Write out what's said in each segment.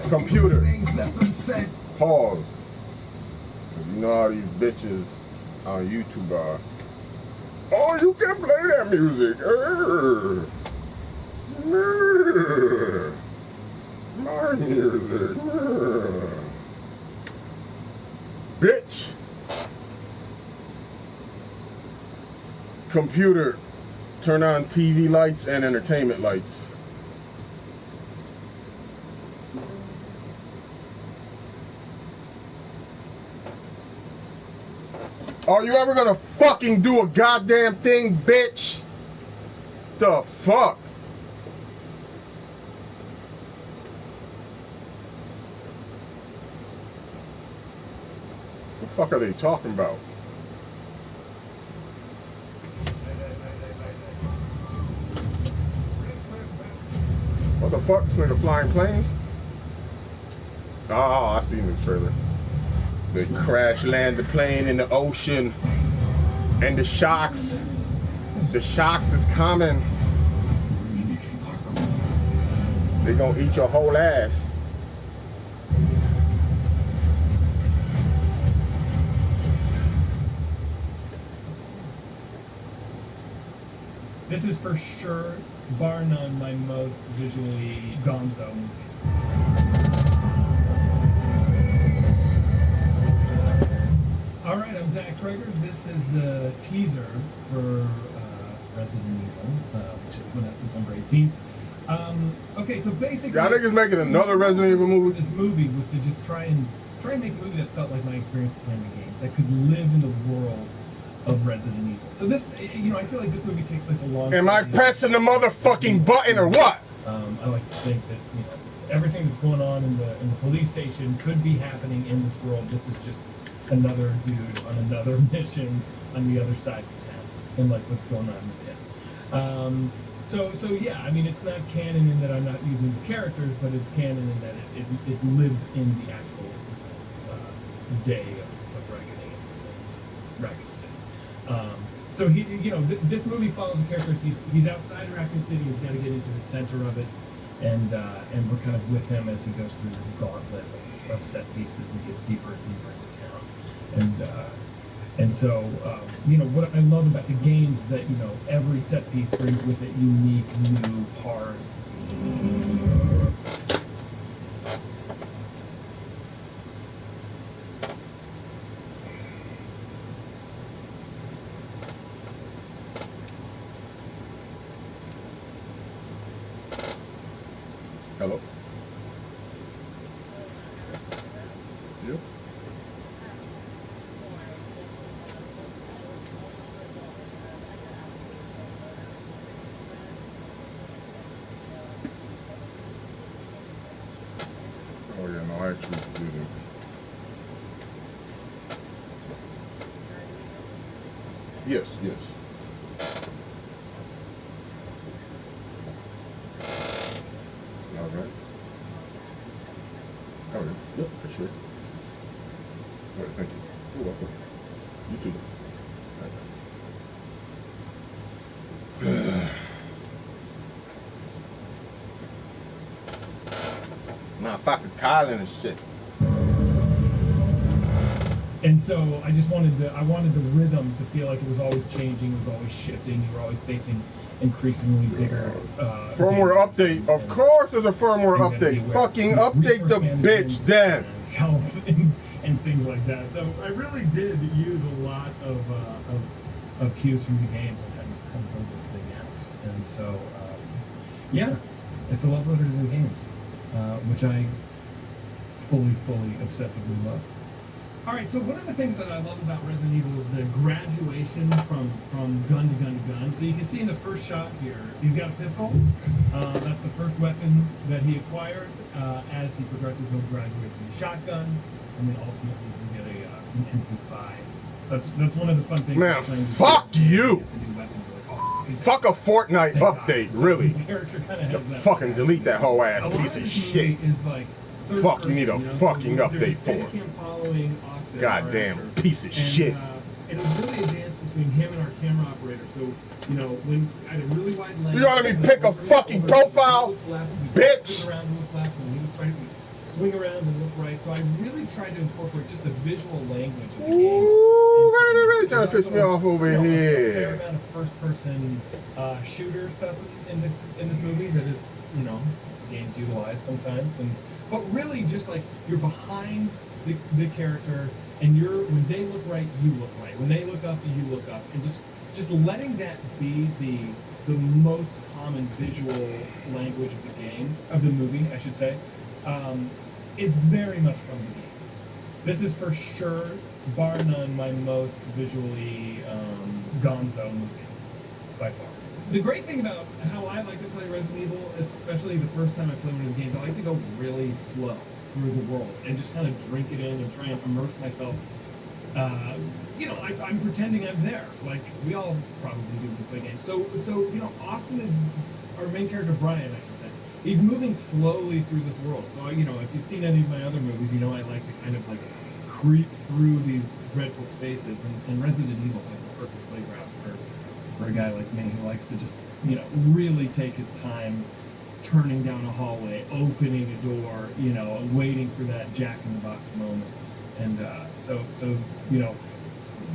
Computer. Pause. You know how these bitches on YouTube are. Oh, you can play that music. My music. Bitch. Computer, turn on TV lights and entertainment lights. Are you ever gonna fucking do a goddamn thing, bitch? The fuck? The fuck are they talking about? What the fuck? This nigga flying planes? Oh, I seen this trailer. They crash land the plane in the ocean, and the sharks is coming. They gonna eat your whole ass. This is for sure, bar none, my most visually gonzo movie. Alright, I'm Zach Krager. This is the teaser for Resident Evil, which is coming out September 18th. Okay, so basically... I think it's making another Resident Evil movie. This movie was to just try and make a movie that felt like my experience playing the games, that could live in the world of Resident Evil. So this, you know, I feel like this movie takes place alongside... Am I pressing the motherfucking button or what? I like to think that, you know, everything that's going on in the police station could be happening in this world. This is just another dude on another mission on the other side of town, and like what's going on with him. So yeah, I mean, it's not canon in that I'm not using the characters, but it's canon in that it lives in the actual day of reckoning in Raccoon City. So he, you know, this movie follows the characters. He's outside Raccoon City. He's got to get into the center of it, and we're kind of with him as he goes through this gauntlet of set pieces and gets deeper and deeper into town. And so, you know, what I love about the games is that, you know, every set piece brings with it unique new parts. Hello? Yeah? Oh yeah, no, I actually didn't. Yes, yes. Okay. Oh yeah, yep, for sure. All right, thank you. You're welcome. You too. Nah, fuck, it's Kylan and shit. And so I wanted the rhythm to feel like it was always changing, it was always shifting. You were always facing increasingly bigger firmware update. Of course there's a firmware update. Fucking update the bitch then. Health and things like that. So I really did use a lot of cues from the games and kind of build this thing out. And so yeah, it's a love letter to the games, which I fully obsessively love. All right, so one of the things that I love about Resident Evil is the graduation from gun to gun to gun. So you can see in the first shot here, he's got a pistol. That's the first weapon that he acquires. As he progresses, he'll graduate to the shotgun, and then ultimately you can get an MP5. That's one of the fun things. Man, fuck you! Fuck a Fortnite update, really. Fucking delete that whole ass piece of shit. Fuck, you need a fucking update for it. Goddamn piece of shit. It was really advanced between him and our camera operator. So, you know, when at a really wide lens, you want me to pick a fucking profile, bitch? right, swing around and look right. So I really tried to incorporate just the visual language of the games. Ooh, really trying to piss me off over A fair here. amount of first-person shooter stuff in this movie that is, games utilize sometimes, but really just like you're behind the character, and when they look right, you look right. When they look up, you look up, and just letting that be the most common visual language of the game, of the movie, I should say, is very much from the games. This is for sure, bar none, my most visually gonzo movie, by far. The great thing about how I like to play Resident Evil, especially the first time I play one of the games, I like to go really slow through the world and just kind of drink it in and try and immerse myself. I'm pretending I'm there, like we all probably do when we play games. So Austin is our main character, Brian, I should say. He's moving slowly through this world. So if you've seen any of my other movies, I like to kind of like creep through these dreadful spaces, and Resident Evil is like the perfect playground for a guy like me who likes to just really take his time turning down a hallway, opening a door, waiting for that Jack-in-the-Box moment. And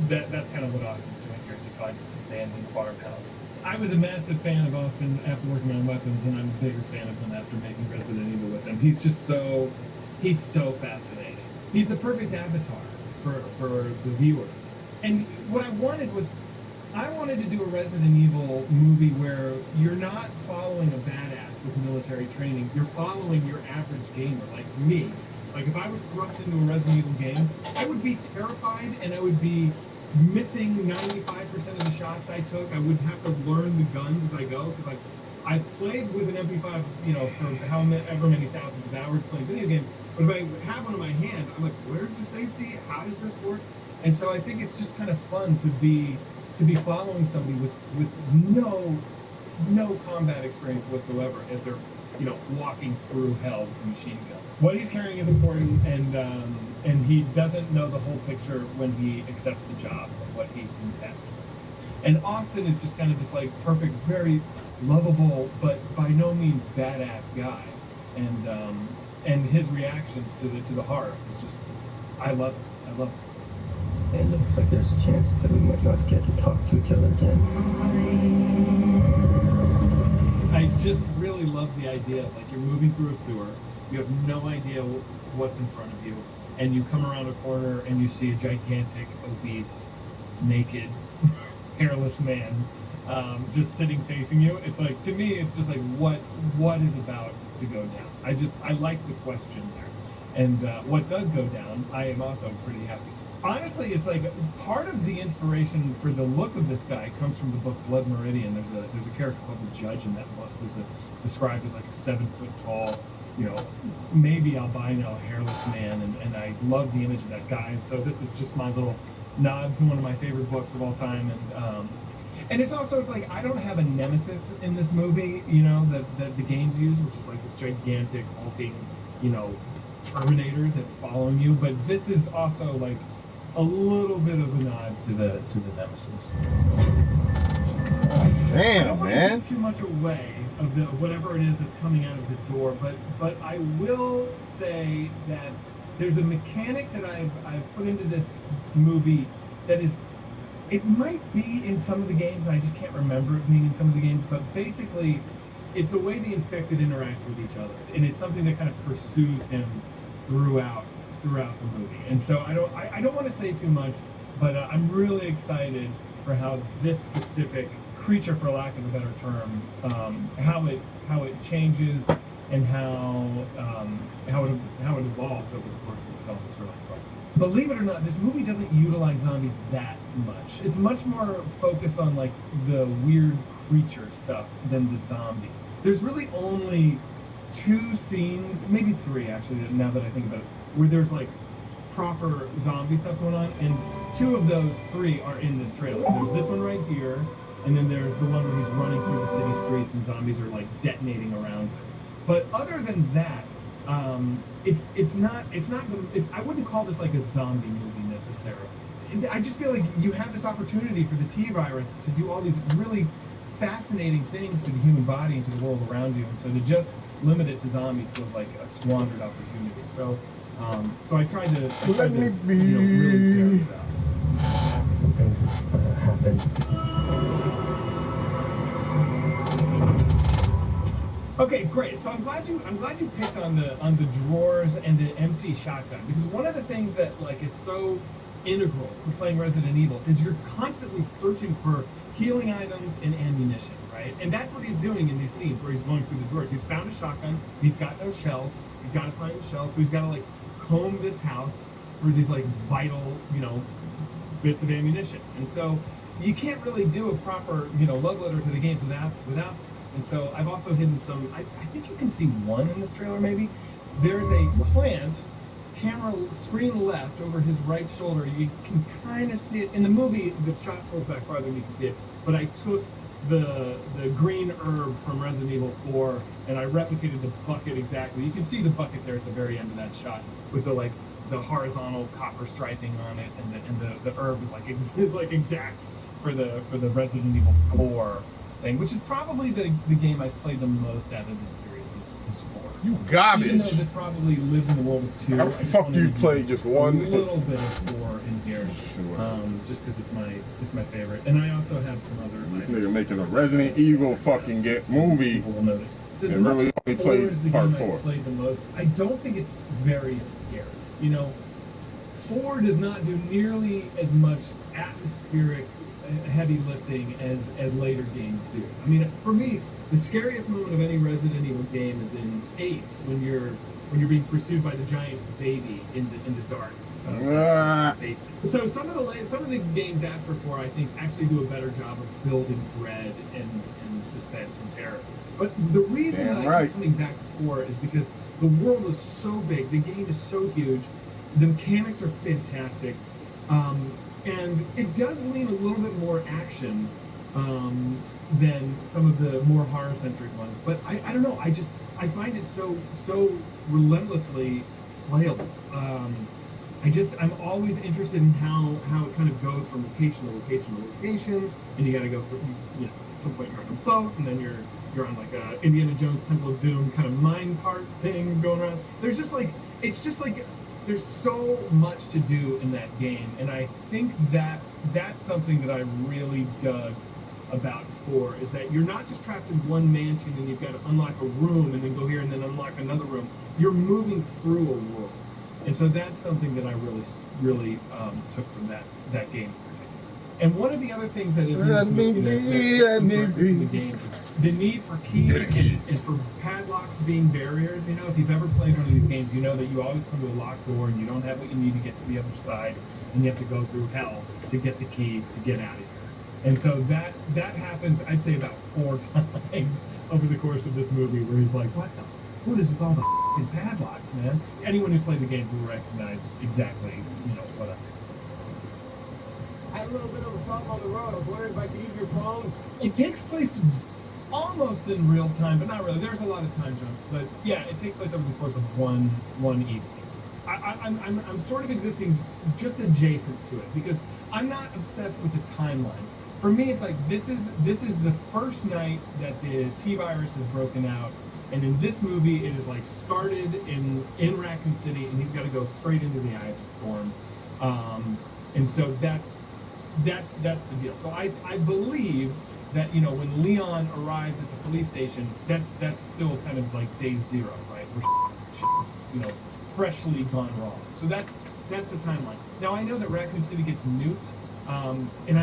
that's kind of what Austin's doing here, as he finds this abandoned farmhouse. I was a massive fan of Austin after working on weapons, and I'm a bigger fan of him after making Resident Evil with him. He's so fascinating. He's the perfect avatar for the viewer. And what I wanted to do a Resident Evil movie where you're not following a badass with military training, you're following your average gamer, like me. Like, if I was thrust into a Resident Evil game, I would be terrified, and I would be missing 95% of the shots I took. I would have to learn the guns as I go, because I played with an MP5, for however many thousands of hours playing video games, but if I have one in my hand, I'm like, where's the safety? How does this work? And so I think it's just kind of fun to be following somebody with no combat experience whatsoever as they're walking through hell with a machine gun. What he's carrying is important, and he doesn't know the whole picture when he accepts the job of what he's been tasked with. And Austin is just kind of this like perfect, very lovable, but by no means badass guy, and his reactions to the horrors is just I love it. It looks like there's a chance that we might not get to talk to each other again. I just really love the idea of, like, you're moving through a sewer, you have no idea what's in front of you, and you come around a corner and you see a gigantic, obese, naked, hairless man just sitting facing you. It's like, to me, it's just like, what is about to go down? I like the question there. And what does go down, I am also pretty happy. Honestly, it's like part of the inspiration for the look of this guy comes from the book Blood Meridian. There's a character called the Judge in that book who's described as like a 7-foot tall, maybe albino, hairless man, and I love the image of that guy. And so this is just my little nod to one of my favorite books of all time. And it's like I don't have a nemesis in this movie, that the games use, which is like this gigantic hulking, Terminator that's following you. But this is also like a little bit of a nod to the nemesis. Damn, I don't want man. to give too much away of whatever it is that's coming out of the door, but I will say that there's a mechanic that I've put into this movie that is, it might be in some of the games, and I just can't remember it being in some of the games, but basically it's the way the infected interact with each other, and it's something that kind of pursues him throughout the movie. And so I don't want to say too much, but I'm really excited for how this specific creature, for lack of a better term, how it changes and how it evolves over the course of the film. It's really fun. Believe it or not, this movie doesn't utilize zombies that much. It's much more focused on like the weird creature stuff than the zombies. There's really only 2 scenes, maybe 3 actually, now that I think about it, where there's like proper zombie stuff going on, and 2 of those 3 are in this trailer. There's this one right here, and then there's the one where he's running through the city streets and zombies are like detonating around him. But other than that, I wouldn't call this like a zombie movie necessarily. I just feel like you have this opportunity for the T-virus to do all these really fascinating things to the human body and to the world around you, and so to just limit it to zombies feels like a squandered opportunity. So, so I tried to, really carry it out. Some things happen. Okay, great. So I'm glad you picked on the drawers and the empty shotgun, because one of the things that like is so integral to playing Resident Evil is you're constantly searching for healing items and ammunition, right? And that's what he's doing in these scenes where he's going through the drawers. He's found a shotgun. He's got no shells. He's got to find the shells. So he's got to like comb this house for these like vital, bits of ammunition. And so you can't really do a proper, love letter to the game without. And so I've also hidden some. I think you can see one in this trailer. Maybe there's a plant. Camera screen left over his right shoulder. You can kind of see it in the movie. The shot pulls back farther than you can see it. But I took the green herb from Resident Evil 4 and I replicated the bucket exactly. You can see the bucket there at the very end of that shot with the horizontal copper striping on it, and the herb is like exact for the Resident Evil 4 thing, which is probably the game I've played the most out of this series is 4. You garbage. Even though this probably lives in the world of 2. How the fuck do you play just one? A little bit of 4 in here, just because it's my favorite. And I also have some other. This nigga making a Resident Evil fucking movie. People will notice. As and much really as only 4 is the played part game 4. I played the most, I don't think it's very scary. 4 does not do nearly as much atmospheric heavy lifting as later games do. I mean, for me, the scariest moment of any Resident Evil game is in 8 when you're being pursued by the giant baby in the dark basement. So some of the games after 4 I think actually do a better job of building dread and suspense and terror. But the reason that I keep coming back to 4 is because the world is so big, the game is so huge, the mechanics are fantastic. And it does lean a little bit more action than some of the more horror-centric ones. But I don't know. I find it so relentlessly playable. I'm always interested in how it kind of goes from location to location to location, and you got to go through. At some point you're on a boat, and then you're on like a Indiana Jones Temple of Doom kind of mine cart thing going around. There's there's so much to do in that game, and I think that's something that I really dug about 4, is that you're not just trapped in one mansion and you've got to unlock a room and then go here and then unlock another room. You're moving through a world, and so that's something that I really took from that game in particular. And one of the other things that is in this movie the game, the need for keys and for padlocks being barriers. If you've ever played one of these games, you know that you always come to a locked door and you don't have what you need to get to the other side, and you have to go through hell to get the key to get out of here. And so that happens, I'd say, about 4 times over the course of this movie, where he's like, what is with all the f***ing padlocks, man? Anyone who's played the game will recognize exactly, what I'm doing. I had a little bit of a problem on the road. I was wondering if I could use your phone. It takes place almost in real time, but not really. There's a lot of time jumps, but yeah, it takes place over the course of one evening. I'm sort of existing just adjacent to it because I'm not obsessed with the timeline. For me, it's like this is the first night that the T-virus has broken out, and in this movie, it is like started in Raccoon City, and he's got to go straight into the eye of the storm, and so that's the deal. So I believe that when Leon arrives at the police station, that's still kind of like day 0, right? Where shit's freshly gone wrong. So that's the timeline. Now I know that Raccoon City gets nuked, and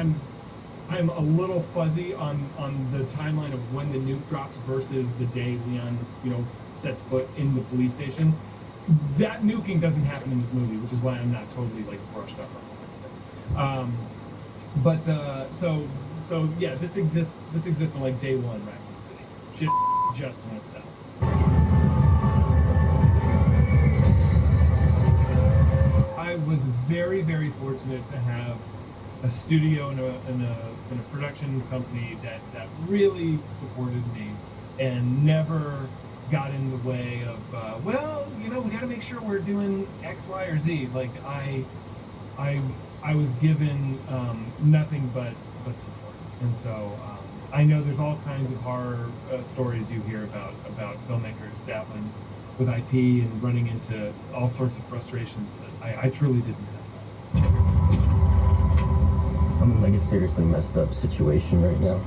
I'm a little fuzzy on the timeline of when the nuke drops versus the day Leon sets foot in the police station. That nuking doesn't happen in this movie, which is why I'm not totally like brushed up on this thing. But so yeah, this exists in like day 1 Raccoon City. Shit just went south. I was very, very fortunate to have a studio and a production company that really supported me and never got in the way of we got to make sure we're doing X, Y, or Z. Like I was given nothing but support, and so I know there's all kinds of horror stories you hear about filmmakers dabbling with IP and running into all sorts of frustrations, but I truly didn't have that. I'm in like a seriously messed up situation right now.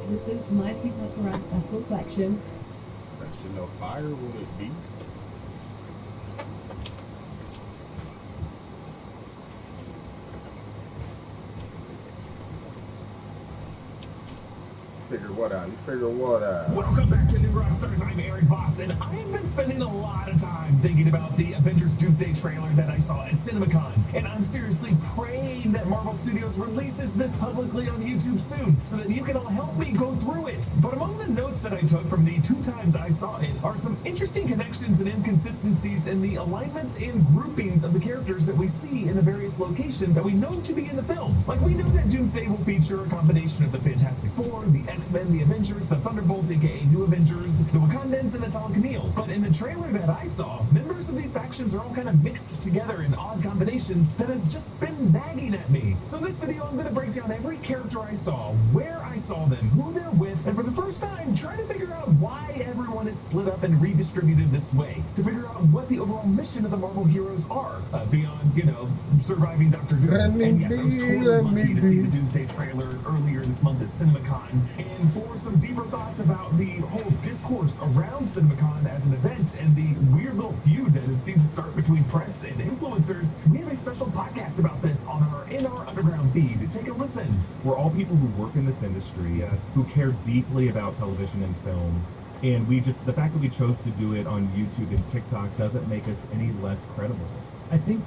This is my T Plus Garage Special Collection. That shit no fire, will it be? Figure what out? You figure what out? Welcome back to New Rockstars. I'm Eric Voss, and I have been spending a lot of time thinking about the Avengers Doomsday trailer that I saw at CinemaCon. And I'm seriously praying that Marvel Studios releases this publicly on YouTube soon, so that you can all help me go through it. But among the notes that I took from the 2 times I saw it are some interesting connections and inconsistencies in the alignments and groupings of the characters that we see in the various locations that we know to be in the film. Like, we know that Doomsday will feature a combination of the Fantastic Four, the X-Men, the Avengers, the Thunderbolts, aka New Avengers, the Wakandans, and the Tal'Kanil. But in the trailer that I saw, members of these factions are all kind of mixed together in odd combinations that has just been nagging at me. So in this video, I'm going to break down every character I saw, where I saw them, who they're with, and for the first time, try to figure out why everyone is split up and redistributed this way, to figure out what the overall mission of the Marvel heroes are, beyond, you know, surviving Dr. Doom. And yes, I was totally lucky to see the Doomsday trailer earlier this month at CinemaCon, and for some deeper thoughts about the whole discourse around CinemaCon as an event and the weird little feud that it seems to start between press and influencers, we have a special podcast about this on our In Our Underground feed. Take a listen. We're all people who work in this industry, Yes. who care deeply about television and film, and the fact that we chose to do it on YouTube and TikTok doesn't make us any less credible. I think,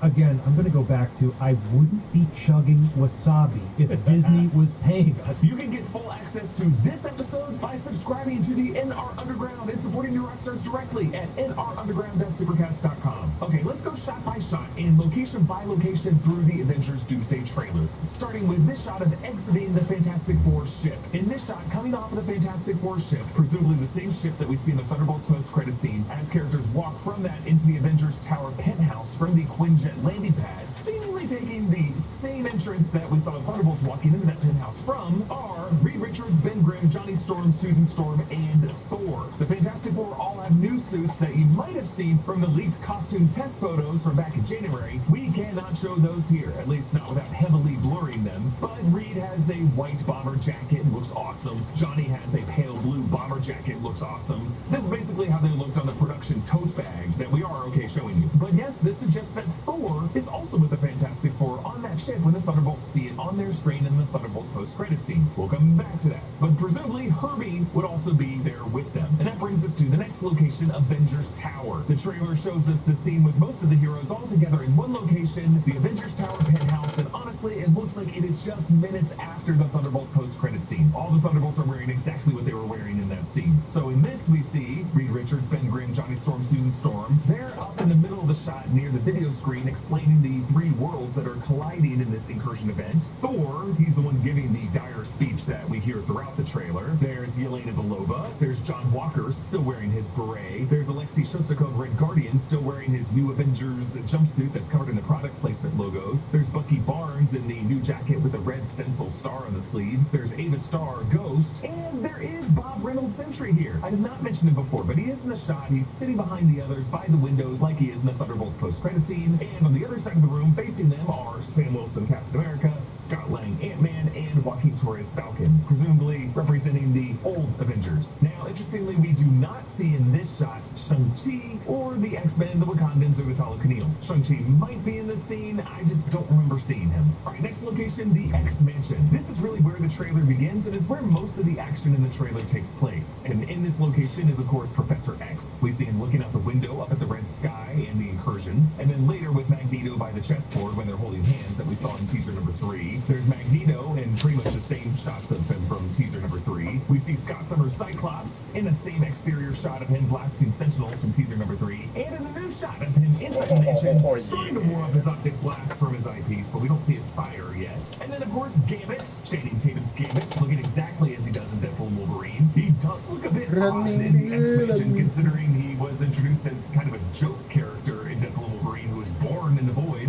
again, I'm going to go back to I wouldn't be chugging wasabi if Disney was paying us. You can get full access to this episode by subscribing to the NR Underground and supporting New Rockstars directly at nrunderground.supercast.com. Okay, let's go shot by shot and location by location through the Avengers Doomsday trailer. Starting with this shot of exiting the Fantastic Four ship. In this shot, coming off of the Fantastic Four ship, presumably the same ship that we see in the Thunderbolts post-credit scene, as characters walk from that into the Avengers Tower penthouse from the Quinjet landing pad, seemingly taking the same entrance that we saw the Thunderbolts walking into that penthouse from, are Reed Richards, Ben Grimm, Johnny Storm, Susan Storm, and Thor. The Fantastic Four all have new suits that you might have seen from the leaked costume test photos from back in January. We cannot show those here, at least not without heavily blurring them, but Reed has a white bomber jacket, looks awesome. Johnny has a pale blue bomber jacket, looks awesome. This is basically how they looked on the production tote bag that we are okay showing you. But yes, this suggests that Thor is also with the Fantastic Four on that ship when the Thunderbolts see it on their screen in the Thunderbolts post-credit scene. We'll come back to that. But presumably, Herbie would also be there with them. And that brings us to the next location, Avengers Tower. The trailer shows us the scene with most of the heroes all together in one location, the Avengers Tower penthouse, and honestly, it looks like it is just minutes after the Thunderbolts post-credit scene. All the Thunderbolts are wearing exactly what they were wearing in that scene. So in this, we see Reed Richards, Ben Grimm, Johnny Storm, Susan Storm. They're up in the middle of the shot near the video screen explaining the 3 worlds that are colliding in this incursion event. Thor, he's the one giving the dire speech that we hear throughout the trailer. There's Yelena Belova. There's John Walker, still wearing his beret. There's Alexei Shostakov, Red Guardian, still wearing his New Avengers jumpsuit that's covered in the product placement logos. There's Bucky Barnes in the new jacket with the red stencil star on the sleeve. There's Ava Starr, Ghost. And there is Bob Reynolds Sentry here. I did not mention him before, but he is in the shot. He's sitting behind the others by the windows like he is in the Thunderbolts post-credit scene. And on the other side of the room, facing them, are Sam Wilson, Captain America, Scott Lang, Ant-Man, and Joaquin Torres, Falcon, presumably representing the old Avengers. Now, interestingly, we do not see in this shot Shang-Chi or the X-Men, the Wakandans, or the Tal'Kanil. Shang-Chi might be in this scene, I just don't remember seeing him. Alright, next location, the X-Mansion. This is really where the trailer begins, and it's where most of the action in the trailer takes place. And in this location is, of course, Professor X. We see him looking out the window up at the red sky and the incursions, and then later with Magneto by the chessboard when they're holding hands that we saw in teaser number 3. There's Magneto and pretty much the same shots of him from teaser number 3. We see Scott Summers' Cyclops in the same exterior shot of him blasting Sentinels from teaser number 3, and in a new shot of him inside the mansion, starting to warm up his optic blast from his eyepiece, but we don't see it fire yet. And then, of course, Gambit, Channing Tatum's Gambit, looking exactly as he does in Deadpool and Wolverine. He does look a bit odd in the X-Mansion, considering he was introduced as kind of a joke character in Deadpool and Wolverine, who was born in the void.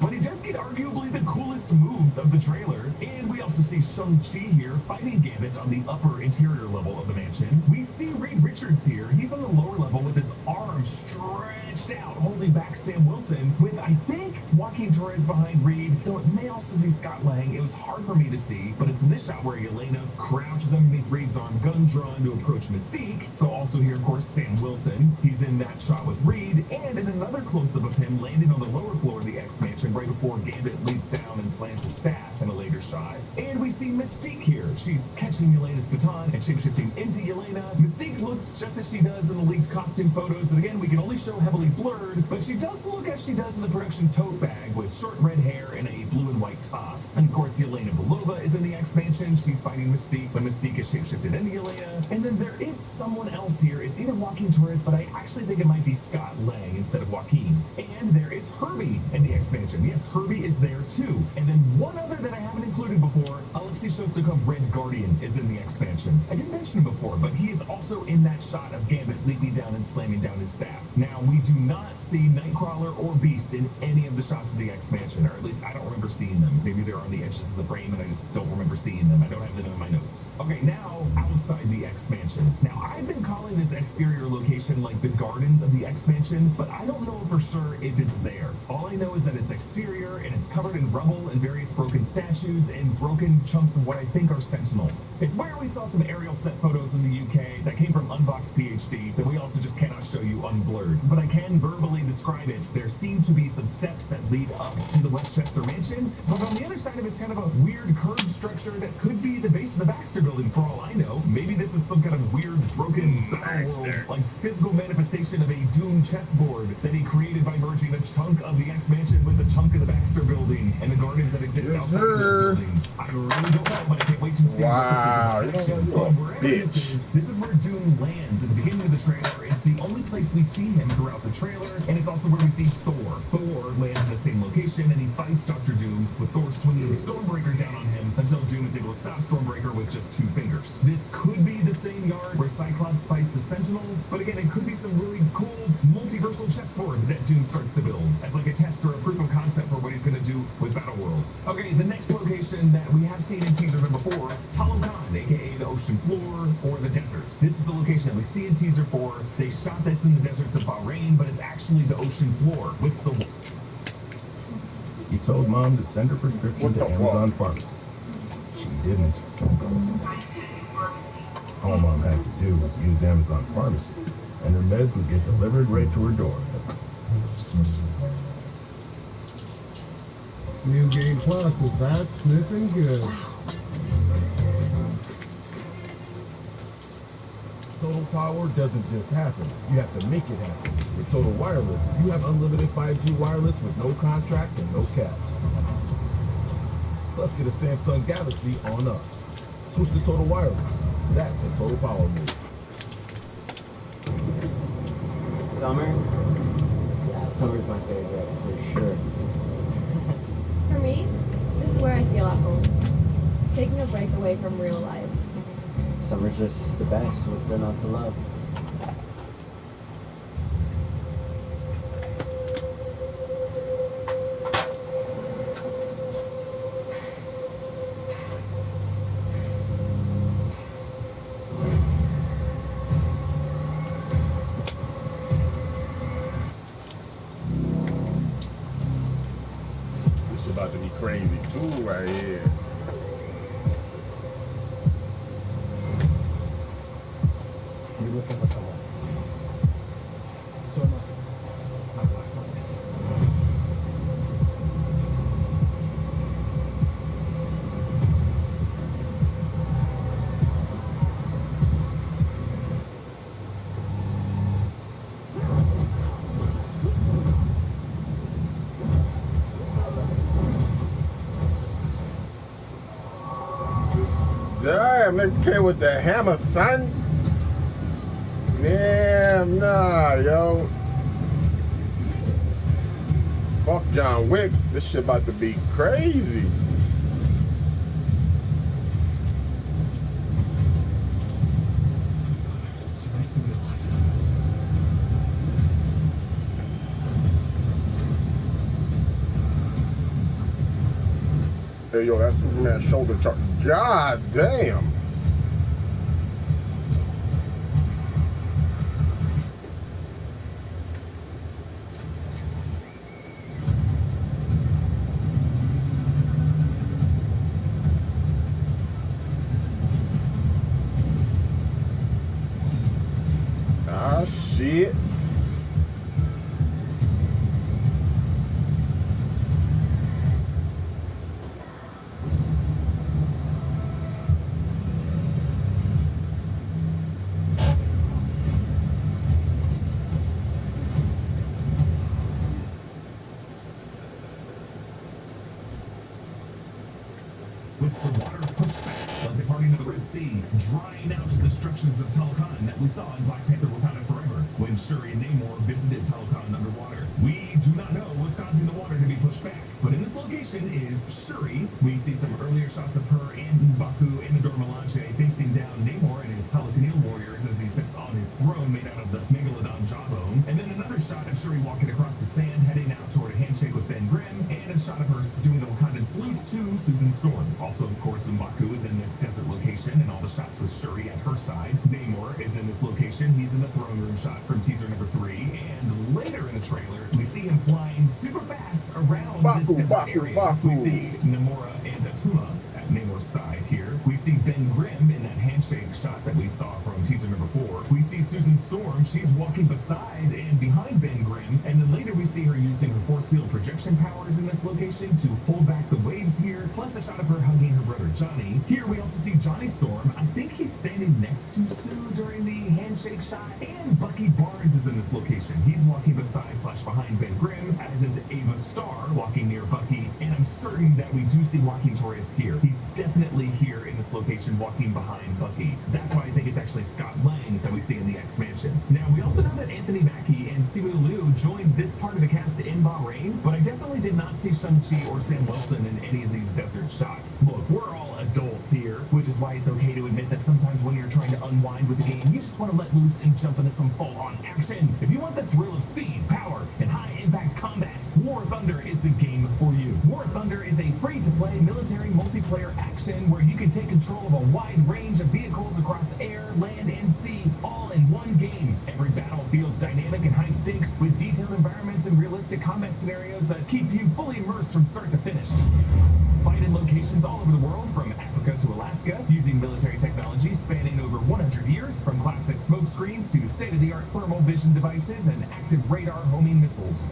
But he does get arguably the coolest moves of the trailer, and we also see Shang-Chi here fighting Gambit on the upper interior level of the mansion. We see Reed Richards here. He's on the lower level with his arms stretched out, holding back Sam Wilson, with, I think, Joaquin Torres behind Reed, though it may also be Scott Lang. It was hard for me to see, but it's in this shot where Yelena crouches underneath Reed's arm, gun drawn to approach Mystique. So also here, of course, Sam Wilson. He's in that shot with Reed, and in another close-up of him landing on the lower floor of the X-Mansion right before Gambit leads down and slams his staff in a later shot. And we see Mystique here. She's catching Yelena's baton and shapeshifting into Yelena. Mystique looks just as she does in the leaked costume photos, and again, we can only show heavily blurred, but she does look as she does in the production tote bag with short red hair and a blue and white top. And of course, Yelena Belova is in the X-Mansion. She's fighting Mystique, but Mystique is shapeshifted into Yelena. And then there is someone else here. It's either Joaquin Torres, but I actually think it might be Scott Lang instead of Joaquin. And there is Herbie in the X-Mansion. Yes, Herbie is there too. And then one other that I haven't included before, Alexei Shostakov, Red Guardian, is in the X-Mansion. I didn't mention him before, but he is also in that shot of Gambit leaping down and slamming down his staff. Now, we do not see Nightcrawler or Beast in any of the shots of the X-Mansion, or at least I don't remember seeing them. Maybe they're on the edges of the frame and I just don't remember seeing them. I don't have them in my notes. Okay, now outside the X-Mansion. Now, I've been calling this exterior location like the gardens of the X-Mansion, but I don't know for sure if it's there. All I know is that it's exterior and it's covered in rubble and various broken statues and broken chunks of what I think are Sentinels. It's where we saw some aerial set photos in the UK that came from Unboxed PhD that we also just cannot show you unblurred. But I can verbally describe it. There seem to be some steps that lead up to the Westchester Mansion, but on the other side of it's kind of a weird curved structure that could be the base of the Baxter Building for all I know. Maybe this is some kind of weird broken battle world, like physical manifestation of a Doom chessboard that he created by merging a chunk of the X-Mansion with a chunk of the Baxter Building and the gardens that exist outside of those buildings. I really don't know, but I can't wait to see what this is in action. This is where Doom lands at the beginning of the trailer. It's the only place we see him throughout the trailer, and it's also where we see Thor. Thor lands in the same location, and he fights Dr. Doom, with Thor swinging the Stormbreaker down on him until Doom is able to stop Stormbreaker with just 2 fingers. This could be the same yard where Cyclops fights the Sentinels, but again, it could be some really cool multiversal chessboard that Doom starts to build as like a test or a proof of concept for what he's going to do with Battleworld. Okay, the next location that we have seen in teaser number 4, Talokan, aka the ocean floor or the desert. This is the location that we see in teaser 4. They shot this in the deserts of Bahrain, but it's actually the ocean floor with the... He told Mom to send her prescription to Amazon Pharmacy. She didn't. All Mom had to do was use Amazon Pharmacy, and her meds would get delivered right to her door. New Game Plus, is that sniffing good? Total power doesn't just happen. You have to make it happen. With Total Wireless, you have unlimited 5G wireless with no contract and no caps. Plus, get a Samsung Galaxy on us. Switch to Total Wireless. That's a total power move. Summer? Yeah, summer's my favorite, for sure. For me, this is where I feel at home. Taking a break away from real life. Summer's just the best. What's there not to love? This about to be crazy too right here. You looking for someone? So am I. My black one is. damn, they came with the hammer, son. Damn, nah, yo. Fuck John Wick. This shit about to be crazy. Hey, yo, that's Superman's shoulder chart. God damn. Ah, shit. With the water pushed back like the party to the Red Sea, drying out the destructions of Talokan that we saw in Black Panther Wakanda Forever when Shuri and Namor visited Talokan underwater. We do not know what's causing the water to be pushed back, but in this location is Shuri. We see some earlier shots of her and M'Baku in the Dormelange facing down Namor and his Telekineal warriors as he sits on his throne made out of the Megalodon jawbone, and then another shot of Shuri walking across the sand heading out toward a handshake with Ben Grimm, and a shot of her doing the Wakandan salute to Susan Storm. Also, of course, M'Baku is in this desert location, and all the shots with Shuri at her side. Namor is in this location. He's in the throne room shot from teaser number 3. And later in the trailer, we see him flying super fast around this desert area. We see Namora and Atuma at Namor's side here. We see Ben Grimm in that handshake shot that we saw from teaser number 4. We see Susan Storm. She's walking beside and behind Ben Grimm. And then later we see her using her force field projection powers in this location to hold back the waves here, plus a shot of her hugging her brother Johnny. Here we also see Johnny Storm. I think he's standing next to Sue during the handshake shot. And Bucky Barnes is in this location. He's walking beside/behind Ben Grimm, as is Ava Starr walking near Bucky. And I'm certain that we do see Joaquin Torres here. He's definitely here in this location walking behind Bucky. That's why I think it's actually Scott Lang that we see in the X-Mansion. Now, we also know that Anthony Mackie and Simu Liu joined this part of the cast in Bahrain, but I definitely did not see Shang-Chi or Sam Wilson in any of these desert shots. Look, we're all adults here, which is why it's okay to admit that sometimes when you're trying to unwind with the game, you just want to let loose and jump into some full-on action. If you want the thrill of speed, power, and high-impact combat, War Thunder is the game for you. War Thunder is a free-to-play military multiplayer action where you can take control of a wide range of vehicles across air, land, and sea, all in one game. Every battle feels dynamic and high stakes, with detailed environments and realistic combat scenarios that keep you fully immersed from start to finish. Fight in locations all over the world, from Africa to Alaska, using military technology spanning over 100 years, from classic smoke screens to state-of-the-art thermal vision devices and active radar homing missiles.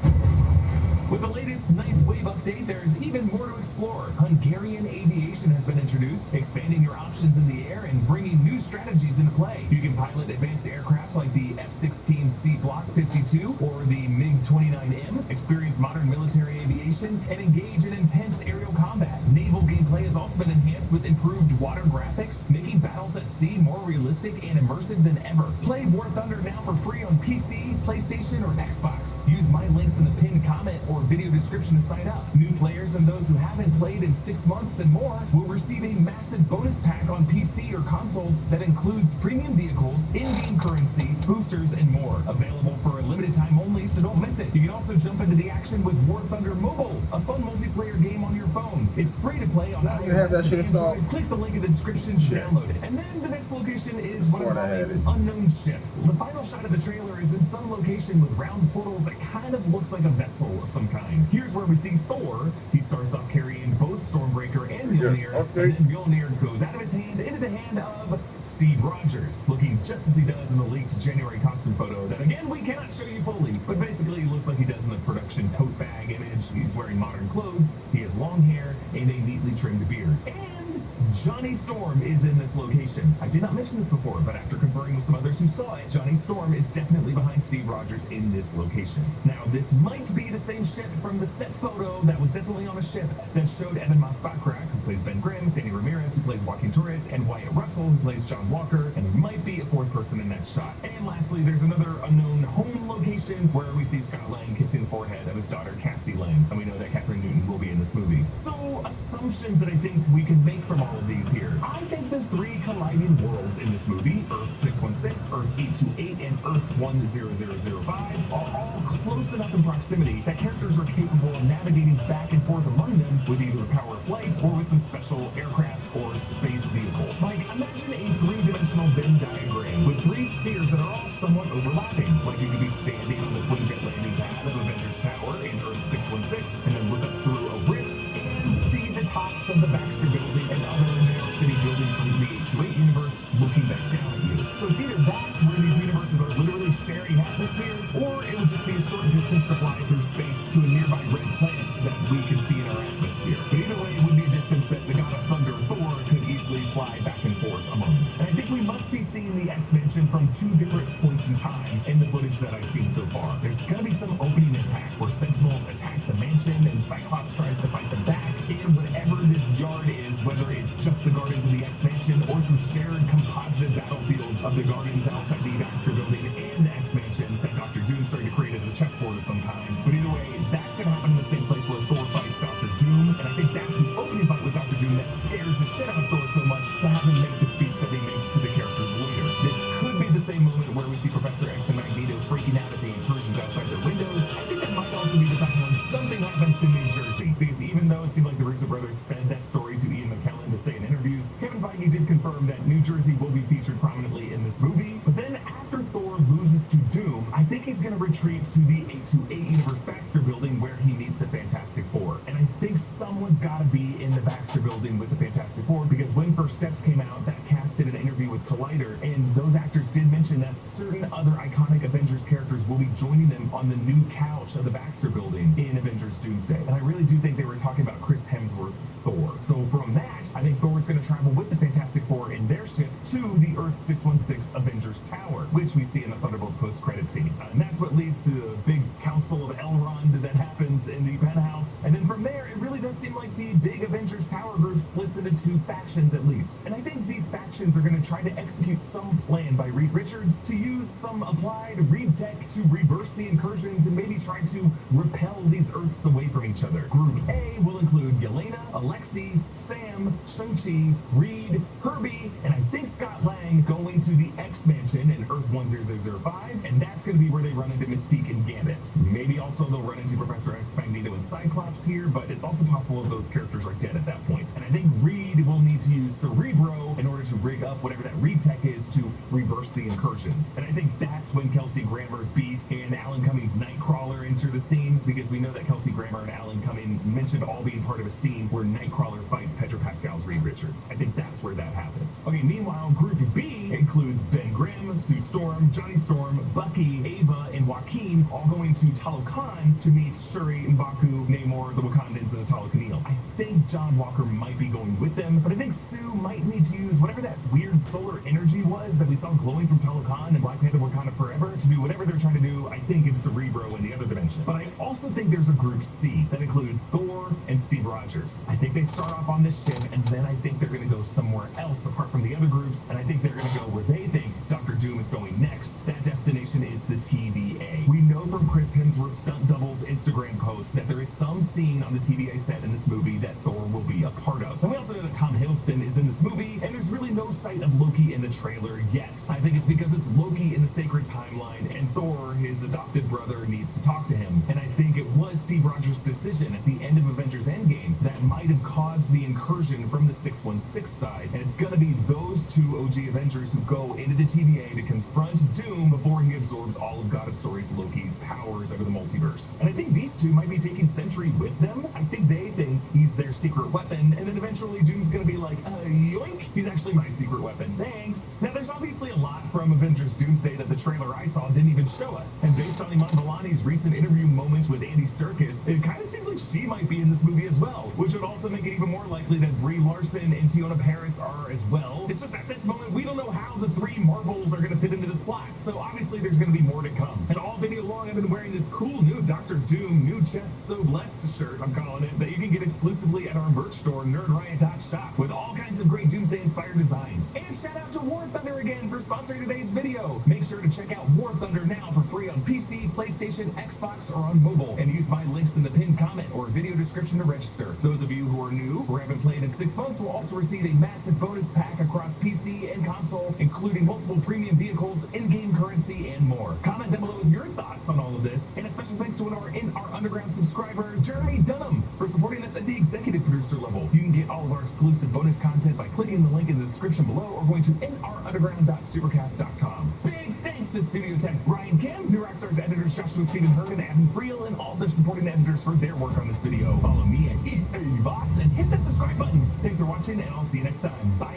With the latest 9th Wave update, there's even more to explore. Hungarian aviation has been introduced, expanding your options in the air and bringing new strategies into play. You can pilot advanced aircraft like the F-16C Block 52 or the MiG-29M, experience modern military aviation, and engage in intense aerial combat. Naval gameplay has also been enhanced with improved water graphics, making battles at sea more realistic and immersive than ever. Play War Thunder now for free on PC, PlayStation, or Xbox. Use my links in the pinned comment or video description to sign up. New players and those who haven't played in 6 months and more will receive a massive bonus pack on PC or consoles that includes premium vehicles, in-game currency, boosters, and more. Available for a limited time only, so don't miss it. You can also jump into the action with War Thunder Mobile, a fun multiplayer game on your phone. It's free to play on iOS and Android. Click the link in the description to download it. And then the next location is what I'm calling an unknown ship. The final shot of the trailer is in some location with round portals that kind of looks like a vessel of some kind. Here's where we see Thor. He starts off carrying both Stormbreaker and Mjolnir, and then Mjolnir goes out of his hand into the hand of Steve Rogers, looking just as he does in the leaked January costume photo that, again, we cannot show you fully, but basically he looks like he does in the production tote bag image. He's wearing modern clothes, he has long hair, and a neatly trimmed beard. And Johnny Storm is in this location. I did not mention this before, but after conferring with some others who saw it, Johnny Storm is definitely behind Steve Rogers in this location. Now, this might be the same ship from the set photo that was definitely on a ship that showed Evan Moss-Backrack who plays Ben Grimm, Danny Ramirez, who plays Joaquin Torres, and Wyatt Russell, who plays John Walker, and there might be a fourth person in that shot. And lastly, there's another unknown home location where we see Scott Lang kissing the forehead of his daughter Cassie Lang, and we know that Catherine Newton will be in this movie. So, assumptions that I think we can make from all of these here. I think the three colliding worlds in this movie, Earth 616, Earth 828, and Earth 10005, are all close enough in proximity that characters are capable of navigating back and forth among them with either the power of flight or with some special aircraft or space vehicle. Like, imagine a three-dimensional Venn diagram with three spheres that are all somewhat overlapping. Like you could be standing on the Quinjet landing pad of Avengers Tower in Earth 616 and then look up through a rift and see the tops of the Baxter Building and other New York City buildings from the 828 universe looking back down at you. So it's either that, where these universes are literally sharing atmospheres, or it would just be a short distance to fly through space to a nearby red planet that we can see in our atmosphere. But either way, it would be a distance that the god of thunder, Thor, could easily fly back and forth among. And I think we must be seeing the X-Mansion from two different points in time in the footage that I've seen so far. There's going to be some opening attack where Sentinels attack the mansion and Cyclops tries to fight them back in whatever this yard is, whether it's just the Guardians of the X-Mansion or some shared composite battlefield of the Guardians outside the Baxter Building and the X-Mansion that Dr. Doom started to create as a chessboard of some kind. But either way, that's going to happen in the same place where Thor fights Dr. Doom, and I think that's the opening fight with Dr. Doom that scares the shit out of Thor so much to have him make the speech that he makes to the characters later. This could be the same moment where we see Professor X and Magneto freaking out at the incursions outside their windows. I think that might also be the time when something happens to New Jersey, because even though it seemed like the Russo brothers fed that story to Ian McKellen to say in interviews, Kevin Feige did confirm that New Jersey will be featured prominently in this movie. But then after Thor loses to Doom, I think he's going to retreat to the 828 universe Baxter Building where he meets the Fantastic Four. And I think someone's got to be in the Baxter Building with the Fantastic Four, because when First Steps came out, that cast did an interview with Collider, and those actors did mention that certain other iconic Avengers characters will be joining them on the new couch of the Baxter Building in Avengers Doomsday. And I really do think they were talking about Chris Hemsworth's Thor. So from that, I think Thor is going to travel with the Fantastic Four in their ship to the Earth 616 Avengers Tower, which we see in the Thunderbolts post-credit scene. And that's what leads to the big council of Elrond that happens in the penthouse. And then from there, it really does seem like the big Avengers Tower group splits into two factions at least. And I think these factions are going to try to execute some plan by Reed Richards to use some applied Reed tech to reverse the incursions and maybe try to repel these Earths away from each other. Group A will include Yelena, Alexei, Sam, Shang-Chi, Reed, Herbie, and I think Scott Lang going to the X-Mansion in Earth 10005, and that's going to be where they run into Mystique and Gambit. Maybe also they'll run into Professor X, Magneto, and Cyclops here, but it's also possible that those characters are dead at that point. And I think Reed will need to use Cerebro in order to rig up whatever that Reed tech is to reverse the incursions. And I think that's when Kelsey Grammer's Beast and Alan Cummings' Nightcrawler enter the scene, because we know that Kelsey Grammer and Alan Cumming mentioned all being part of a scene where Nightcrawler fights Pedro Pascal's Reed Richards. I think that's where that happens. Okay, meanwhile, Group B includes Ben Grimm, Sue Storm, Johnny Storm, Bucky, Ava, and Joaquin all going to Talokan to meet Shuri, M'Baku, Namor, the Wakandans, and the Talokanil. I think John Walker might be going with them, but I think Sue might need to use whatever that weird solar energy was that we saw glowing from Talokan and Black Panther Wakanda Forever to do whatever they're trying to do, I think, in Cerebro in the other dimension. But I also think there's a Group C that includes Thor and Steve Rogers. I think they start off on this ship, and then I think they're going to go somewhere else apart from the other groups, and I think they're going to go where they think Dr. Doom is going next. That destination is the TVA. We know from Chris Hemsworth's Stunt Double's Instagram post that there is some scene on the TVA set in this movie that Thor will be a part of. And we also know that Tom Hiddleston is in this movie, and there's really no sight of Loki in the trailer yet. I think it's because it's Loki in the sacred timeline, and Thor, his adopted brother, needs to talk to him. And I think it was Steve Rogers' decision at the end of Avengers Endgame that might have caused the incursion from the 616 side, and it's gonna be those two OG Avengers who go into the TVA to confront Doom before he absorbs all of God of Stories Loki's powers over the multiverse. And I think these two might be taking Sentry with them. I think they think he's their secret weapon, and then eventually Doom's gonna be like, yoink, he's actually my secret weapon, thanks. Now there's obviously a lot from Avengers Doomsday that the trailer I saw didn't even show us, and based on Iman Vellani's recent interview moment with Andy Serkis, it kind of seems like she might be in this movie as well, which would also make it even more likely that Brie Larson and Tiona Paris are as well. It's just at this moment we don't know how the three Marvels are going to fit into this plot, so obviously there's going to be more to come. And all video long I've been wearing this cool new Dr. Doom new chest sewed less shirt, I'm calling it, that you can get exclusively at our merch store, nerdriot.shop, with all kinds of great Doomsday-inspired designs. And shout out to War Thunder again for sponsoring today's video. Make sure to check out War Thunder now for free on PC, PlayStation, Xbox, or on mobile, and use my links in the pinned comment or video description to register. Those of you who are new or haven't played in 6 months will also receive a massive bonus pack across PC and console, including multiple premium vehicles, in-game currency, and more. Comment down below with your thoughts on all of this, and a special thanks to one of our In Our Underground subscribers, Jeremy Dunham, for supporting us at the executive producer level. You can get all of our exclusive bonus content by clicking the link in the description below or going to nrunderground.supercast.com. Big thanks to Studio Tech Brian Kim, New Rockstar's editors Joshua Stephen Hurd and Adam Friel, and all their supporting editors for their work on this video. Follow me at EABoss and hit that subscribe button. Thanks for watching, and I'll see you next time. Bye.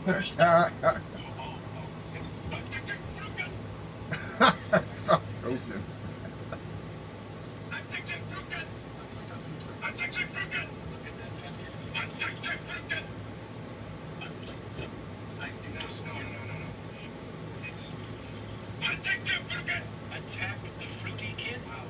Ocean. Attack the fruity kid? Wow.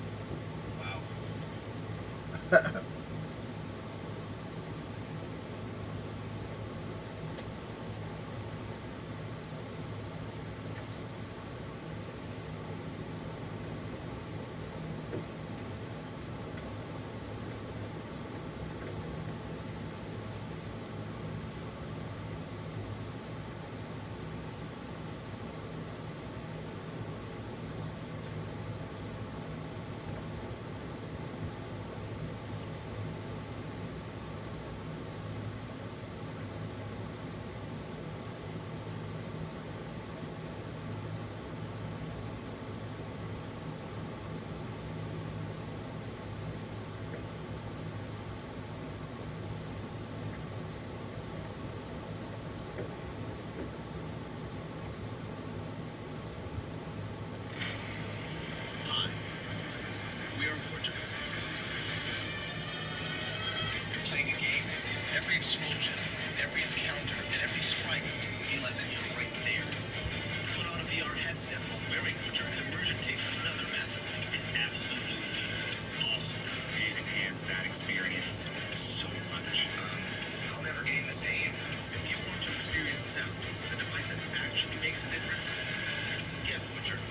Playing a game. Every explosion, every encounter, and every strike feel as if you're right there. Put on a VR headset while wearing Witcher, and immersion takes another massive leap. It's absolutely awesome. It enhanced that experience so much. I'll never game the same. If you want to experience sound with a device that actually makes a difference, get Witcher.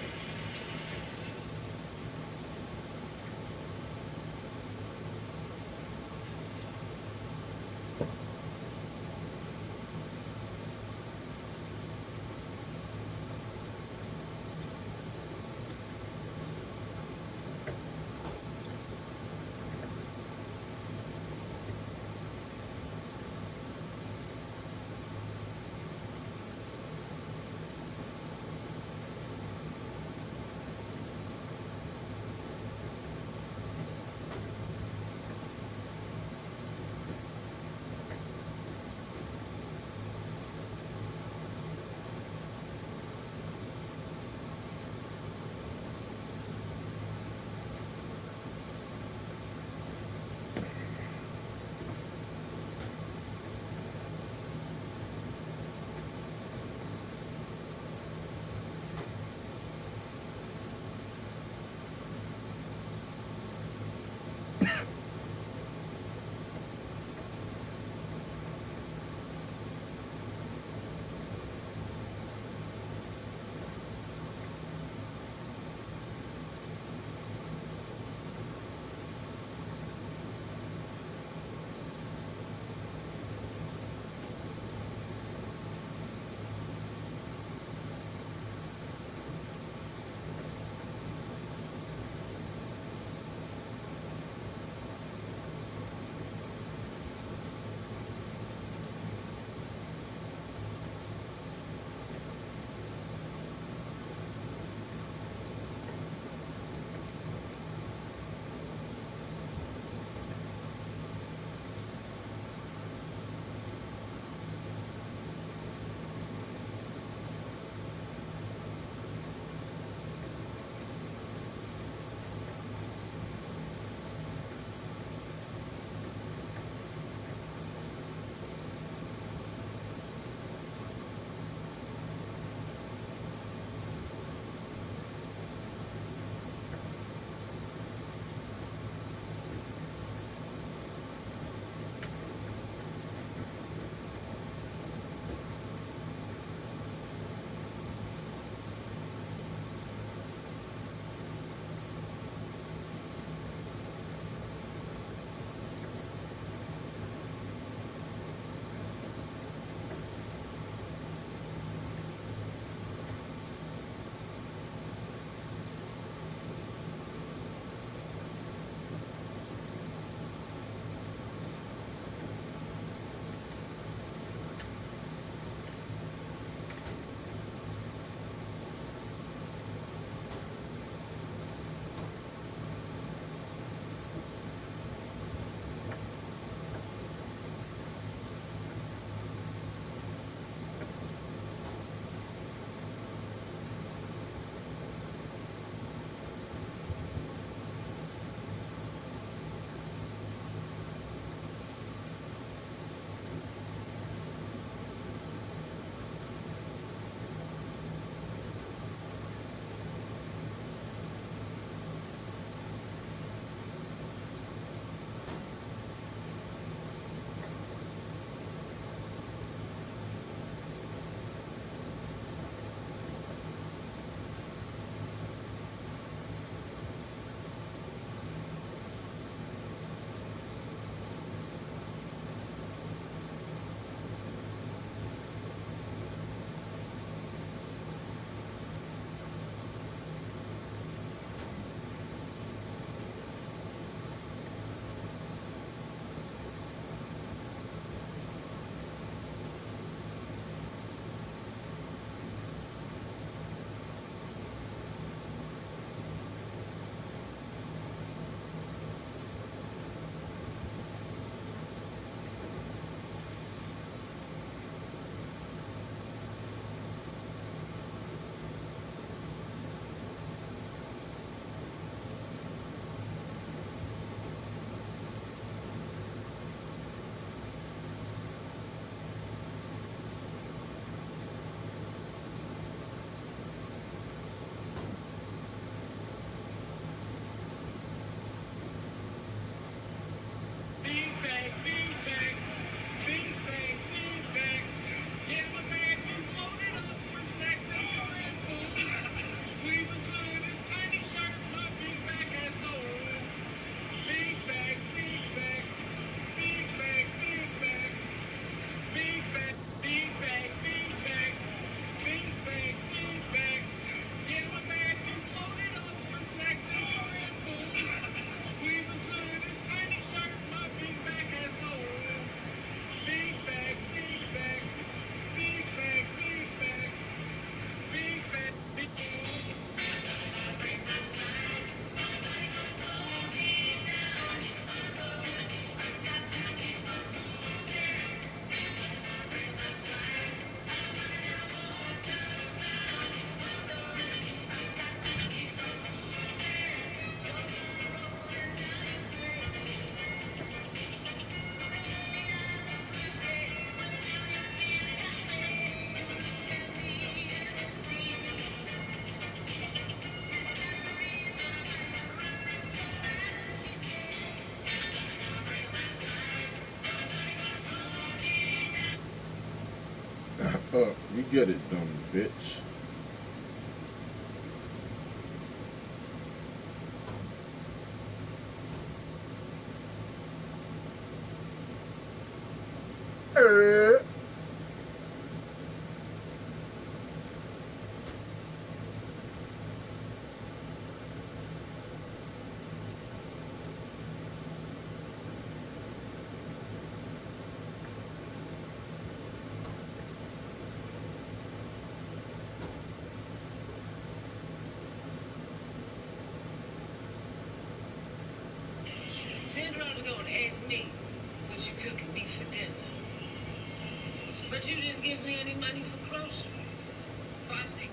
You get it, dumb bitch. $10 to go and ask me what you cooking me for dinner. But you didn't give me any money for groceries. Bossy.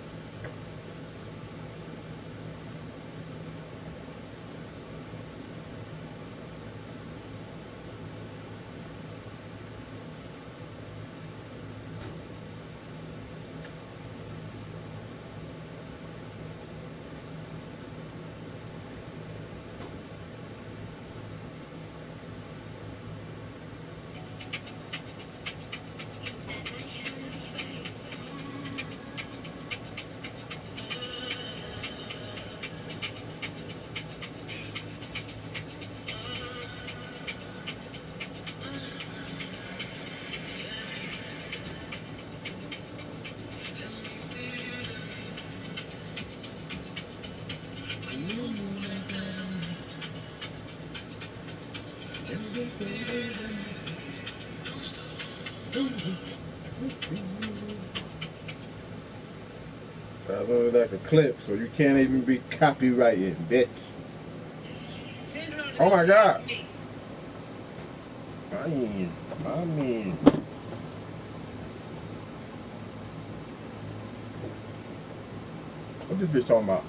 That's only like a clip, so you can't even be copyrighted, bitch. Oh my god. I mean. What this bitch talking about?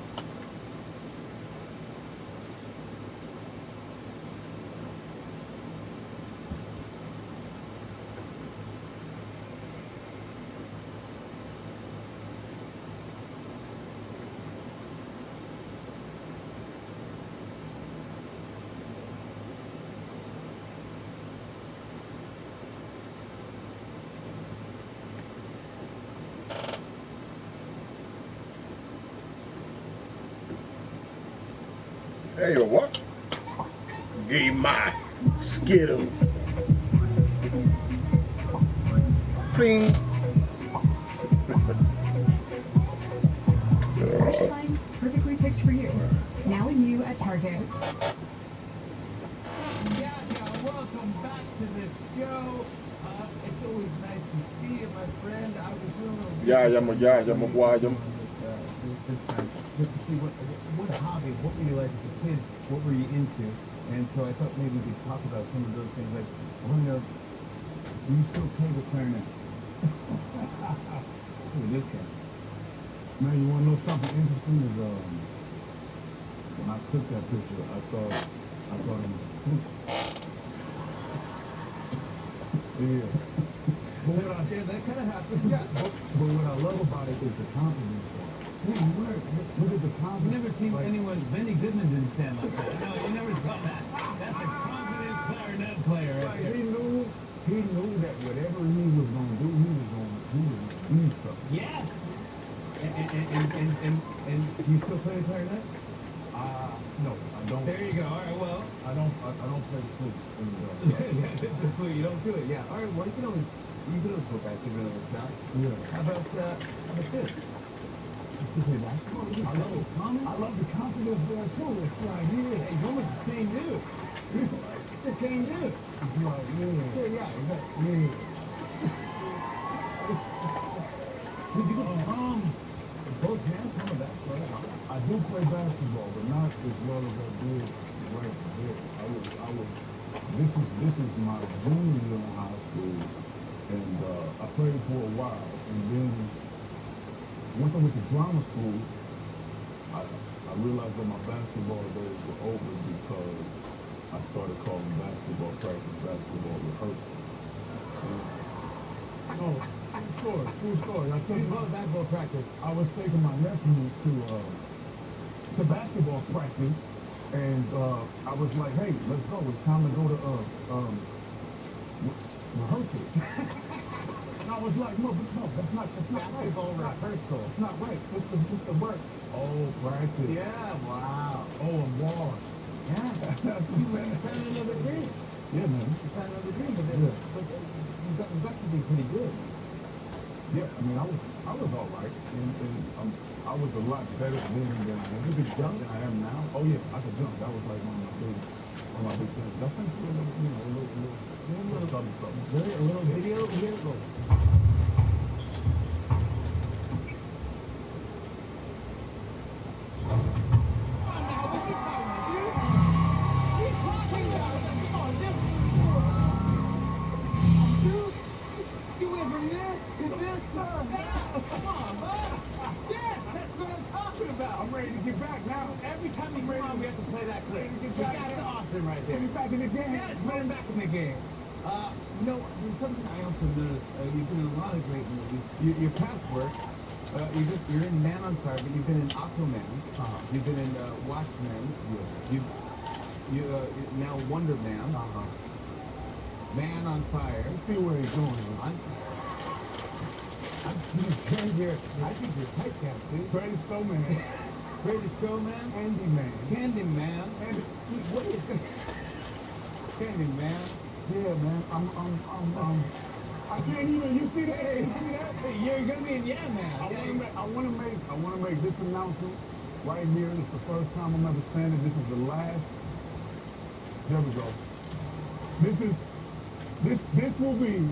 Hey, yo, what? Give my Skittles. Pling. Fresh line, perfectly picked for you. Now and new at Target. Yeah, welcome back to the show. It's always nice to see you, my friend. I was doing a This time, just to see what hobby, what were you like as a kid, what were you into, and so I thought maybe we could talk about some of those things. Like, I want to know, do you still play the clarinet? Look at this guy. Man, you want to know something interesting? Is when I took that picture, I thought it was a fluke. Yeah. Yeah, that kind of happened. Yeah, but what I love about it is the confidence part. Yeah, you were. Look at the confidence. I've never seen anyone. Benny Goodman didn't stand like that. No, you never saw that. That's a confident clarinet player right there. He knew that whatever he was gonna do, he was gonna do something. Yes. And do you still play the clarinet? No, I don't. There you go. All right. Well, I don't play the flute. the flute. You don't do it. Yeah. All right. Well, you can always go back, give it another shot. Yeah. How about this? You still play basketball? I love the confidence there too. It's like, yeah. He's almost the same dude. It's the same dude. It's like, yeah. Yeah. Exactly. Yeah. Did you go both hands coming back? I do play basketball, but not as well as I did right there. This is my junior year in high school, and I played for a while, and then once I went to drama school, I realized that my basketball days were over because I started calling basketball practice basketball rehearsal. No, true story. I tell you about basketball practice. I was taking my nephew to basketball practice, and I was like, "Hey, let's go. It's time to go to rehearsal." And I was like, no, that's not Basketball right. rehearsal. It's not right. It's the work. Oh, practice. Yeah, wow. Oh, a wash. Yeah. That's You found another dream. Yeah, man. You found another dream, but you got to be pretty good. Yeah, I mean, I was all right, and I was a lot better then than I am. You could jump than I am now. Oh yeah, I could jump. That was like one of my big things. I sent you a little something. A little video here. Look. I'm ready to get back now. Every time you come on, we have to play that clip. That's awesome right there. Put me back in the game. Yes, put him back in the game. You know, there's something I also noticed. You've been in a lot of great movies. Your past work, you're in Man on Fire, but you've been in Aquaman. You've been in Watchmen. You now Wonder Man. Man on Fire. Let's see where he's going. I'm seeing here. I think you're typecast, dude. Greatest showman. Greatest showman. Candyman. What is this? Candyman. Yeah, man. I can't even. You see that? Hey, you see that? You're gonna be in Yeah Man. I want to make this announcement right here. It's the first time I'm ever saying it. This is the last. There we go. This will be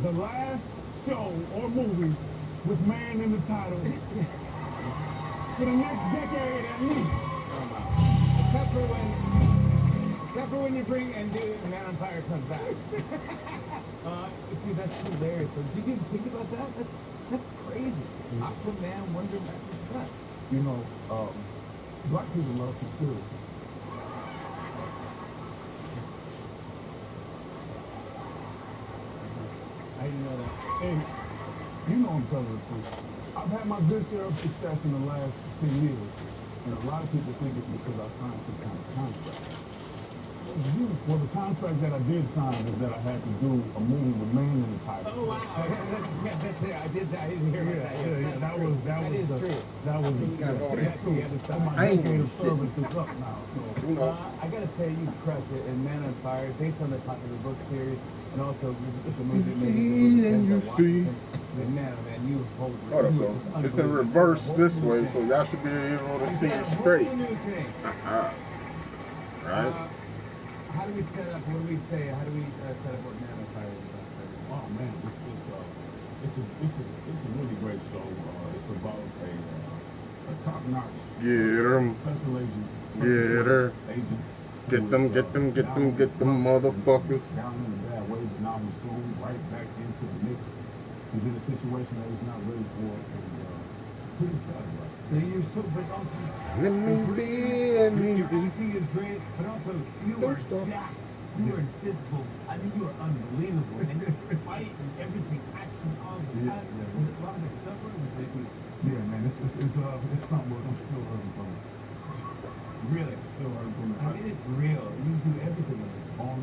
the last show or movie with man in the title for the next decade at least. Except for when you bring and do Man on Fire comes back. See, that's hilarious. But did you think about that? That's crazy. Aquaman, Wonder Man, what's that? You know, black people love conspiracies. I didn't know that. And you know I'm telling the truth. I've had my good share of success in the last 10 years, and a lot of people think it's because I signed some kind of contract. Well, the contract that I did sign is that I had to do a movie with man in the title. Oh wow! That's it. I did that. I didn't hear about that. Yeah. That was true. That was true. My decade of service is up now. So I gotta say, you crushed it. And Man on Fire, based on the popular book series, and also the movie made man, you hold. Hold up, so it's in reverse this way, so y'all should be able to see it straight. Right? How do we set up? What do we say? How do we set up what Man on Fire is about? Oh man, it's a really great show. It's about a top-notch special agent. Agent. Get them motherfuckers. Down in a bad way, but now he's thrown right back into the mix. He's in a situation that he's not ready for, and pretty excited about it. But also, Let me your acting is great, but also you are jacked. You are disciplined. I mean, you are unbelievable. And you're fighting everything, action all the time. Was it a lot of the stuff? Yeah, man, it's not work. I'm still hurting from it. Really? Still hurting from it. I mean, it's real. You do everything with it. On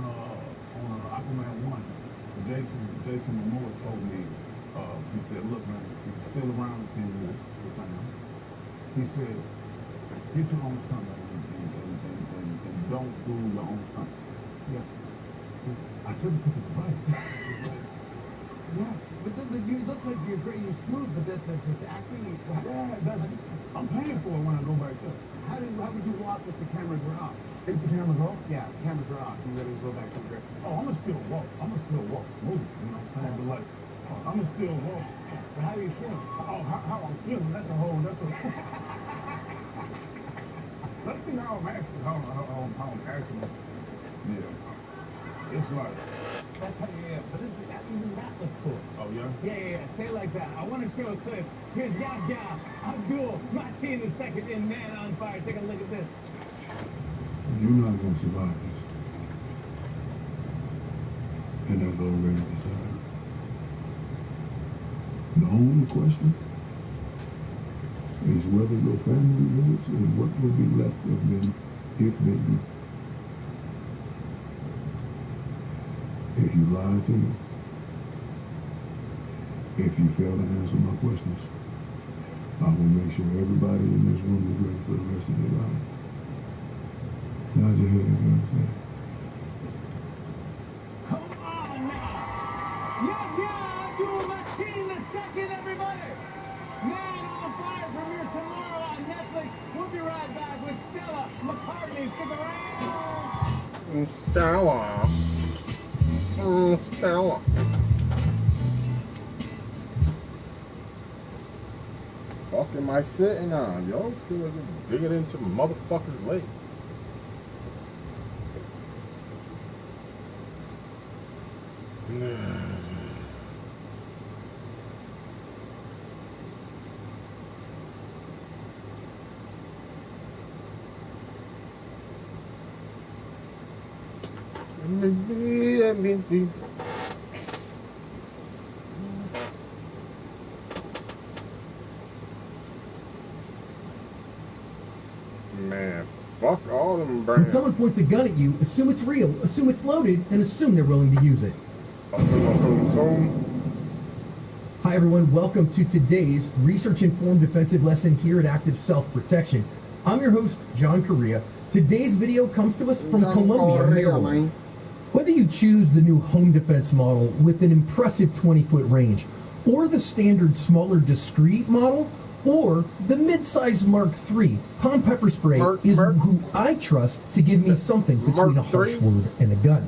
Aquaman 1, Jason Momoa told me, he said, look, man, if you're still around in 10 years, he said, get your own stunt and don't do your own stunts. Yeah. I should have taken advice. Yeah, but you look like you're great, you're smooth, but that's just acting. I'm paying for it when I go back there. How would you walk if the cameras were off? If the cameras off? Yeah, the cameras were off. You ready to go back to the direction? Oh, I'm gonna still walk smooth, you know what I'm saying? But like, I'm gonna still walk. But how do you feel? Oh, how I'm feeling, that's a let's see how I'm acting, how I'm acting. Yeah. It's like, that's how you am. But even that looks cool. Oh, yeah? Yeah. Stay like that. I want to show a clip. Here's Yahya Abdul Mateen II in Man on Fire. Take a look at this. You're not going to survive this. And that's already decided. The only question is whether your family lives and what will be left of them if they do. If you lie to me, If you fail to answer my questions, I will make sure everybody in this room is ready for the rest of their lives. Nod your head if you understand. Come on now! Yahya Abdul-Mateen II, everybody! Man on Fire premieres tomorrow on Netflix. We'll be right back with Stella McCartney. Stick around! Stella. Stella. Fuck am I sitting on, yo? Feel like I'm digging into motherfucker's leg. Man, fuck all them When brands. someone points a gun at you, assume it's real, assume it's loaded, and assume they're willing to use it. Hi everyone, welcome to today's research-informed defensive lesson here at Active Self-Protection. I'm your host, John Correa. Today's video comes to us from Columbia, Maryland. Whether you choose the new home defense model with an impressive 20-foot range, or the standard smaller discreet model, or the mid-size Mark III, palm pepper spray is who I trust to give me something between a harsh word and a gun.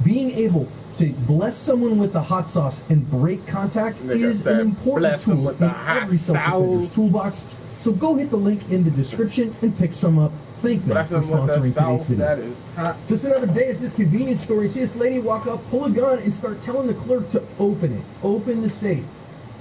Being able to bless someone with the hot sauce and break contact is an important tool in every self-defender's toolbox. So go hit the link in the description and pick some up. Thank them for sponsoring today's video. Just another day at this convenience store. You see this lady walk up, pull a gun, and start telling the clerk to open it. Open the safe.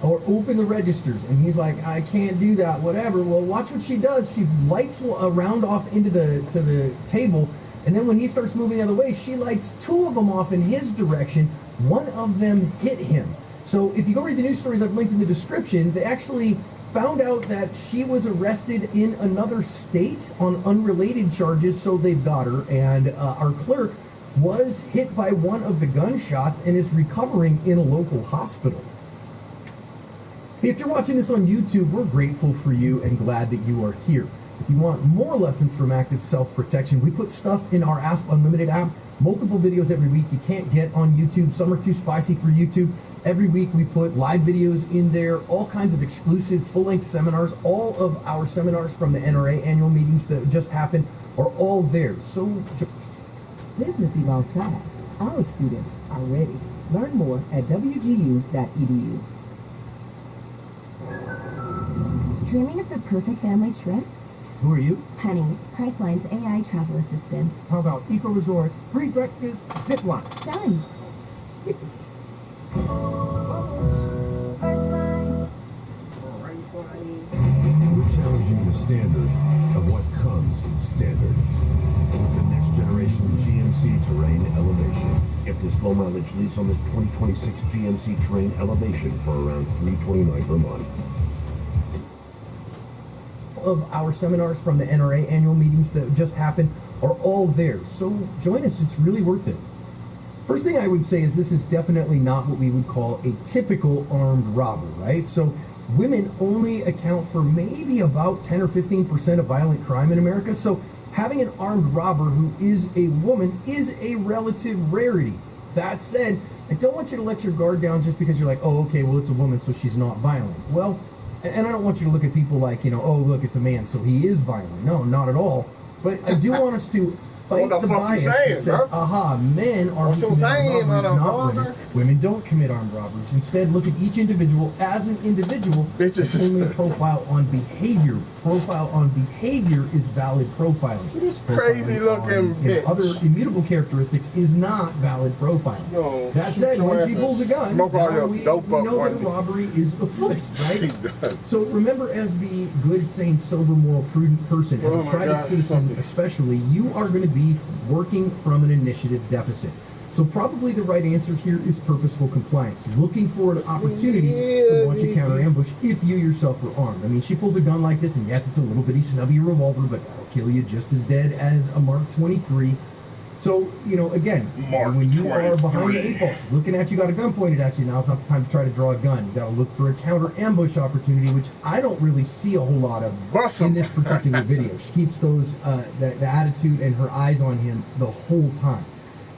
Or open the registers. And he's like, I can't do that, whatever. Well, watch what she does. She lights a round off into the table. And then when he starts moving the other way, she lights two of them off in his direction. One of them hit him. So if you go read the news stories I've linked in the description, they actually found out that she was arrested in another state on unrelated charges, so they've got her. And our clerk was hit by one of the gunshots and is recovering in a local hospital. If you're watching this on YouTube, we're grateful for you and glad that you are here. If you want more lessons from Active Self-Protection, we put stuff in our Asp Unlimited app, multiple videos every week you can't get on YouTube. Some are too spicy for YouTube. Every week we put live videos in there, all kinds of exclusive full-length seminars. All of our seminars from the NRA annual meetings that just happened are all there. So business evolves fast. Our students are ready. Learn more at wgu.edu. Dreaming of the perfect family trip? Who are you? Honey, Priceline's AI travel assistant. How about Eco Resort, free breakfast, zip line? Done. We're challenging the standard of what comes standard. With the next generation GMC Terrain Elevation. Get this low mileage lease on this 2026 GMC Terrain Elevation for around $329 per month. Of our seminars from the NRA annual meetings that just happened are all there. So join us, it's really worth it. First thing I would say is this is definitely not what we would call a typical armed robber, right? So women only account for maybe about 10 or 15% of violent crime in America. So having an armed robber who is a woman is a relative rarity. That said, I don't want you to let your guard down just because you're like, oh, okay, well, it's a woman, so she's not violent. Well, and I don't want you to look at people like, you know, oh, look, it's a man, so he is violent. No, not at all. But I do want us to fight the bias that says, aha, men are who commit armed robberies, not women. Women don't commit armed robberies. Instead, look at each individual as an individual. It's only a profile on behavior. Profile on behavior is valid profiling. This crazy looking bitch. Other immutable characteristics is not valid profiling. No, that said, when she pulls a gun, we know that a robbery is afoot, right? So remember, as the good, sane, sober, moral, prudent person, as a private citizen especially, you are going to be working from an initiative deficit. So probably the right answer here is purposeful compliance, looking for an opportunity to launch a counter ambush if you yourself are armed. I mean, she pulls a gun like this, and yes, it's a little bitty snubby revolver, but that'll kill you just as dead as a Mark 23. So, you know, again, Mark when you are behind the 23. 8 ball, she's looking at you, got a gun pointed at you, now's not the time to try to draw a gun. You got to look for a counter ambush opportunity, which I don't really see a whole lot of in this particular video. She keeps those, the attitude and her eyes on him the whole time.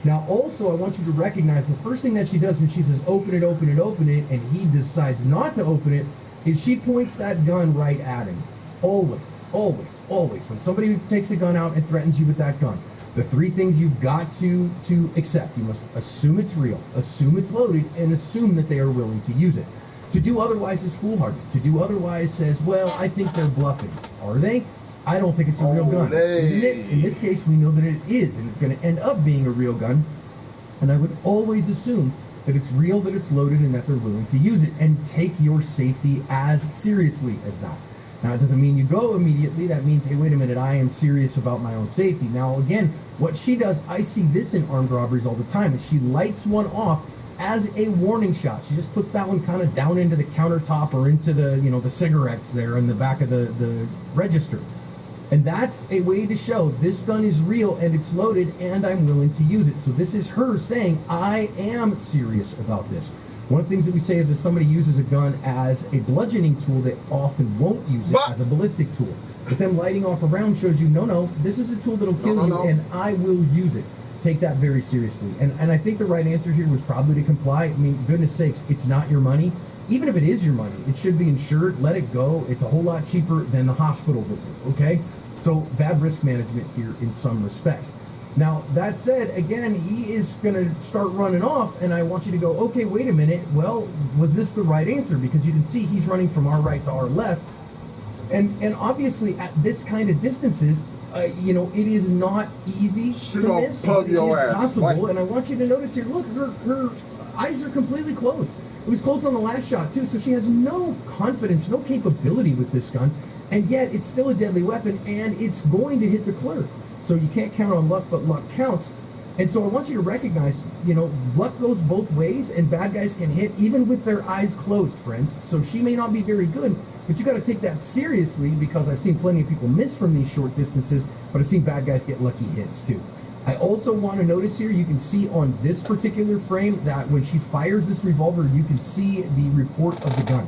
Now, also, I want you to recognize the first thing that she does when she says, open it, open it, open it, and he decides not to open it, is she points that gun right at him. Always, always, always. When somebody takes a gun out and threatens you with that gun, the three things you've got to accept. You must assume it's real, assume it's loaded, and assume that they are willing to use it. To do otherwise is foolhardy. To do otherwise says, well, I think they're bluffing. Are they? I don't think it's a real gun. Isn't it? In this case, we know that it is, and it's going to end up being a real gun. And I would always assume that it's real, that it's loaded, and that they're willing to use it, and take your safety as seriously as that. Now, it doesn't mean you go immediately. That means, hey, wait a minute, I am serious about my own safety. Now, again, what she does, I see this in armed robberies all the time, is she lights one off as a warning shot. She just puts that one kind of down into the countertop or into the, you know, the cigarettes there in the back of the register. And that's a way to show this gun is real and it's loaded and I'm willing to use it. So this is her saying, I am serious about this. One of the things that we say is if somebody uses a gun as a bludgeoning tool, they often won't use it as a ballistic tool. But them lighting off a round shows you, no, this is a tool that'll kill you and I will use it. Take that very seriously. And I think the right answer here was probably to comply. I mean, goodness sakes, it's not your money. Even if it is your money, it should be insured. Let it go. It's a whole lot cheaper than the hospital visit, okay? So bad risk management here in some respects. Now, that said, again, he is going to start running off, and I want you to go, okay, wait a minute. Well, was this the right answer? Because you can see he's running from our right to our left. And obviously, at this kind of distances, you know, it is not easy to miss. It is possible. And I want you to notice here, look, her eyes are completely closed. It was closed on the last shot, too, so she has no confidence, no capability with this gun. And yet, it's still a deadly weapon, and it's going to hit the clerk. So you can't count on luck, but luck counts. And so I want you to recognize, you know, luck goes both ways, and bad guys can hit even with their eyes closed, friends. So she may not be very good, but you got to take that seriously, because I've seen plenty of people miss from these short distances, but I've seen bad guys get lucky hits, too. I also want to notice here, you can see on this particular frame that when she fires this revolver, you can see the report of the gun.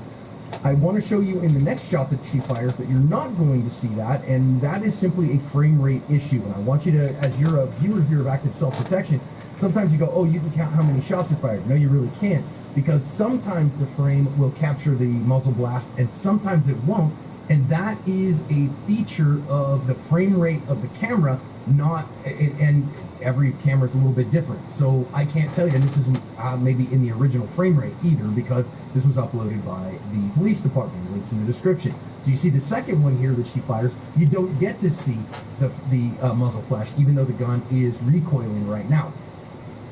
I want to show you in the next shot that she fires that you're not going to see that, and that is simply a frame rate issue. And I want you to, as you're a viewer here of active self-protection, sometimes you go, oh, you can count how many shots are fired. No, you really can't, because sometimes the frame will capture the muzzle blast and sometimes it won't, and that is a feature of the frame rate of the camera, not, and every camera is a little bit different. So I can't tell you, and this isn't maybe in the original frame rate either, because this was uploaded by the police department. Links in the description. So you see the second one here that she fires, you don't get to see the muzzle flash, even though the gun is recoiling right now.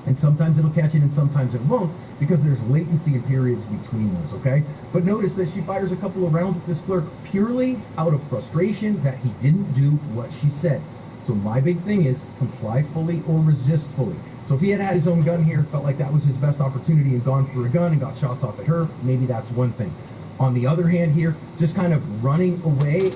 And sometimes it'll catch it and sometimes it won't, because there's latency and periods between those, okay? But notice that she fires a couple of rounds at this clerk purely out of frustration that he didn't do what she said. So my big thing is comply fully or resist fully. So if he had had his own gun here, felt like that was his best opportunity and gone for a gun and got shots off at her, maybe that's one thing. On the other hand here, just kind of running away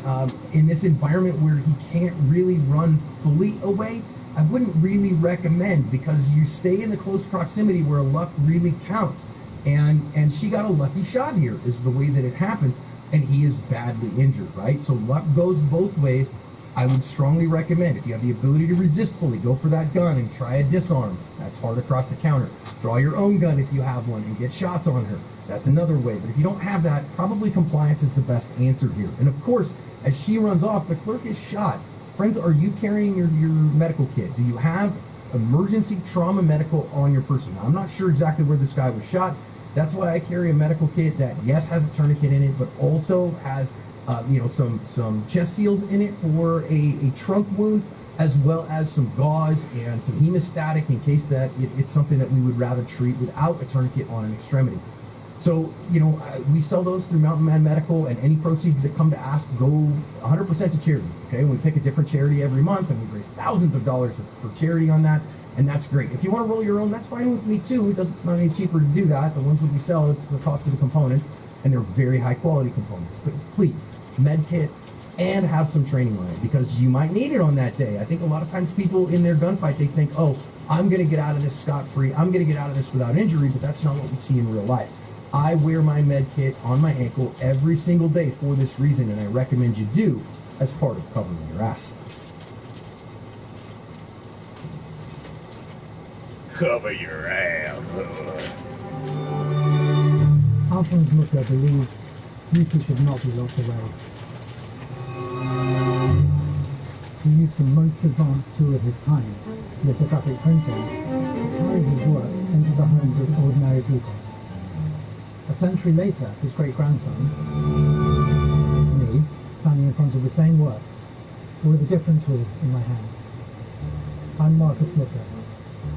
in this environment where he can't really run fully away, I wouldn't really recommend, because you stay in the close proximity where luck really counts. And she got a lucky shot here is the way that it happens, and he is badly injured, right? So luck goes both ways. I would strongly recommend, if you have the ability to resist fully, go for that gun and try a disarm. That's hard across the counter. Draw your own gun if you have one and get shots on her. That's another way. But if you don't have that, probably compliance is the best answer here. And of course, as she runs off, the clerk is shot. Friends, are you carrying your medical kit? Do you have emergency trauma medical on your person? Now, I'm not sure exactly where this guy was shot. That's why I carry a medical kit that, yes, has a tourniquet in it, but also has you know, some chest seals in it for a trunk wound, as well as some gauze and some hemostatic in case that it's something that we would rather treat without a tourniquet on an extremity. So, you know, we sell those through Mountain Man Medical, and any proceeds that come to ask go 100% to charity, okay? We pick a different charity every month, and we raise thousands of dollars for charity on that, and that's great. If you want to roll your own, that's fine with me too. It's not any cheaper to do that. The ones that we sell, it's the cost of the components, and they're very high quality components. But please, med kit, and have some training on it, because you might need it on that day. I think a lot of times people in their gunfight, they think, oh, I'm going to get out of this scot-free, I'm going to get out of this without injury, but that's not what we see in real life. I wear my med kit on my ankle every single day for this reason, and I recommend you do as part of covering your ass. Cover your ass. Alphonse Mucha believed beauty should not be locked away. He used the most advanced tool of his time, lithographic printing, to carry his work into the homes of ordinary people. A century later, his great-grandson, me, standing in front of the same works, but with a different tool in my hand. I'm Marcus Mucha,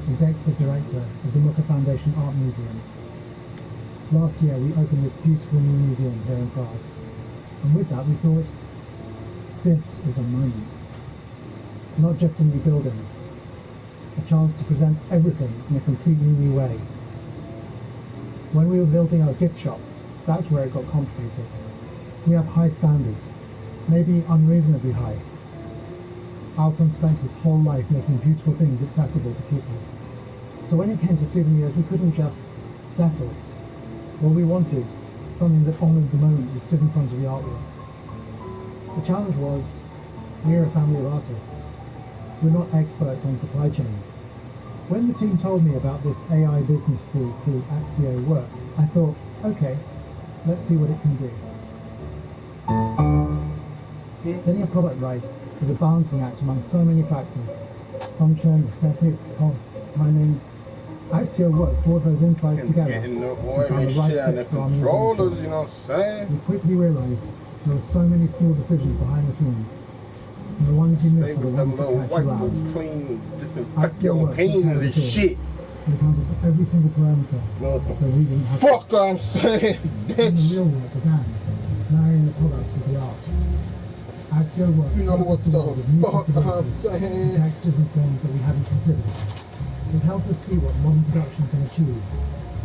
Executive Director of the Mucha Foundation Art Museum. Last year we opened this beautiful new museum here in Prague, and with that we thought, this is a moment. Not just a new building, a chance to present everything in a completely new way. When we were building our gift shop, that's where it got complicated. We have high standards, maybe unreasonably high. Alphonse spent his whole life making beautiful things accessible to people. So when it came to souvenirs, we couldn't just settle. What we wanted, something that honoured the moment we stood in front of the artwork. The challenge was, we're a family of artists. We're not experts on supply chains. When the team told me about this AI business tool called Axio Work, I thought, okay, let's see what it can do. Getting a product right is a balancing act among so many factors. Function, aesthetics, cost, timing. Axio Work brought those insights together Getting the and oil found and the right shit out fit of the for our controllers, museum. you know what I'm saying? We quickly realized there were so many small decisions behind the scenes. And the ones you miss are the ones that catch you out. Clean, disinfect your hands and shit. We accounted for every single parameter, so we didn't have Fuck, I'm saying, and the real work began, marrying the products with the art. Axio Work served us the world with new possibilities, and textures and forms that we hadn't considered. It helped us see what modern production can achieve,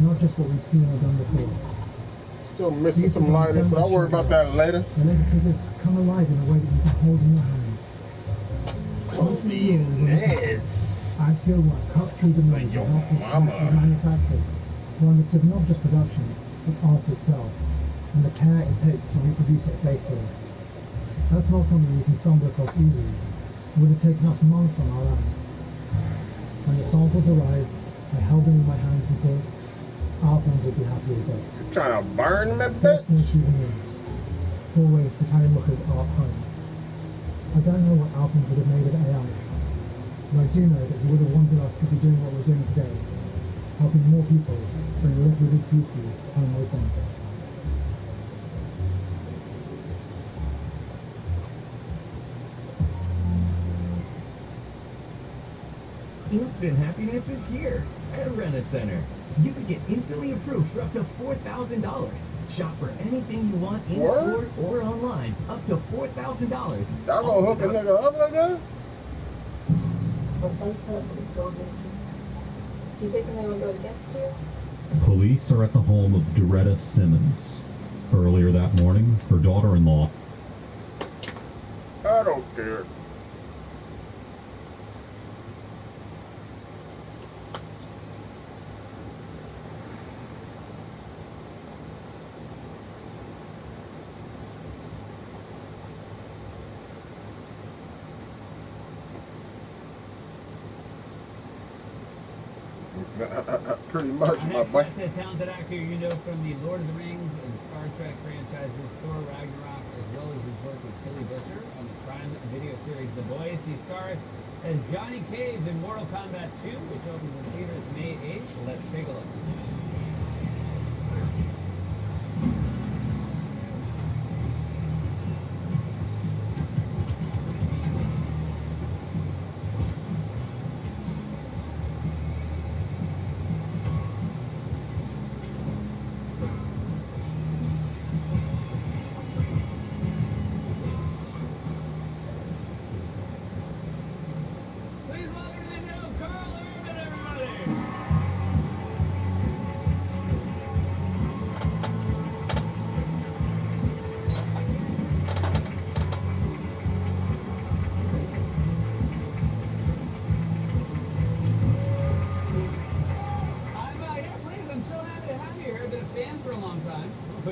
not just what we've seen or done before. Still missing some lighters, but I'll worry about that later. The Lego figures come alive in a way that you can hold in your hands. Axio Work cut through the noise and helped us connect with manufacturers who understood not just production, but art itself, and the care it takes to reproduce it faithfully. That's not something we can stumble across easily. It would have taken us months on our own. When the samples arrived, I held them in my hands and thought, Alphonse would be happy with this. Trying to burn me, bitch? Personal souvenirs. 4 ways to carry Mucha's art home. I don't know what Alphonse would have made of AI, but I do know that he would have wanted us to be doing what we're doing today, helping more people bring a little of his beauty home with them. Instant happiness is here at Rent-A-Center. You could get instantly approved for up to $4,000. Shop for anything you want in store or online. Up to $4,000. Y'all gonna hook a nigga up like that? You say something will go against you? Police are at the home of Doretta Simmons. Earlier that morning, her daughter-in-law. I don't care. Pretty much, my boy. That's a talented actor you know from the Lord of the Rings and Star Trek franchises, Thor Ragnarok, as well as his work with Billy Butcher on the Prime Video series The Boys. He stars as Johnny Cage in Mortal Kombat 2, which opens in theaters May 8th. Let's take a look.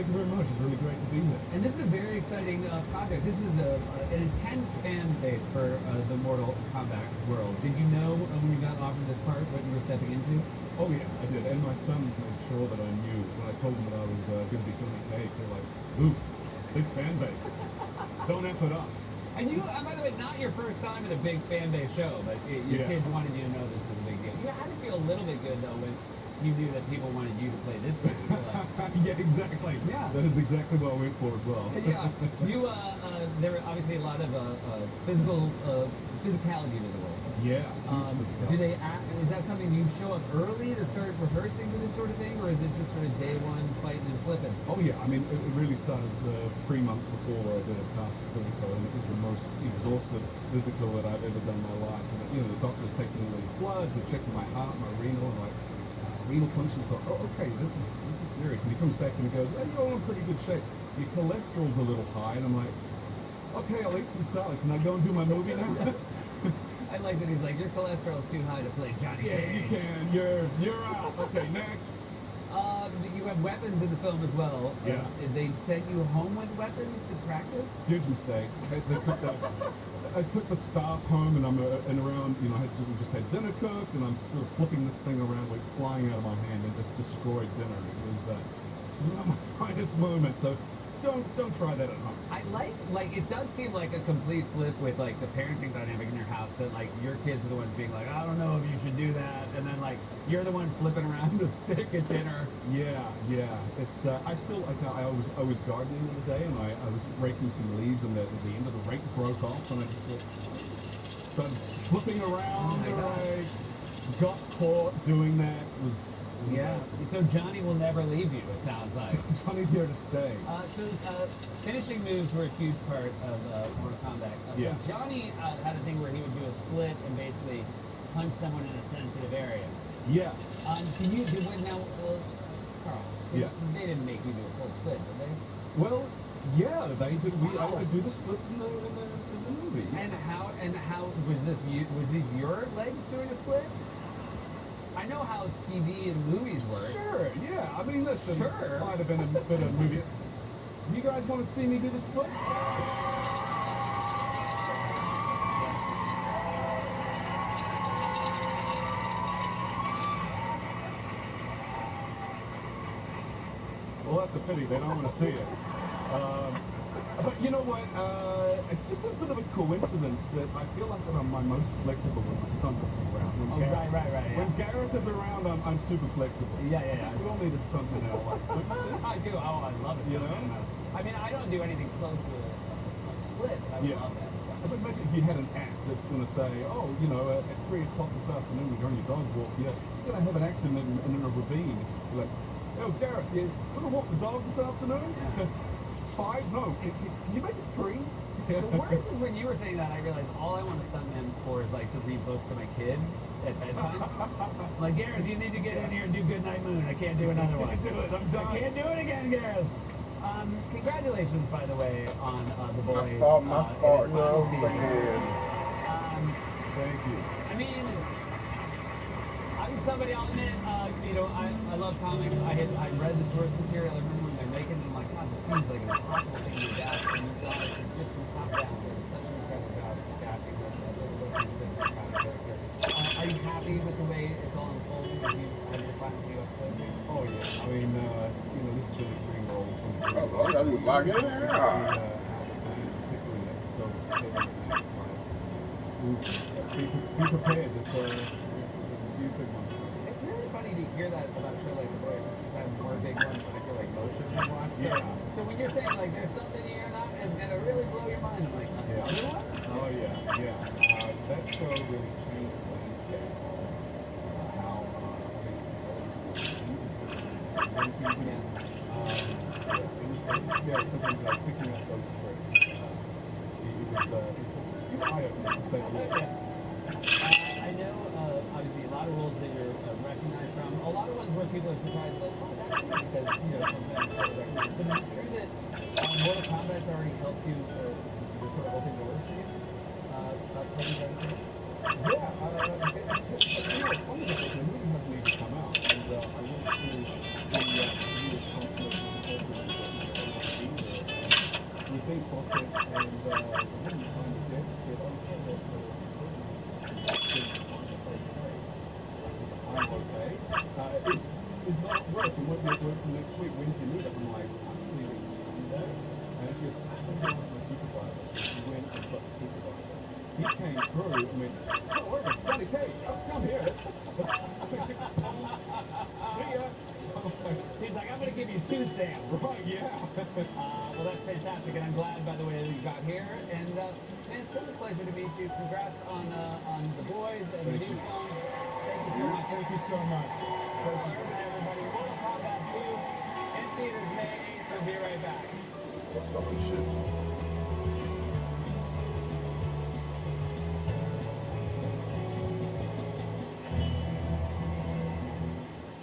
thank you very much. It's really great to be here. And this is a very exciting project. This is an intense fan base for the Mortal Kombat world. Did you know when you got offered this part what you were stepping into? Oh yeah, I did. And my sons made sure that I knew when I told them that I was going to be Johnny Cage. They're like, "Ooh, big fan base. Don't F it up." And you, by the way, not your first time at a big fan base show, but your kids wanted you to know this was a big deal. You had to feel a little bit good though when you knew that people wanted you to play this game. Like, yeah, exactly. Yeah. That is exactly what I went for as well. Yeah. You, there were obviously a lot of physicality to the role. Yeah. Do they? Is that something you show up early to start rehearsing for this sort of thing, or is it just sort of day one fighting and flipping? Oh yeah, I mean, it really started 3 months before I did a past physical, and it was the most exhaustive physical that I've ever done in my life. And, you know, the doctor's taking all these bloods, they're checking my heart, my renal, and like renal function. Thought, oh, okay, this is serious. And he comes back and he goes, hey, you're all in pretty good shape. Your cholesterol's a little high, and I'm like, okay, I'll eat some salad. Can I go and do my movie now? I like that he's like, your cholesterol's too high to play Johnny Cage. Yeah, you can. You're out. Okay, next. You have weapons in the film as well. Yeah. They sent you home with weapons to practice? Huge mistake. I took the staff home, and and around, you know, we just had dinner cooked, and I'm sort of flipping this thing around, like flying out of my hand, and just destroyed dinner. It was not my finest moment. So don't try that at home. I like it does seem like a complete flip with like the parenting dynamic in your house, that like your kids are the ones being like, I don't know if you should do that, and then like you're the one flipping around the stick at dinner. Yeah. It's I was gardening the other day, and I was raking some leaves, and the end of the rake broke off, and I just started flipping around, and I got caught doing that. Yeah. So Johnny will never leave you, it sounds like. Johnny's here to stay. Finishing moves were a huge part of Mortal Kombat. Yeah. So Johnny had a thing where he would do a split and basically punch someone in a sensitive area. Yeah. Can you do it now, Carl? Yeah. They didn't make you do a full split, did they? Well, yeah, they did. I would do the splits in the movie. And how was this? Was these your legs doing a split? I know how TV and movies work. Sure, yeah. I mean, listen, sure. Might have been a bit of movie. You guys want to see me do the split? Well, that's a pity. They don't want to see it. But you know what? It's just a bit of a coincidence that I feel like that I'm my most flexible when my stomach is around. Right. When Gareth is around, I'm super flexible. Yeah. We all need a stuntman in our life. I do. Oh, I love it. You know? I mean, I don't do anything close to a split, but I would love that. I was like, imagine if you had an app that's going to say, oh, you know, at 3 o'clock this afternoon when you're on your dog walk, you're going to have an accident in a ravine. You're like, oh, Gareth, you going to walk the dog this afternoon? 5? No. Can you make it 3? The worst is when you were saying that, I realized all I want to stuntman for is like to read books to my kids at bedtime. Like, Gareth, you need to get in here and do Goodnight Moon. I can't do another one. I can't do it. I'm done. I can't do it again, Gareth. Congratulations, by the way, on The Boys. My fault. No, thank you. I mean, I'm somebody, I'll admit, you know, I love comics. I read the source material. I remember when they're making it, I'm like, God, this seems like an impossible thing to adapt. And you guys are just from top down. Did such an incredible job adapting this. I really love this character. Are you happy with the way it's all unfolding as you have your final few episodes here? Oh, yeah. I mean, you know, this has been a dream role. Oh, I got to log in there. Particularly in episode 7 and 8. Be prepared. There's a few big ones. It's really funny to hear that about a show like The Boys, which just have more big ones that I feel like most shows you watch. So when you're saying like there's something here not that's gonna really blow your mind, I'm like, another one? Oh yeah. That show really changed the landscape of how I think television was it was scary. Sometimes like picking up those scripts. It was a few eye-openers to say the least. I know, obviously, a lot of roles that you're recognized from. A lot of ones where people are surprised, like, oh, that's you, because, you know, sometimes they're recognized. But is it true that Mortal Kombat's already helped you, sort of open doors for you? Playing other things? Yeah, it's funny because the movie hasn't even come out, and I went to the US consulate in escape process, and the woman behind the desk said, "Oh yeah, the prisoner didn't respond to play today." I said, "I'm okay. Is not at work and won't be at work till next week. When do you need it?" I'm like, "I'm leaving Sunday." And she goes, "I have to ask my supervisor." So she went and got the supervisor. He came through and went, "Oh, Irvin, Johnny Cage, come here." See ya. He's like, "I'm going to give you 2 stamps." Right, yeah. Well, that's fantastic, and I'm glad, by the way, that you got here. And man, it's such a pleasure to meet you. Congrats on the boys and the new song. Thank you so much. Thank you so much. Thank you. Irvin, everybody, Mortal Kombat 2 in theaters May 8th. We'll be right back. What's up with shit?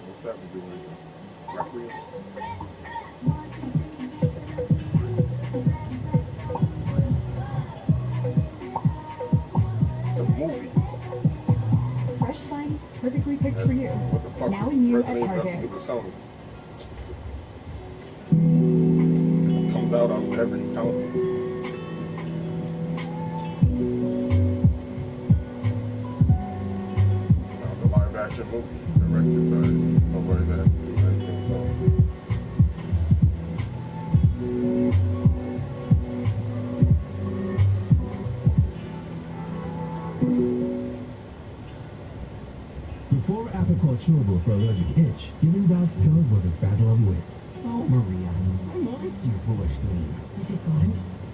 What's that we doing? Requiem? It's a movie. Fresh finds perfectly picked for you. Now and new at Target. It comes out on every county. The live action movie directed by nobody that has to do anything. Before Apiquat chewable for allergic itch, giving dogs pills was a battle of wits. Oh, Maria, I noticed your foolish thing. Is it gone?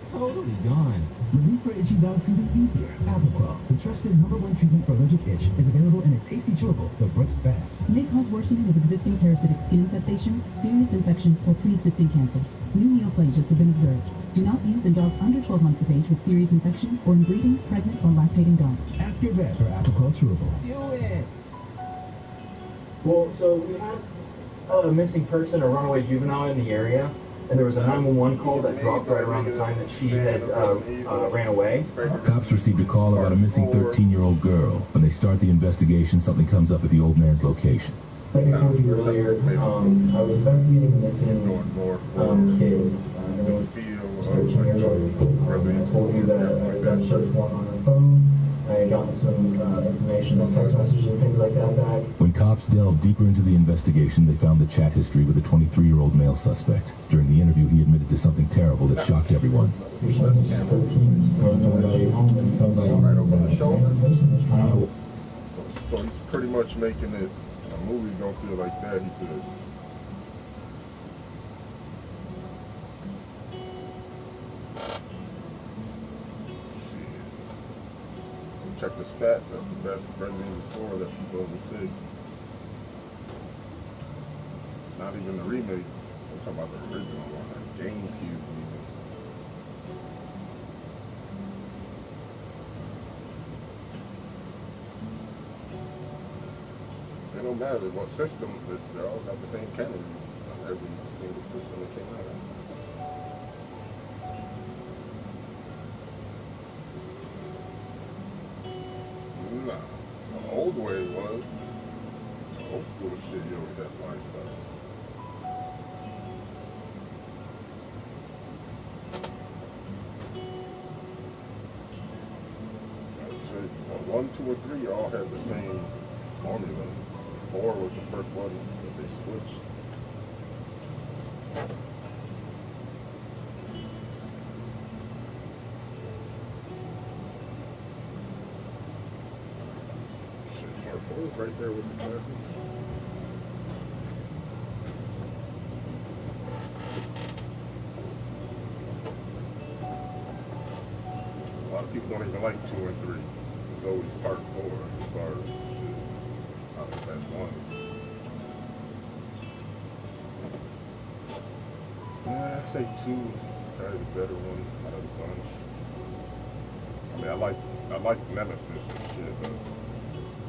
Totally gone. Relief for itchy dogs can be easier. Apiquat, the trusted #1 treatment for allergic itch, is available in a tasty chewable that works fast. May cause worsening of existing parasitic skin infestations, serious infections, or pre-existing cancers. New neoplasias have been observed. Do not use in dogs under 12 months of age with serious infections or in breeding, pregnant, or lactating dogs. Ask your vet for Apiquat chewable. Do it. Well, so we had a missing person, a runaway juvenile in the area, and there was a 911 call that dropped right around the time that she had ran away. Cops received a call about a missing 13-year-old girl. When they start the investigation, something comes up at the old man's location. Like I told you earlier, I was investigating a missing kid. It was 13 years old. I told you that I had done a search warrant on her phone. I had gotten some information, like text messages and things like that back. When cops delved deeper into the investigation, they found the chat history with a 23-year-old male suspect. During the interview, he admitted to something terrible that shocked everyone. Your son was 13, and somebody home and somebody right over the shoulder. was trying to... So he's pretty much making it, a movie's gonna feel like that, he said. Check the stats, that's the best Resident Evil 4 that people ever see. Not even the remake, I'm talking about the original one, the GameCube even. It don't matter what system, they all got the same camera on every single system that came out of. Nah, the old way it was. The old school shit, you always had to buy stuff. I would say, 1, 2, and 3 all had the same formula. 4 was the first one that they switched. Right there with the classics. A lot of people don't even like 2 and 3. It's always part 4 as far as shit. Not the best one. Yeah, I say 2 is probably the better one out of the bunch. I mean, I like Nemesis and shit, but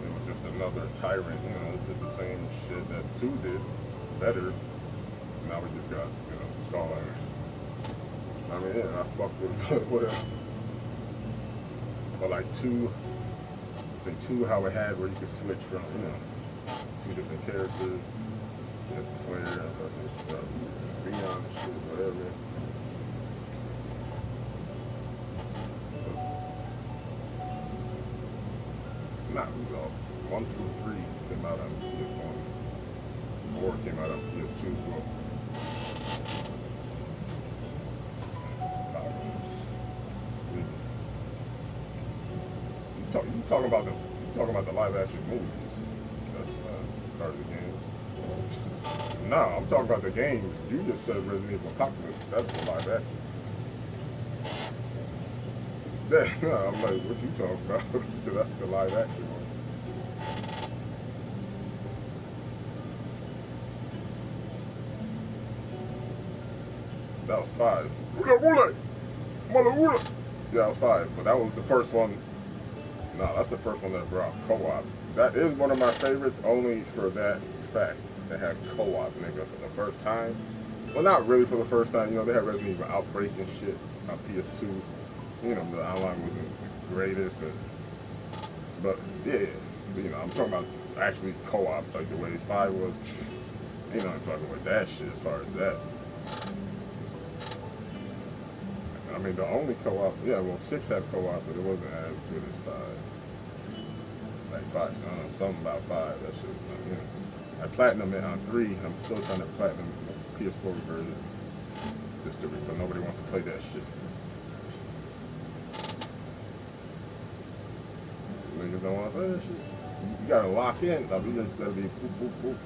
it was just another tyrant, you know, did the same shit that 2 did, better. Now we just got, you know, Skull Iron. I mean, yeah, I fucked with it, whatever. But like 2, say 2, how it had where you could switch from, you know, 2 different characters, Claire, Leon, shit, whatever. not well, 1 through 3 came out on PS1. 4 came out on PS2 as well. You talking about the live action movies? That's part of the game. No, I'm talking about the games. You just said Resident Evil Apocalypse. That's the live action. No, I'm like, what you talking about? That's the live action one. That was 5. Yeah, that was 5. But that was the first one. No, that's the first one that brought co-op. That is one of my favorites, only for that fact. They had co-op, nigga, for the first time. Well, not really for the first time. You know, they had Resident Evil Outbreak and shit on PS2. You know, the online wasn't the greatest, but yeah, you know, I'm talking about actually co-op, like the way 5 was. You know, I'm talking about that shit as far as that. I mean, the only co-op, yeah, well, 6 had co-op, but it wasn't as good as 5. Like 5, something about 5, that shit, you know. I platinum it on 3, I'm still trying to platinum the PS4 version. Just to, but nobody wants to play that shit. Niggas don't want to play that shit. You gotta lock in, like, you just gotta be boop, boop, boop.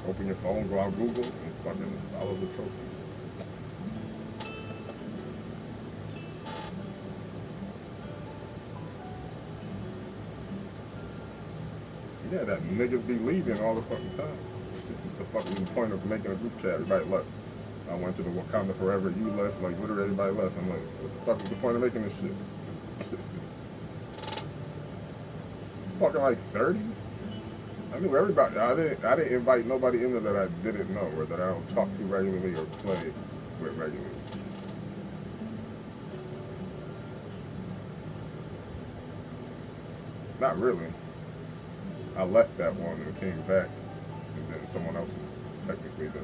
Open your phone, go on Google, and fucking follow the trophy. Yeah, that niggas be leaving all the fucking time. The fucking point of making a group chat. Everybody left. I went to the Wakanda Forever. You left. Like, literally everybody left. I'm like, what the fuck is the point of making this shit? Fucking like 30? I knew everybody. I didn't invite nobody in there that I didn't know or that I don't talk to regularly or play with regularly. Not really. I left that one and came back, and then someone else is technically the,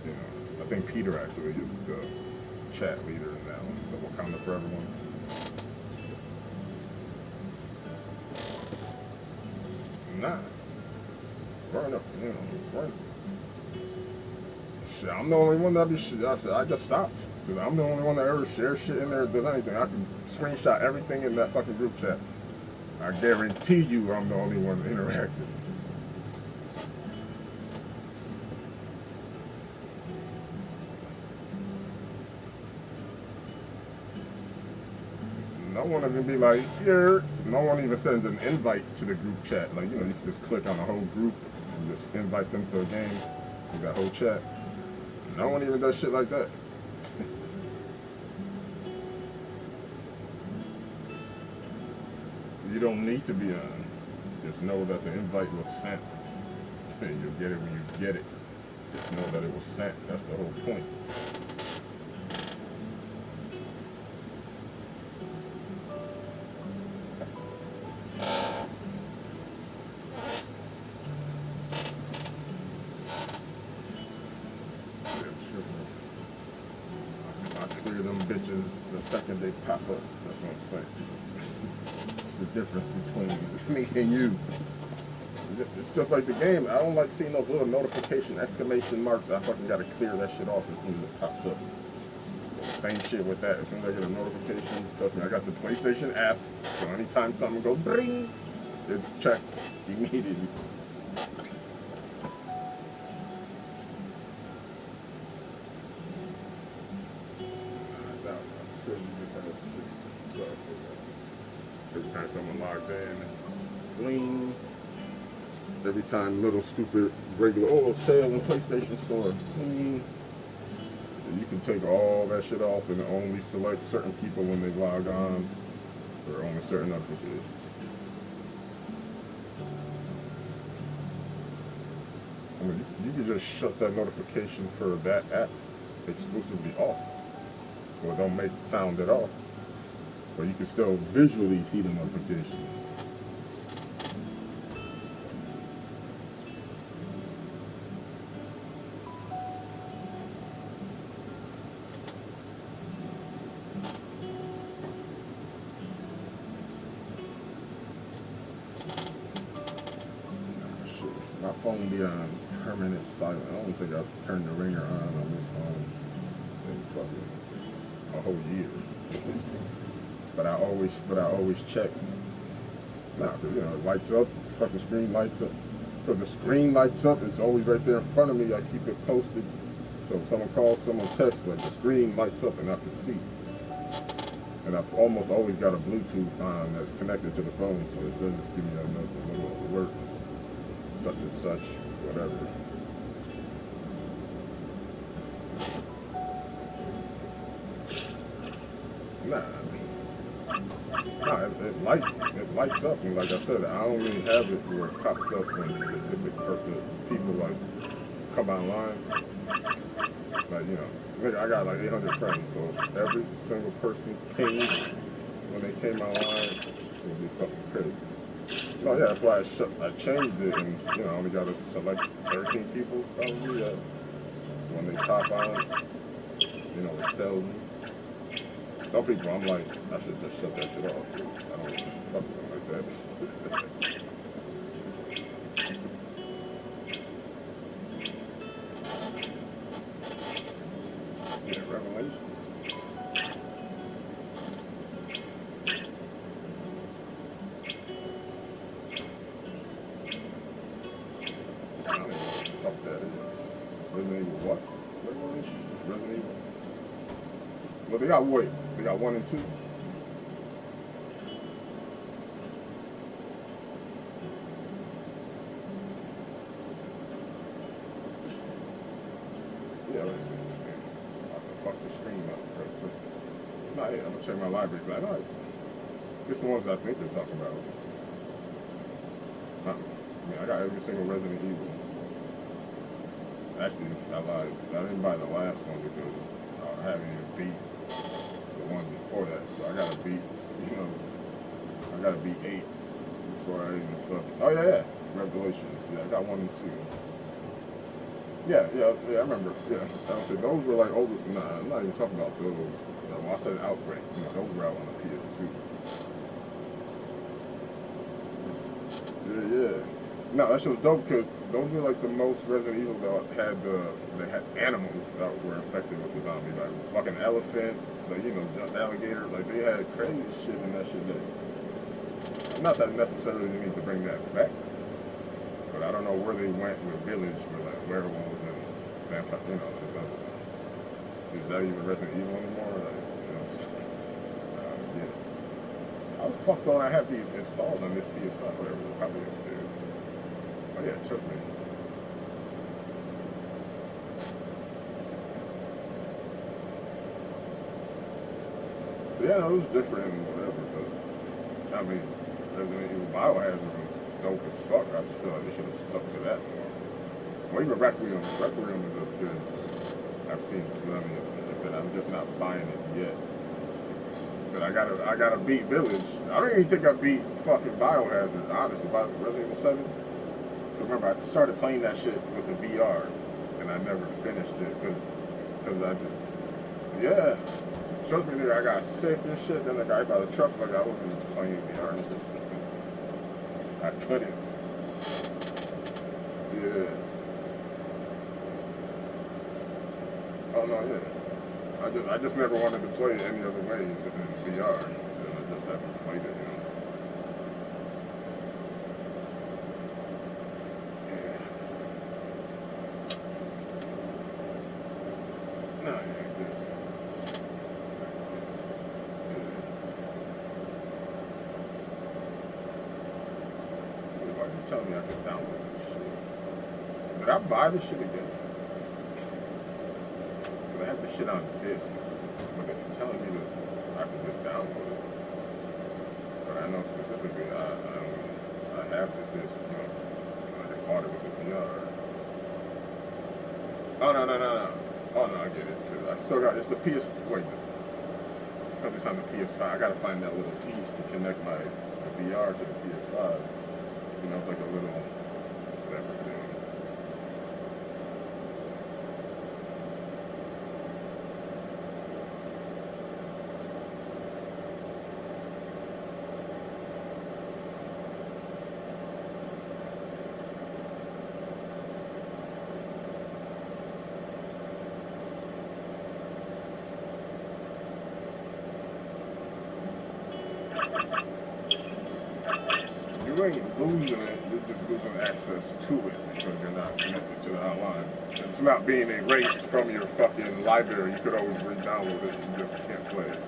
you know, I think Peter actually is the chat leader in that one, the Wakanda Forever one. Nah. Growing up, you know, shit, I'm the only one that be shit. I just stopped. Because I'm the only one that ever shares shit in there that does anything. I can screenshot everything in that fucking group chat. I guarantee you I'm the only one interacting. No one even be like, here. No one even sends an invite to the group chat. Like, you know, you can just click on the whole group and just invite them to a game with that whole chat. No one even does shit like that. You don't need to be on. Just know that the invite was sent. You'll get it when you get it. Just know that it was sent. That's the whole point. I clear them bitches the second they pop up. That's what I'm saying. It's the difference between me and you. It's just like the game. I don't like seeing those little notification exclamation marks. I fucking gotta clear that shit off as soon as it pops up. So same shit with that. As soon as I get a notification, trust me, I got the PlayStation app. So anytime something goes bring, it's checked immediately. Every time someone logs in, bling. Every time little stupid regular, oh, sale in PlayStation Store, bling. And you can take all that shit off and only select certain people when they log on, or only certain notifications. I mean, you can just shut that notification for that app exclusively off, so it don't make sound at all. But you can still visually see the notification. phone be on permanent silent. I don't think I've turned the ringer on this phone in fucking a whole year. But I always check. Nah, cause you know it lights up, fucking screen lights up. Cause the screen lights up, it's always right there in front of me. I keep it posted. So if someone calls, someone texts, like the screen lights up and I can see. And I've almost always got a Bluetooth on that's connected to the phone, so it does just give me another little alert, such and such, whatever. It lights up, and like I said, I only have it where it pops up when specific people like come online. Like, you know, nigga, I got like 800 friends, so every single person pinged when they came online would be fucking crazy. No, yeah, that's why I changed it, and you know, I only got to select 13 people probably. When they pop on, you know, it tells me. Some people, I'm like, I should just shut that shit off. I don't fuck with them like that. Yeah, Revelations. I don't know what the fuck that is. Resident Evil what? Revelations? Resident Evil? Well, they got what? They got 1 and 2? Yeah, what is it? I'll fuck the screen up real quick. Nah, yeah, I'm gonna check my library. Like, all right. This the ones I think they're talking about. I mean, I got every single Resident Evil. Actually, I lied. I didn't buy the last one because I haven't even beat the one before that. So I gotta beat, you know, I gotta beat 8 before I even fuck. Oh yeah, Revelations. Yeah, I got 1 and 2. Yeah, I remember. Yeah, those were like older. Nah, I'm not even talking about those. Well, I said Outbreak. You know, those were out on the PS2. Yeah. No, that shit was dope because those were like the most Resident Evil that had animals that were infected with the zombie, like fucking elephant, like, you know, alligator, like they had crazy shit in that shit. Not that necessarily they need to bring that back, but I don't know where they went with Village with like werewolves and vampire, you know, is that even Resident Evil anymore? Like, you know, yeah. How the fuck don't I have these installed on this PS5? Whatever, they're probably upstairs. Oh yeah, trust me. Yeah, it was different and whatever, but I mean, Resident Evil Biohazard was dope as fuck. I just feel like they should have stuck to that more. Well, even Requiem is a good. I've seen plenty of it. Like I said, I'm just not buying it yet. But I gotta beat Village. I don't even think I beat fucking Biohazard, honestly. Resident Evil 7. Remember, I started playing that shit with the VR, and I never finished it because I just, yeah. Trust me, nigga, I got sick and shit. Then the guy by the truck, like I wasn't playing VR. I couldn't. Yeah. Oh no, yeah. I just never wanted to play it any other way than VR, and I just haven't played it, you know. No, yeah, why are you telling me I can download this shit? Did I buy this shit again? Because I have this shit on disc, but it's telling me that I can just download it. But I know specifically I have the disc, you know, I bought it with a VR. Oh, no. Oh, no, I get it. Cause I still got, it's the PS, wait, it's because it's on the PS5. I gotta find that little piece to connect the VR to the PS5. You know, it's like a little, whatever thing. You ain't losing it, you're just losing access to it because you're not connected to the outline. It's not being erased from your fucking library. You could always re-download it, you just can't play it.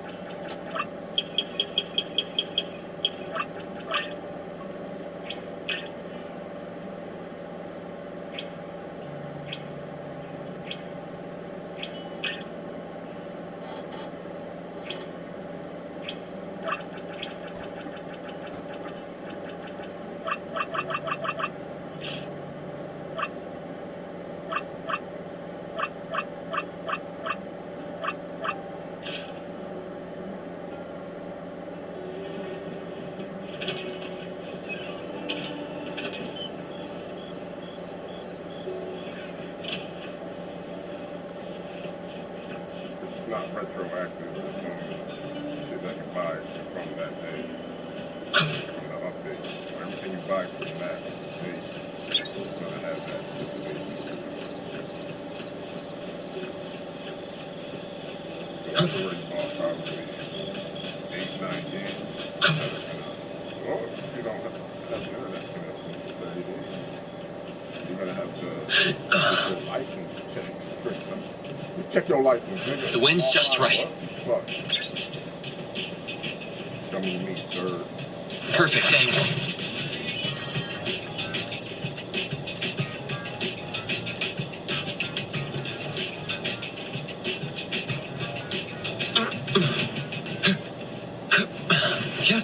Not retroactive, it's only shit that you buy from that day, from the update. So everything you buy from that day is gonna have that stipulation. So I've already bought probably 8-9 games that are gonna, well, if you don't have the internet connection for 30 days, you're gonna have to get your license checked. Check your license, nigga. The wind's just right. Fuck. Coming to me, sir. Perfect angle. Yeah.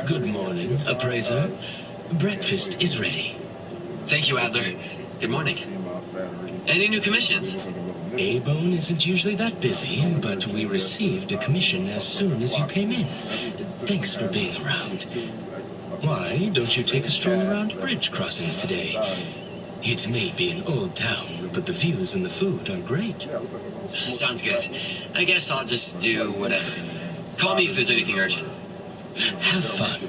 Good morning, appraiser. Breakfast is ready. Thank you, Adler. Good morning. Any new commissions? A-Bone isn't usually that busy, but we received a commission as soon as you came in. Thanks for being around. Why don't you take a stroll around bridge crossings today? It may be an old town, but the views and the food are great. Sounds good. I guess I'll just do whatever. Call me if there's anything urgent. Have fun.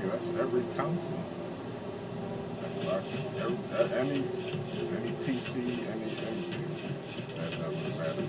That's every console. Any PC, anything that would matter.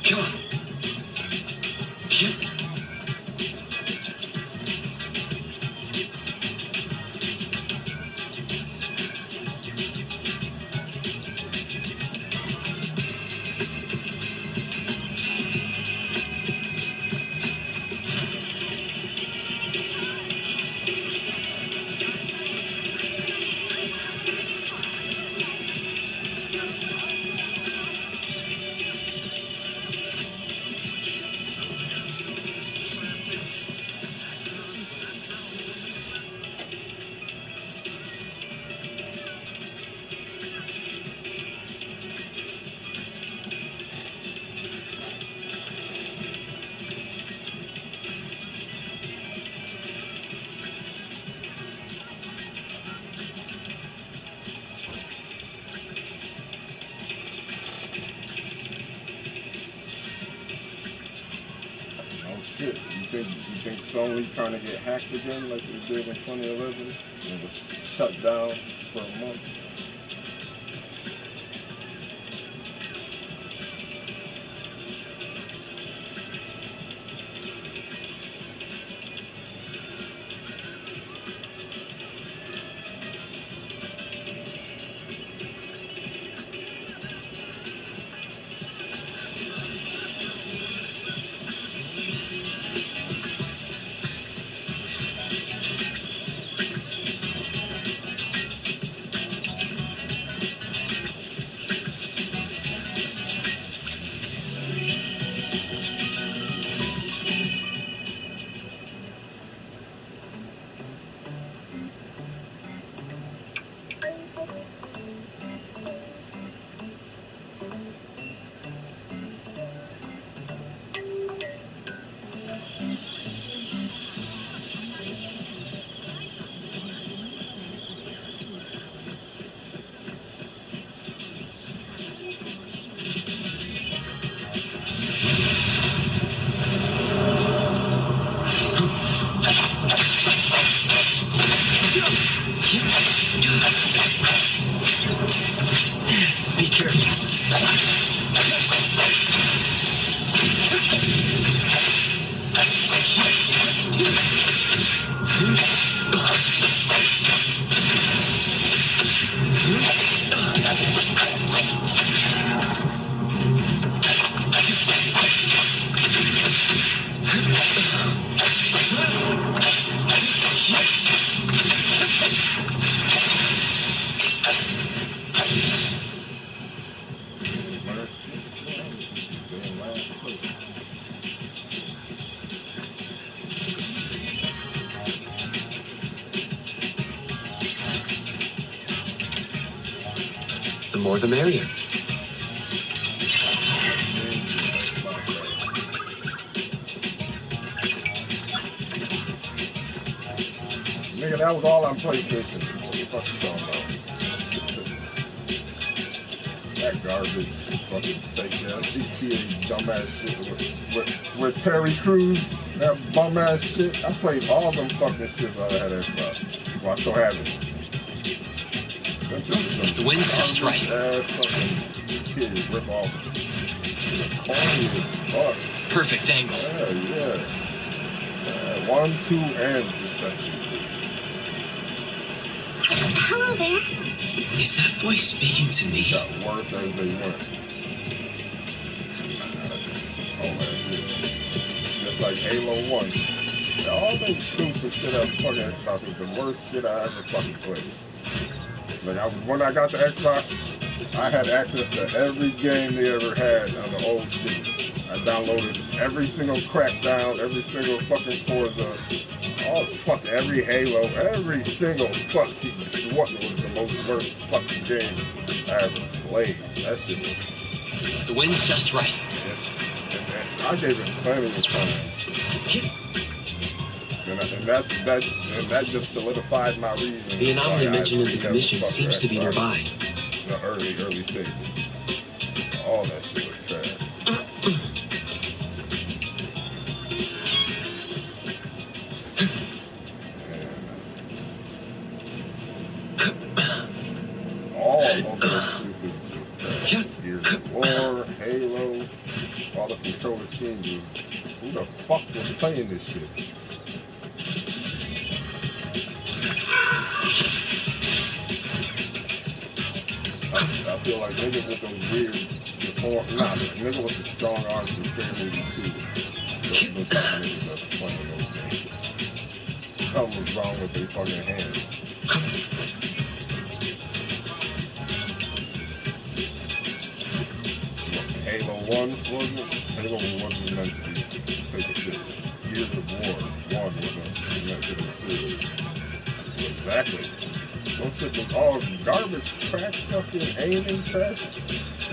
Come on. Shit. Shit, you think Sony trying to get hacked again like they did in 2011 and was shut down for a month? The more the merrier. Nigga, that was all on PlayStation. What the fuck you talking about? That garbage, fucking fake ass GTA dumbass shit with Terry Crews, that bum ass shit. I played all them fucking shit while I had Xbox. Well, I still have it. The wind's just right. Ass fucking kid rip off. Corny as fuck. Perfect angle. Yeah. 1, 2, and especially. Hello there. Is that voice speaking to me? Got worse as they went. All that shit. Just like Halo 1. All that stupid shit I fucking Xbox was the worst shit I ever fucking played. Like when I got the Xbox, I had access to every game they ever had on the old shit. I downloaded every single Crackdown, every single fucking Forza, every Halo, every single fucking what was the most worst fucking game I ever played. That shit was. The wind's just right. And I gave it plenty of time. And that just solidified my reason. The anomaly mentioned in the commission seems to be nearby. The early stages. All that shit was trash. All of the exclusives. Gears of War, Halo, all the controller schemes. Who the fuck was playing this shit? I feel like niggas with those weird nigga with the strong arms from Scary Movie 2. Those type of niggas that's playing those games. Something was wrong with their fucking hands. Halo 1 wasn't. Halo wasn't meant to be taken serious. Gears of War 1 wasn't meant to be serious. Exactly. Those shit was all garbage, trash, fucking aiming trash.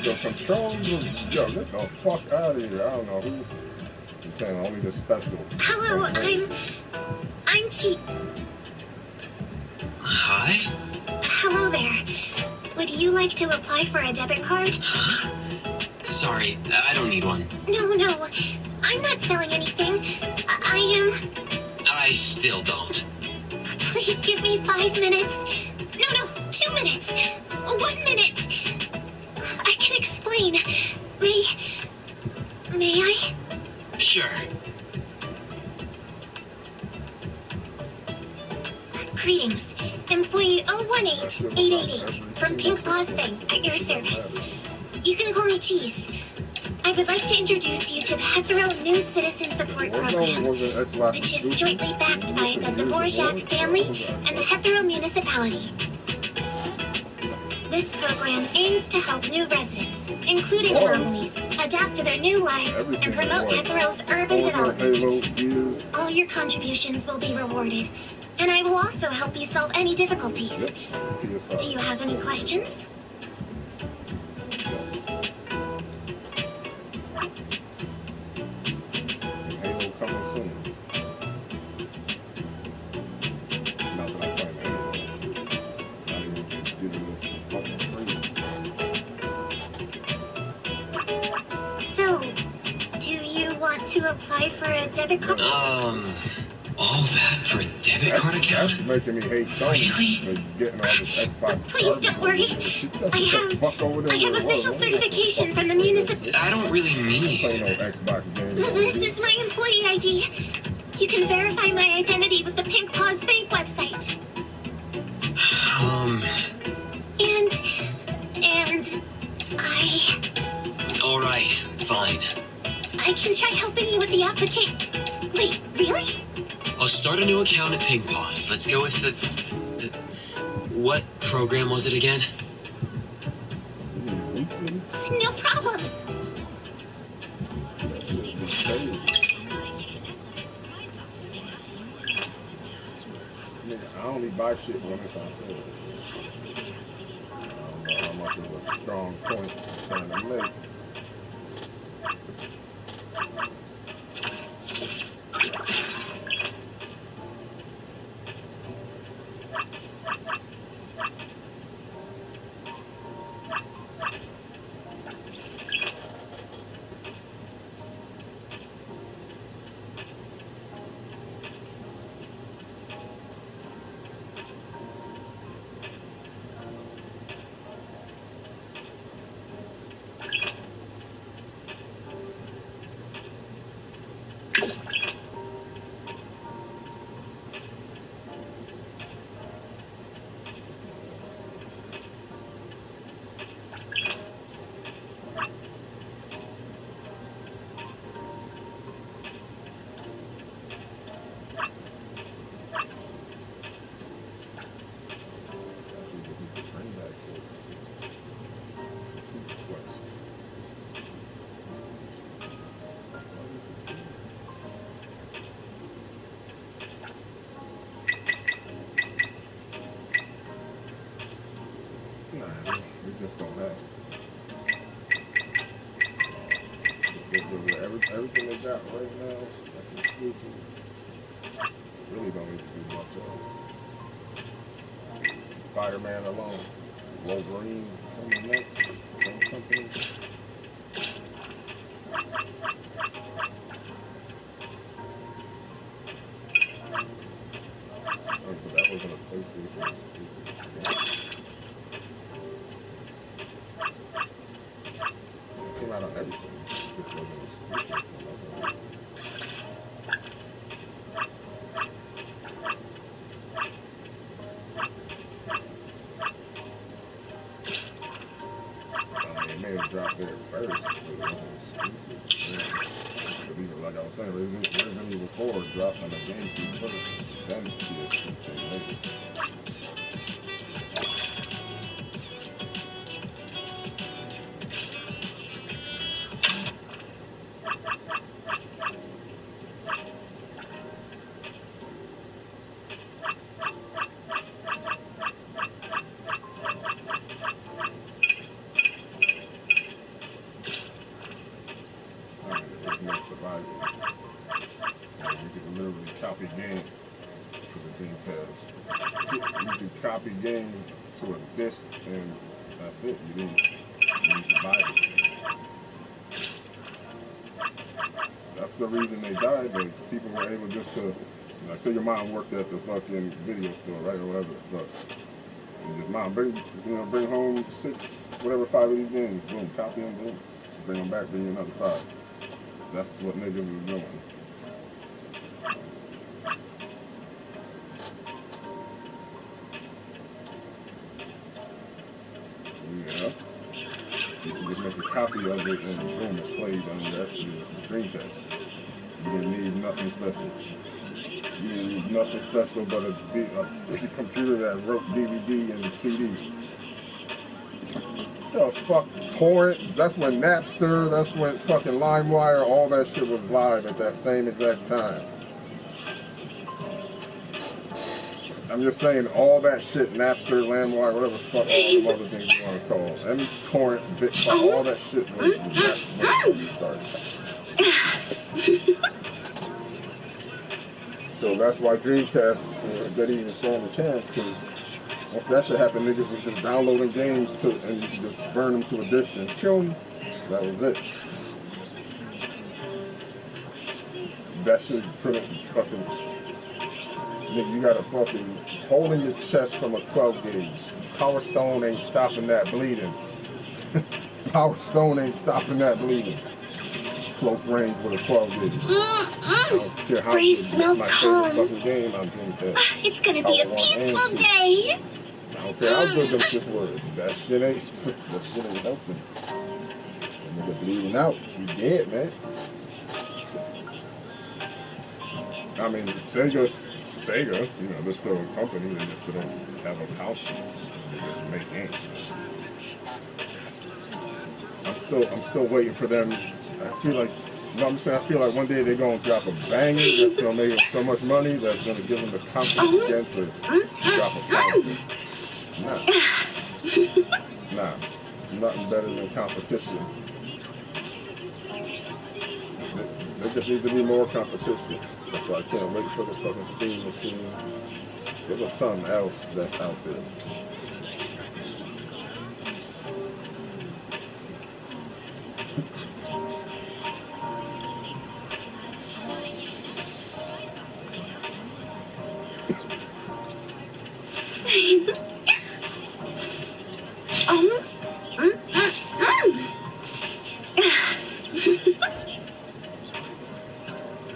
The controls was, yo, get the fuck out of here. I don't know who. I'm saying only the special. Hello, I'm T. Hi? Hello there. Would you like to apply for a debit card? Sorry, I don't need one. No. I'm not selling anything. I still don't. Please give me 5 minutes. No, 2 minutes. 1 minute. I can explain. May I? Sure. Greetings. Employee 018888 from Pink Paws Bank at your service. You can call me Cheese. I would like to introduce you to the Hetero New Citizen Support Program, which is jointly backed by the Dvorak family and the Hetero Municipality. This program aims to help new residents, including anomalies, adapt to their new lives and promote Hetero's urban development. All your contributions will be rewarded, and I will also help you solve any difficulties. Do you have any questions? To apply for a debit card? All that for a debit card account? That's making me hate Really? Getting all this Xbox. Please don't worry. I have official certification from the municipality. I don't really need. Play no Xbox games. This is my employee ID. You can verify my identity with the Pink Paws Bank website. And I... All right, fine. I can try helping you with the application. Wait, really? I'll start a new account at Pink Paws. Let's go with the... What program was it again? No problem. I only buy shit when it's on sale. I don't know how much of a strong point I'm trying to make. We just don't have to. Everything they got right now, that's exclusive. Really don't need to do much of. Spider-Man alone, Wolverine, some next, some company. Oh, but that wasn't a PlayStation exclusive. It came out on everything. This wasn't exclusive. It may have dropped there first, but it wasn't exclusive. Yeah. Like I was saying, Resident Evil 4 dropped on the GameCube first, then PS2 came later. Copy game to the Dreamcast. You can copy game to a disc and that's it. You need to buy it. That's the reason they died. Like, people were able just to, like, say your mom worked at the fucking video store, right, or whatever. But and just mom bring home 5 of these games. Boom, copy them. Boom, bring them back. Bring you another 5. That's what niggas was doing. Yeah. You can just make a copy of it and boom, it played on your Dreamcast. You didn't need nothing special. You didn't need nothing special but a computer that wrote DVD and CD. The fuck, torrent, that's when Napster, that's when fucking LimeWire, all that shit was live at that same exact time. I'm just saying, all that shit, Napster, LimeWire, whatever the fuck, all the other things you want to call it. Any torrent, bitfuck, all that shit was when it started. So that's why Dreamcast didn't even stand a chance, because once that shit happened, niggas was just downloading games and you could just burn them to a disc and kill them. That was it. That shit couldn't fucking... Nigga, you got a fucking hole in your chest from a 12 gauge. Power Stone ain't stopping that bleeding. Power Stone ain't stopping that bleeding. Close range with a 12 gauge. I don't care how good smells my calm. favorite fucking game on Dreamcast. It's gonna be a peaceful day. I don't care how good them shit were. That shit ain't helping. That nigga bleeding out. He dead, man. I mean, Sega, they're still a company. They just don't have a console. They just make games. I'm still waiting for them. I feel like, I feel like one day they're gonna drop a banger that's gonna make them so much money that's gonna give them the confidence again to drop a console. Nah. Nah, nothing better than competition. There just needs to be more competition. That's why I can't wait for the fucking Steam machine. Give us something else that's out there.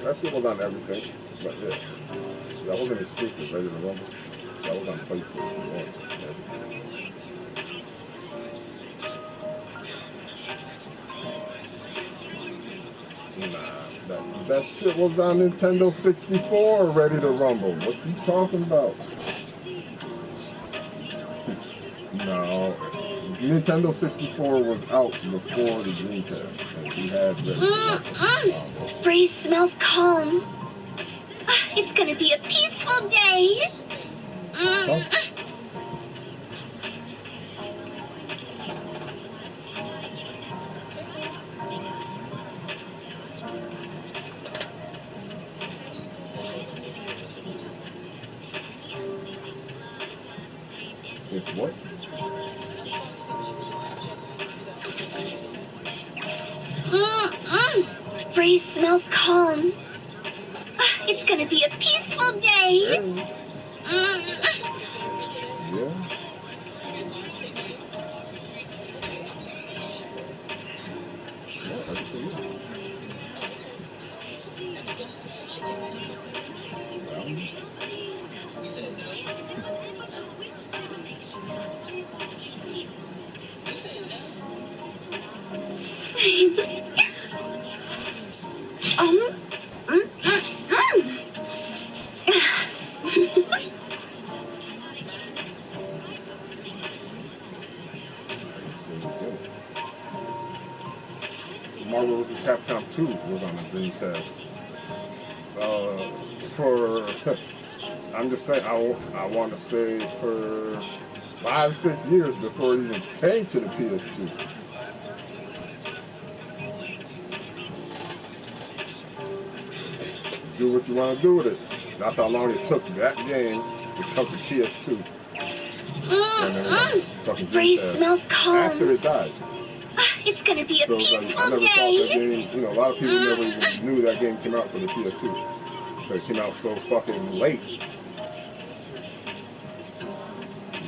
That shit was on everything, but yeah. That wasn't exclusive, Ready to Rumble. That was on PlayStation 1. Nah, that shit was on Nintendo 64, Ready to Rumble. What you talking about? No, Nintendo 64 was out before the Dreamcast, and we had Ready to Rumble. Breeze smells calm. It's gonna be a peaceful day. It's what? Breeze smells calm. It's gonna be a peaceful day. Yeah. Marvel vs. Capcom 2 was on the Dreamcast. I'm just saying, I want to say for 5-6 years before it even came to the PS2. Do what you want to do with it. That's how long it took that game to come to PS2. Breeze smells calm. After it died. It's gonna be a peaceful I never day. thought that game, a lot of people never even knew that game came out for the PS2. But it came out so fucking late.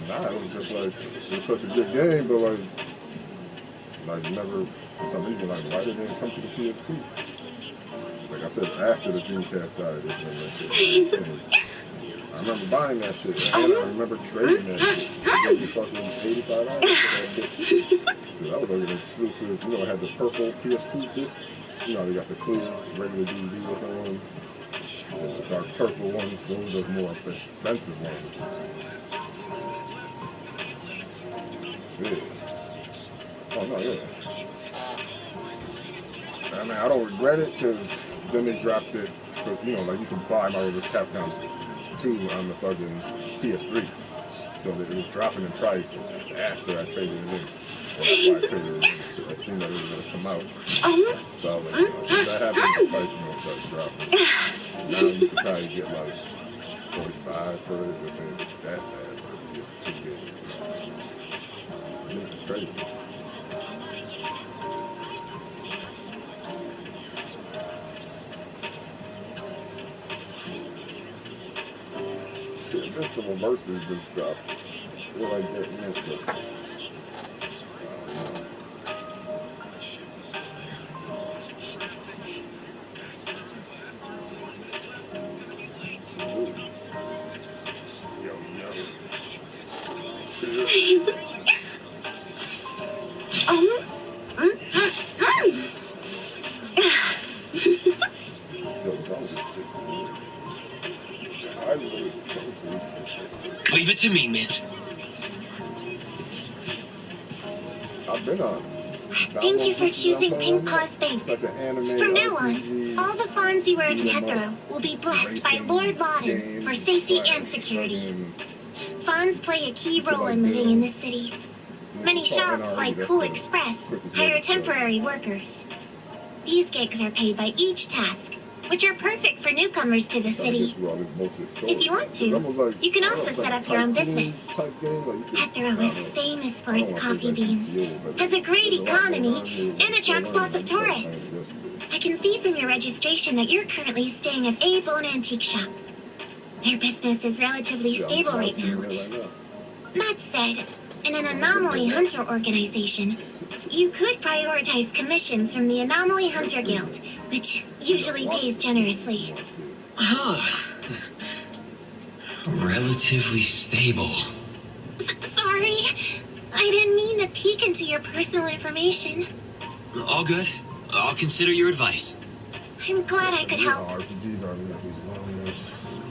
Nah, it was just like, it was such a good game, but like never, for some reason, like, why did it come to the PS2? Like I said, after the Dreamcast died, it's been like this. I remember buying that shit, and I remember trading that shit. It gave me fucking $85 for that shit. That was like an exclusive, it had the purple PS2 disc. They got the clear, regular DVD with one. And the dark purple ones, those are the more expensive ones. Yeah. Oh, no, yeah. I mean, I don't regret it, because then they dropped it, so, like you can buy Marvel vs. Capcom 2 on the fucking PS3. So that it was dropping in price after I traded it in. Or that's why I traded it in. I seen that it was going to come out. So I was like, if that happens, the price starts dropping. Now you could probably get like 45 for it, but then it's that bad for the PS2 game. It's crazy. Shit, Invincible Mercy just dropped. I feel like getting this, but Leave it to me, Mitt. I've been on. Thank you for choosing Pink Paws Bank. Like an anime From now RPG, on, all the fawns you earn pet through will be blessed by Lord Loudon for safety and security. Fawns play a key role in living in this city. Many shops like Cool Express hire temporary workers. These gigs are paid by each task, which are perfect for newcomers to the city. If you want to, you can also set up your own business. Hetero is famous for its coffee beans, has a great economy, and attracts lots of tourists. I can see from your registration that you're currently staying at A-Bone Antique Shop. Their business is relatively stable right now. That said, in an anomaly hunter organization, you could prioritize commissions from the Anomaly Hunter Guild, which usually pays generously. Huh. Relatively stable. Sorry, I didn't mean to peek into your personal information. All good. I'll consider your advice. I'm glad I could help. RPGs are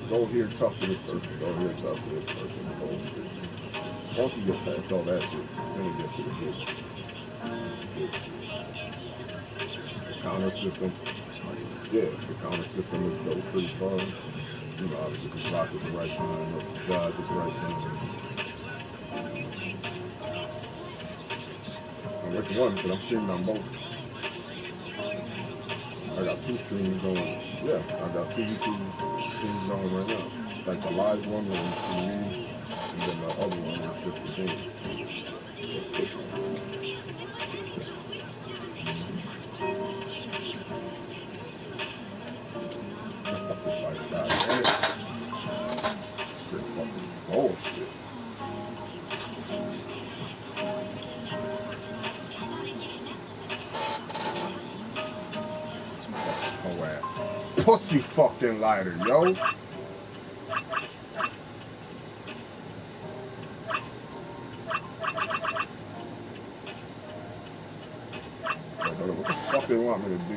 go here, talk to this person. Go here, talk to this person. Bullshit. Once you get past all that shit, then you get to the good shit. Counter system. Yeah, the counter system is go pretty far. You know, obviously just block at the right time, or dodge at the right time. And which one? Because I'm streaming on both. I got 2 streams going. Yeah, I got 2 YouTube streams going right now. Like the live one where you see me, and then the other one is just the game. Straight fucking bullshit. Oh ass. Pussy fucking lighter, yo. What the fuck they want me to do?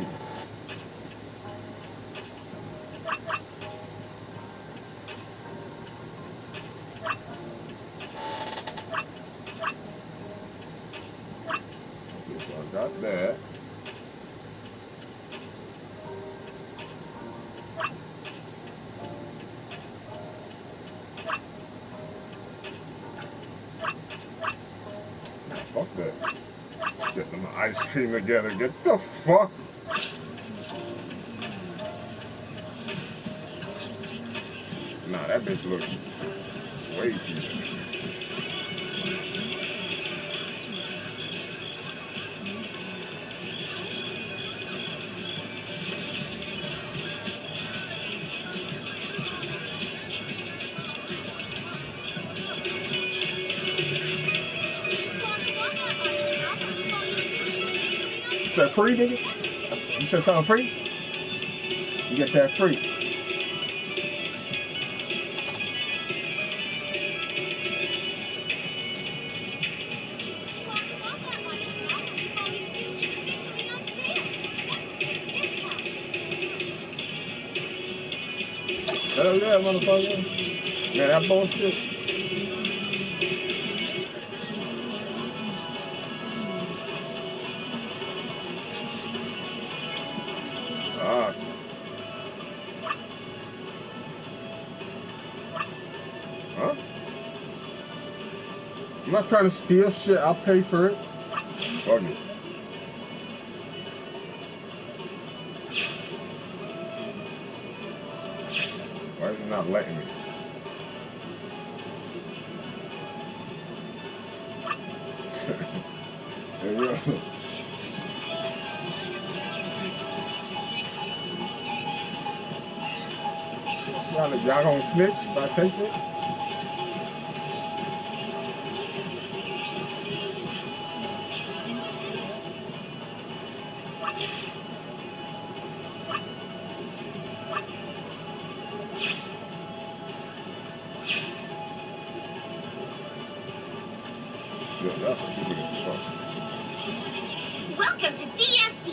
Okay, so I got that. Nah, fuck that. Get some ice cream together. Get the fuck. Nah, that bitch looks way too good. You said free, nigga? You said something free? You get that free. Hell yeah, motherfucker. Man, that bullshit. Awesome. Huh? I'm not trying to steal shit. I'll pay for it. Fuck it. Why is it not letting me? Hey, yo. Y'all gonna snitch if I take this? Yeah, that's stupid as fuck. Welcome to DSD,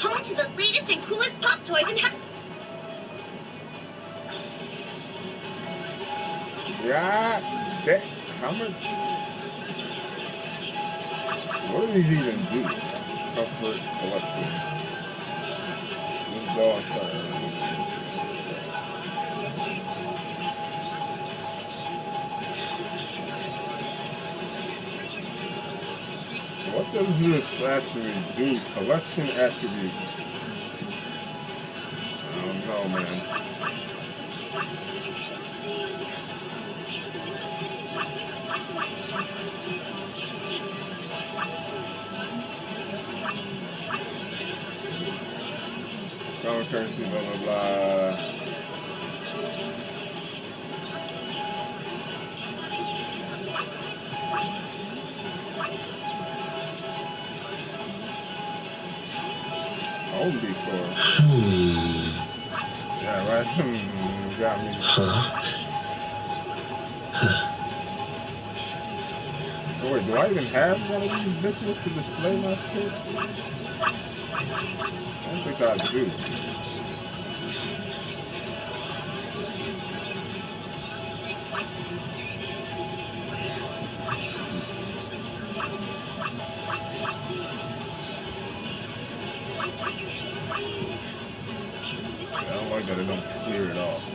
home to the latest and coolest pop toys and Yeah, that, how much? What do these even do? Comfort collection. Let's go outside. What does this actually do? Collection attributes. I don't know, man. Common currency, blah, blah, blah. Home decor. Yeah, right? Got me. Oh, wait, do I even have one of these bitches to display my shit? I don't think I do. I don't like that it don't clear it off.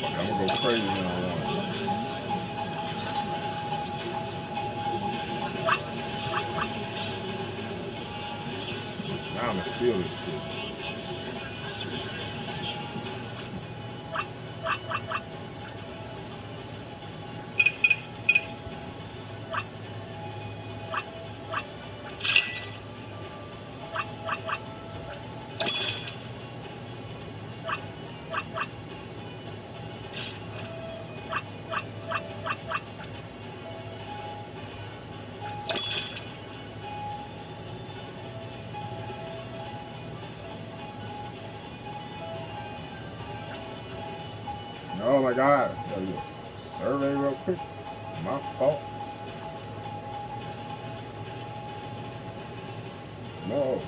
I'm gonna go crazy now. Now I'm gonna steal this shit. Oh my God, I'll tell you a survey real quick. My fault. No.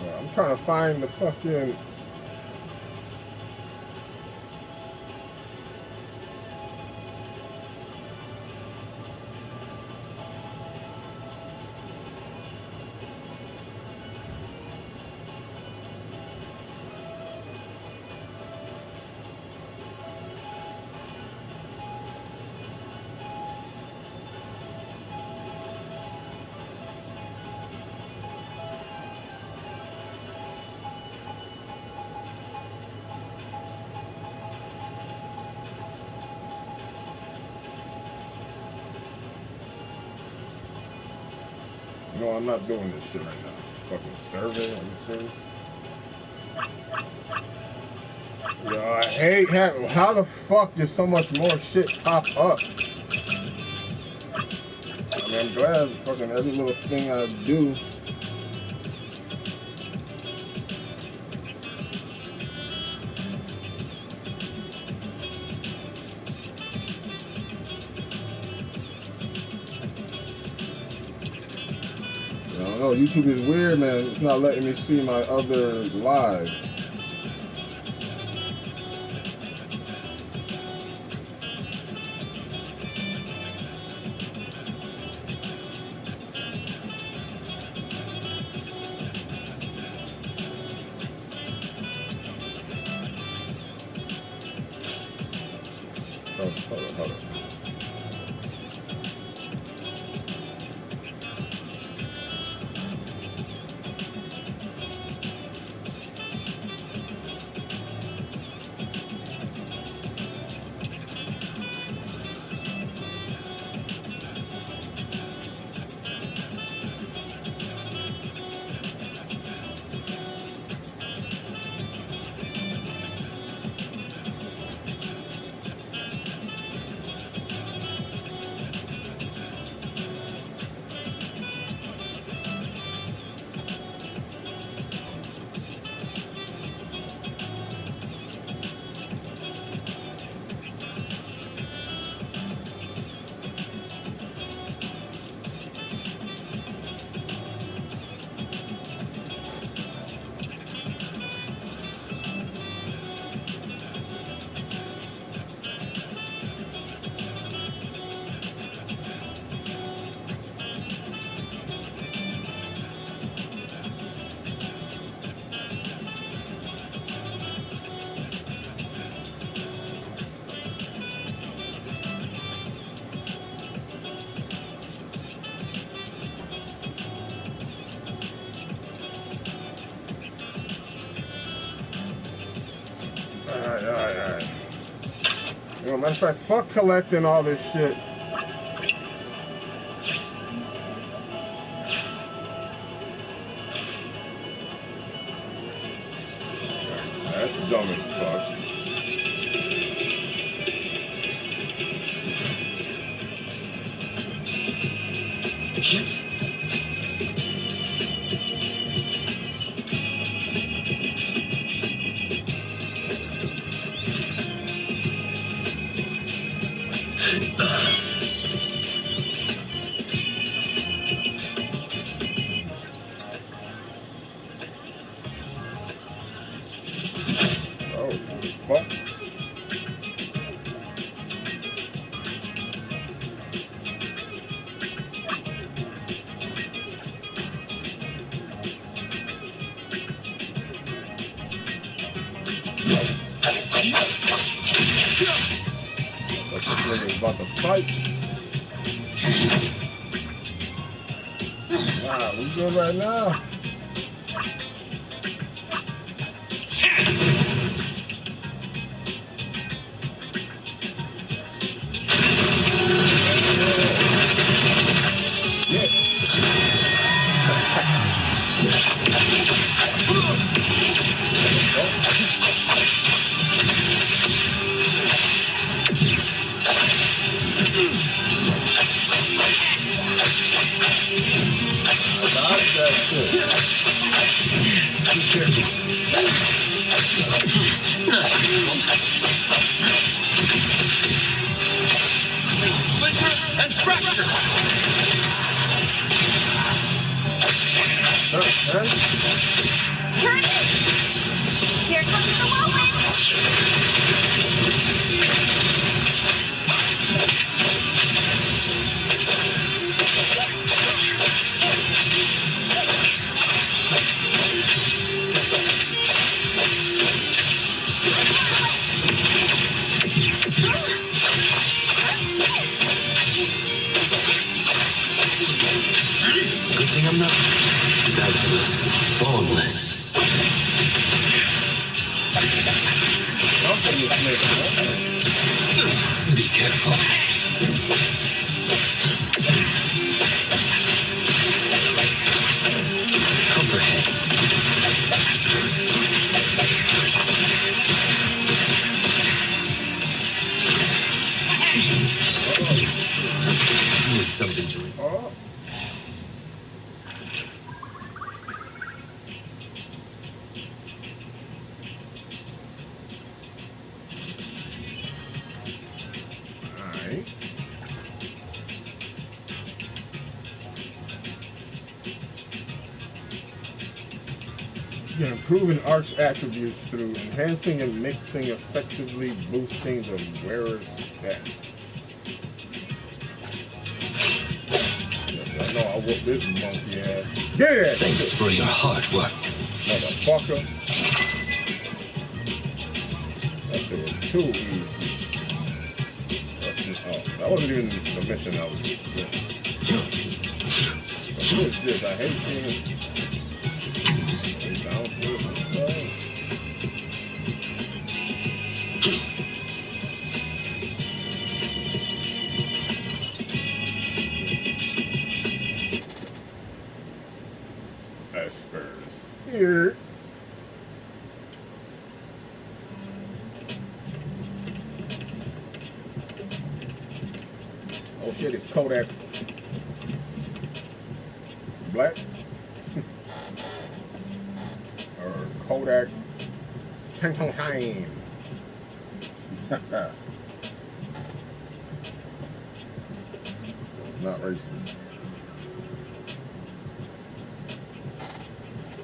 I'm trying to find the fucking. No, I'm not doing this shit right now. Fucking survey, are you serious? Yo, I hate how the fuck does so much more shit pop up? I mean, I'm glad fucking every little thing I do. I don't know, YouTube is weird, man. It's not letting me see my other live. Hold on. Alright. You know, matter of fact, fuck collecting all this shit. That's dumb as fuck. Oh, fuck. About to fight. Wow, we good right now. Splinter and fracture. Turn it! Here comes the whirlwind! Good thing I'm not fabulous, formless. Be careful. Copperhead. Need something to eat. You're improving Arch attributes through enhancing and mixing, effectively boosting the wearer's stats. Yes, I know I whooped this monkey ass. Yeah! Thanks for your hard work. Motherfucker. That shit was too easy. That wasn't even the mission I was doing. Who is this? I hate seeing it. Espers. Here. Oh shit, it's Kodak. Black. Or Kodak. Tantonheim. It's not racist.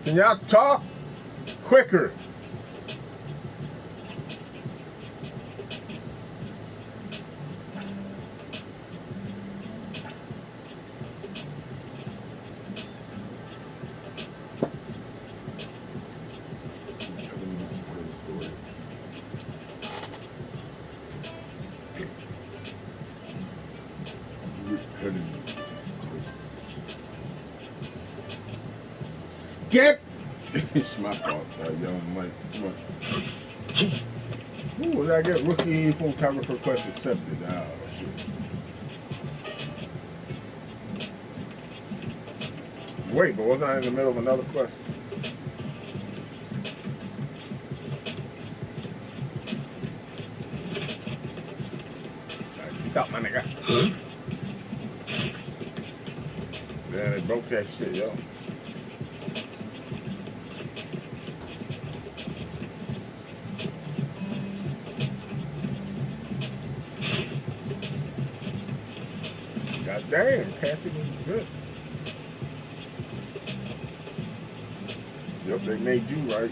Can y'all talk quicker? Skip! It's my fault, young Mike. Come on. Ooh, did I get rookie photographer request accepted? Oh, shit. Wait, but wasn't I in the middle of another quest? Peace out, my nigga. Huh? Yeah, they broke that shit, yo. God damn, Cassie was good. Yep, they made you right.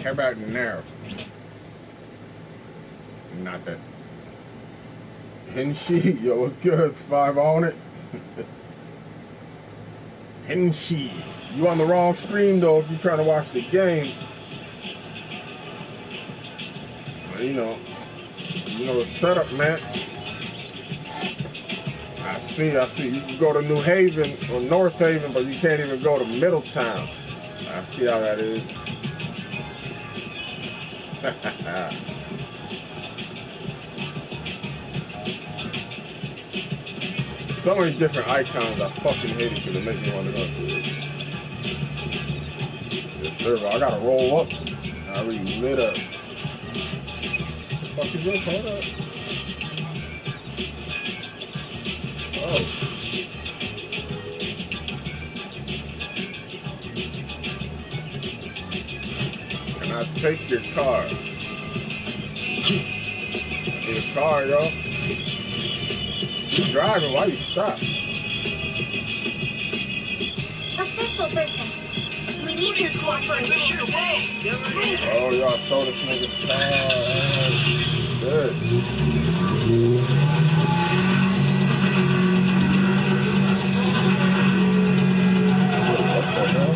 How about now? Not that. Henshi, yo, what's good? 5 on it. Henshi. You on the wrong stream though if you're trying to watch the game. You know the setup, man. I see. You can go to New Haven or North Haven, but you can't even go to Middletown. I see how that is. So many different icons. I fucking hate it because it makes me want to go. Yes, sir, I gotta roll up. I already lit up. What the fuck is this? Hold up. Oh. Can I take your car? I need a car, yo. You're driving, why you stop? Official business. We need your cooperation. Oh, y'all stole this nigga's car. Good. What the hell?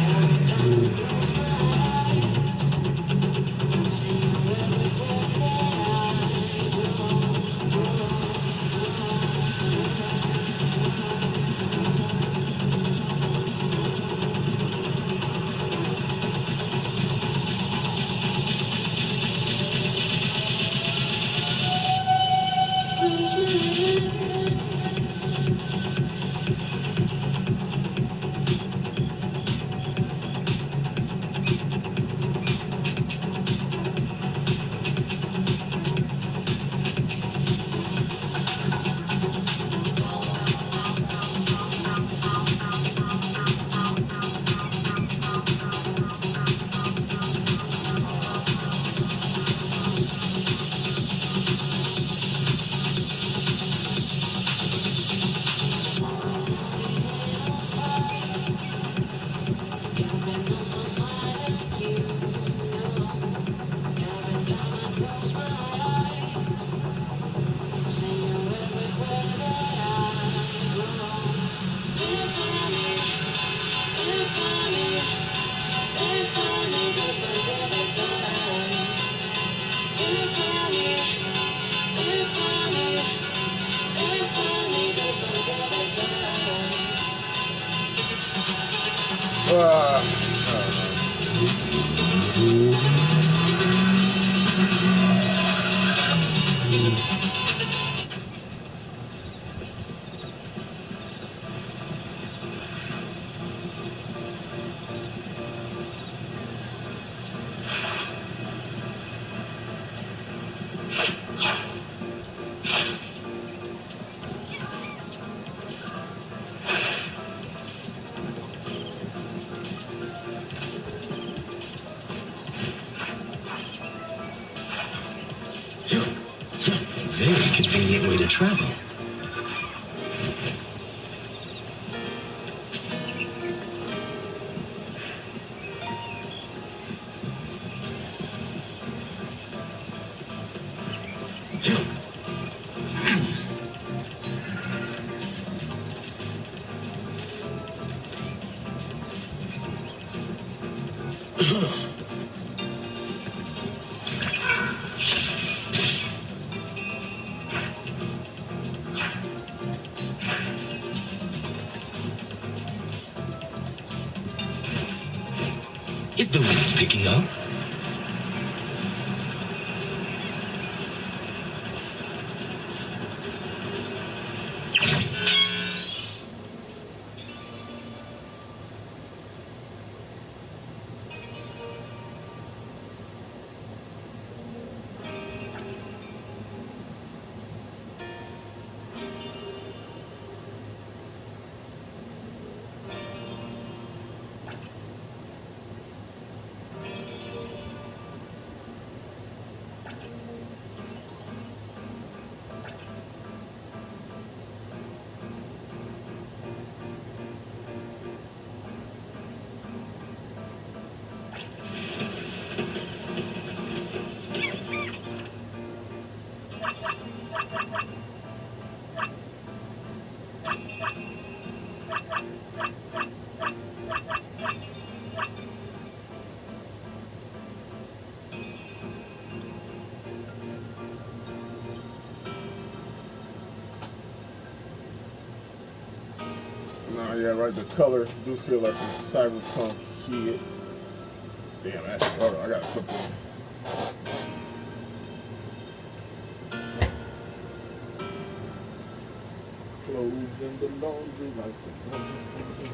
Very convenient way to travel. Is the wind picking up? Nah, yeah, right. The color do feel like some cyberpunk shit. Damn, that's hold on, I gotta put this. Clothes in the laundry like the laundry.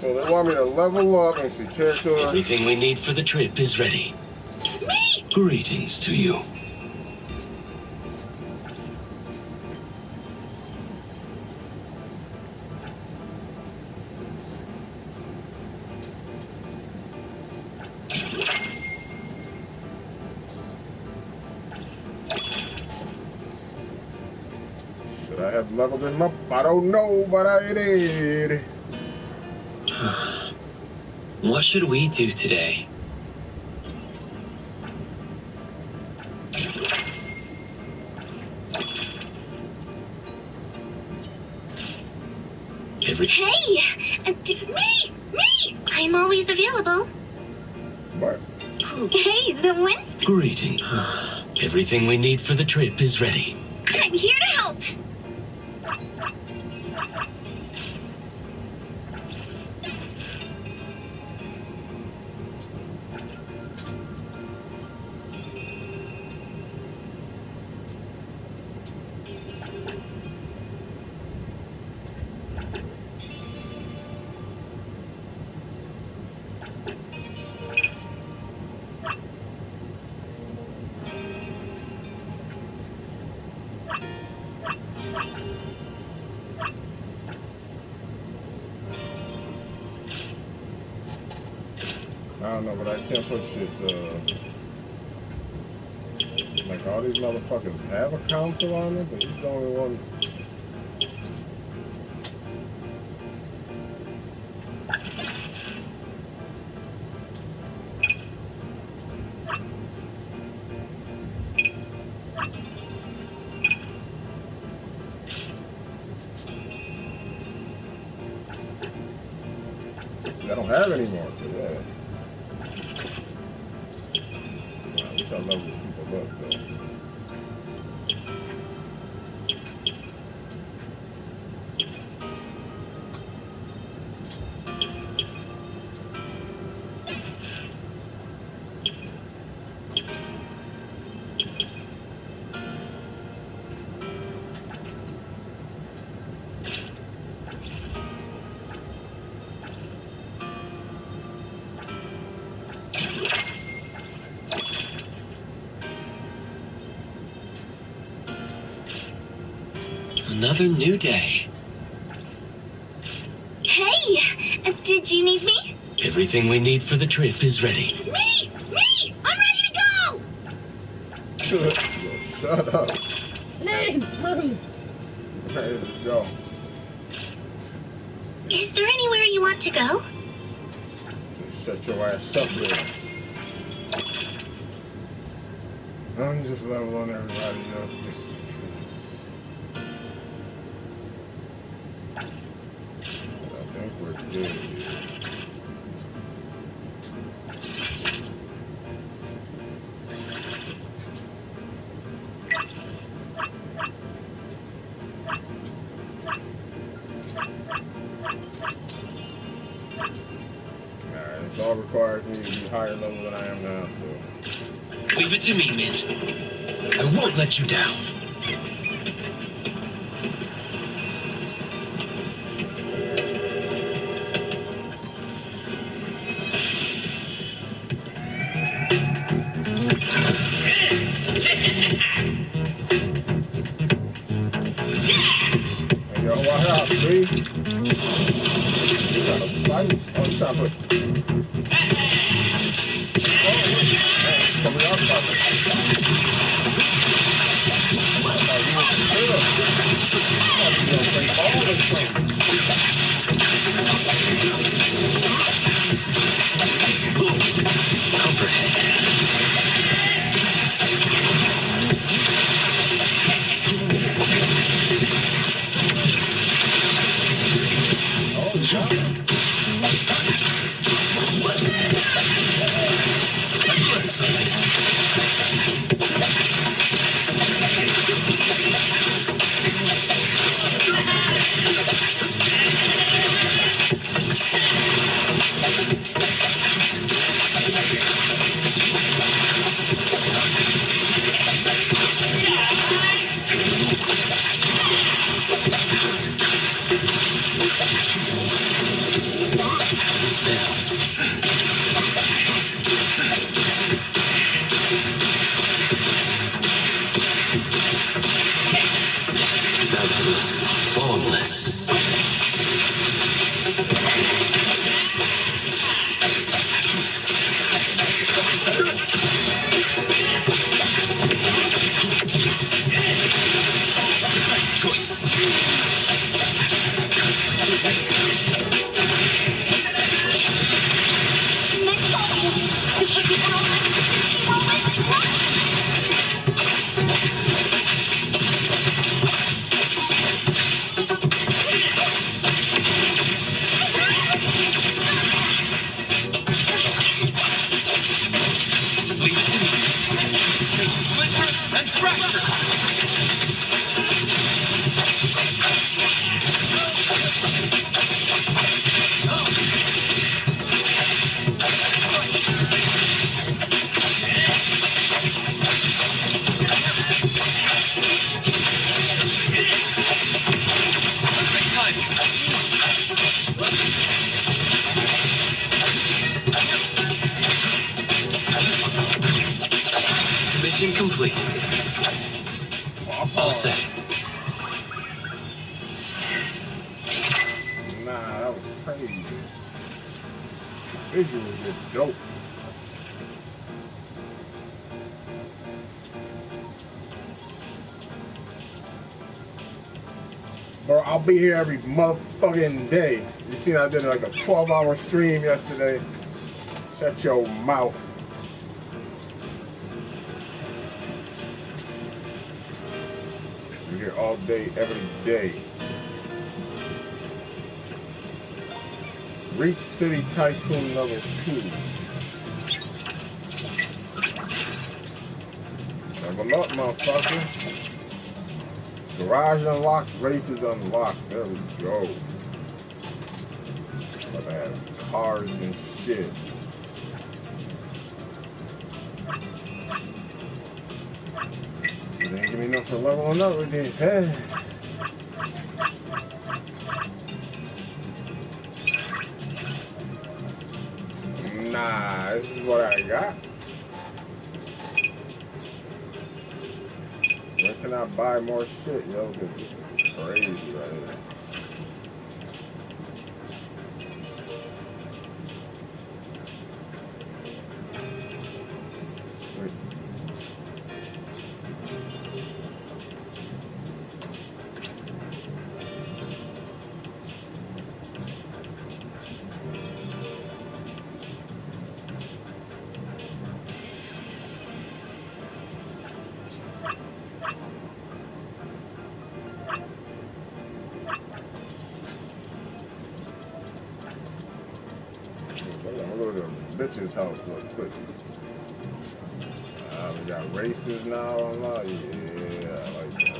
So they want me to level up and see character. Everything we need for the trip is ready. Me! Greetings to you. Should I have leveled him up? I don't know, but I did. What should we do today? Hey! Me! I'm always available. What? Hey, the wind's... Greeting. Everything we need for the trip is ready. I'm here to help. I don't know, but I can't put shit, like all these motherfuckers have a council on it, but he's the only one. I don't have any more, so yeah. At least I level people up, though. Another new day. Hey! Did you need me? Everything we need for the trip is ready. Me! I'm ready to go! Yo, shut up. Please, Alright, let's go. Is there anywhere you want to go? Just shut your ass up there. I'm just leveling everybody up. I think we're good. Alright, this all requires me to be higher level than I am now, so. Leave it to me, Mint. I won't let you down. Hey, yo, what up, B? You got a fight? Oh, you trying to put... Coming out of Leg fracture! Perfect timing! Mission complete. All set. Nah, that was crazy. Visuals were dope. Bro, I'll be here every motherfucking day. You seen I did like a 12-hour stream yesterday. Shut your mouth. You're here all day, every day. Reach City Tycoon level 2. Level up, motherfucker. Garage unlocked, races unlocked. There we go. But I have cars and shit. They didn't give me enough for leveling up with this. Hey. Nah, this is what I got. Where can I buy more shit, yo? Cause this is crazy right here. I'm gonna go to the bitch's house real quick. We got races now online. Yeah, I like that.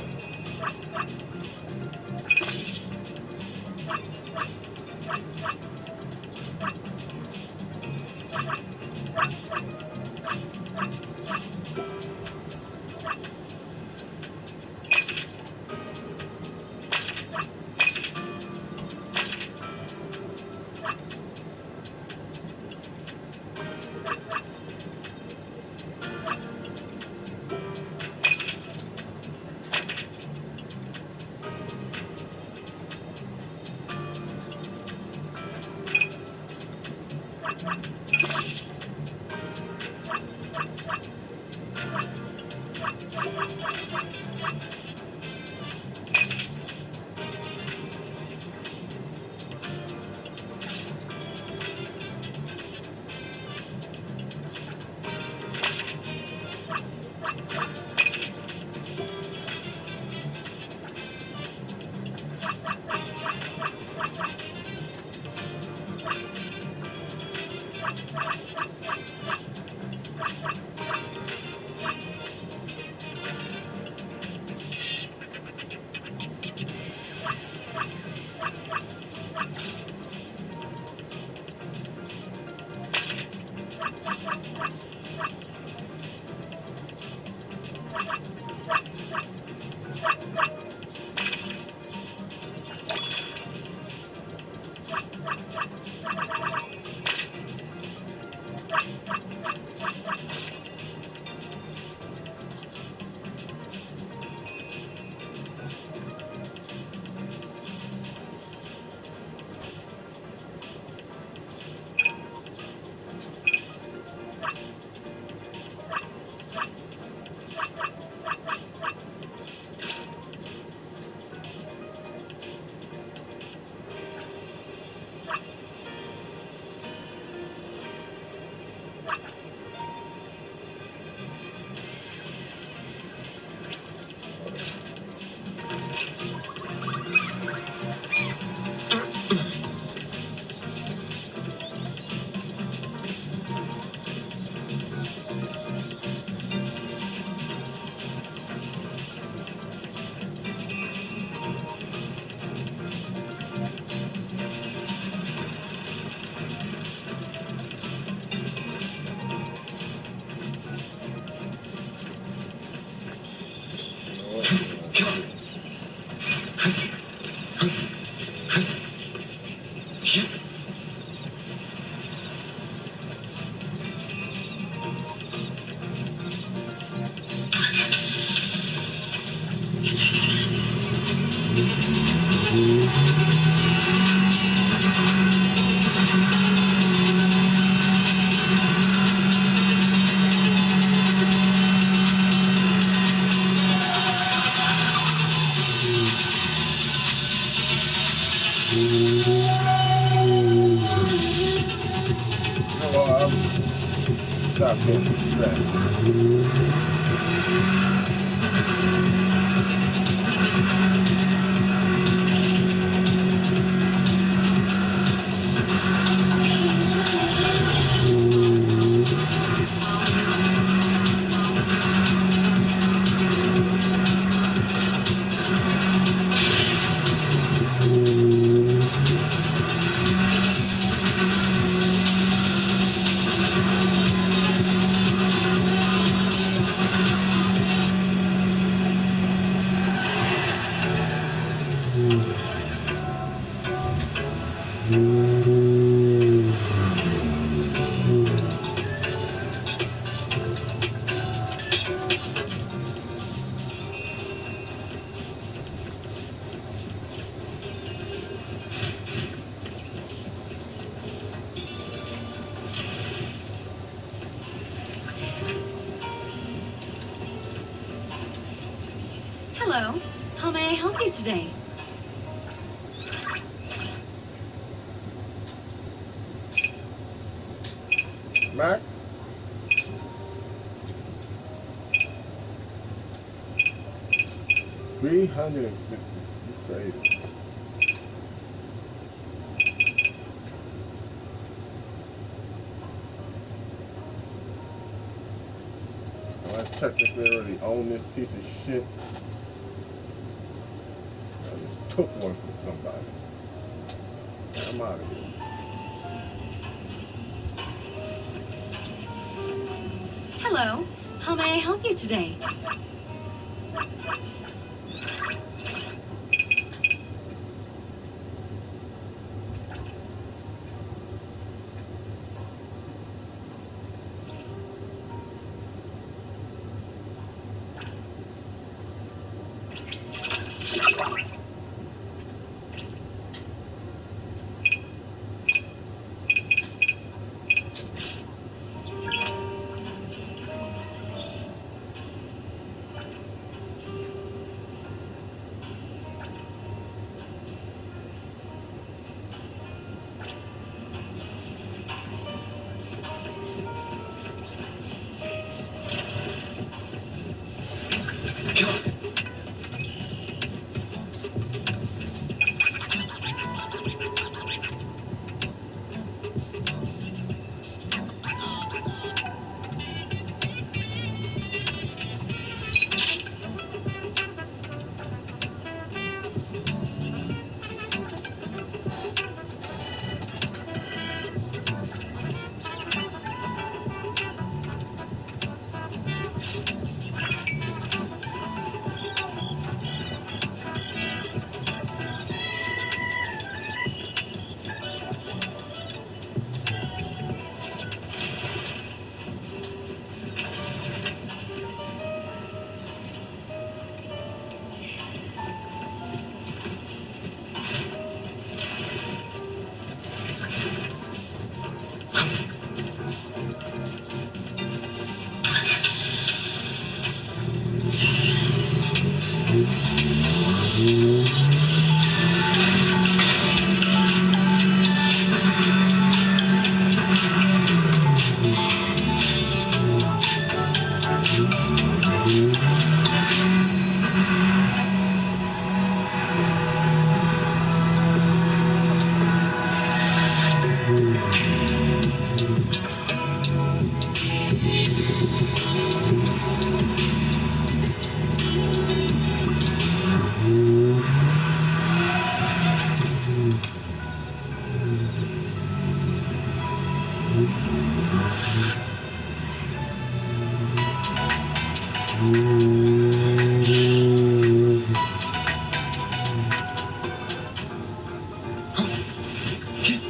stop getting distracted. Hello. How may I help you today? Mac? $350. Crazy. I technically already own this piece of shit. I just took one from somebody. I'm out of here. Hello. How may I help you today?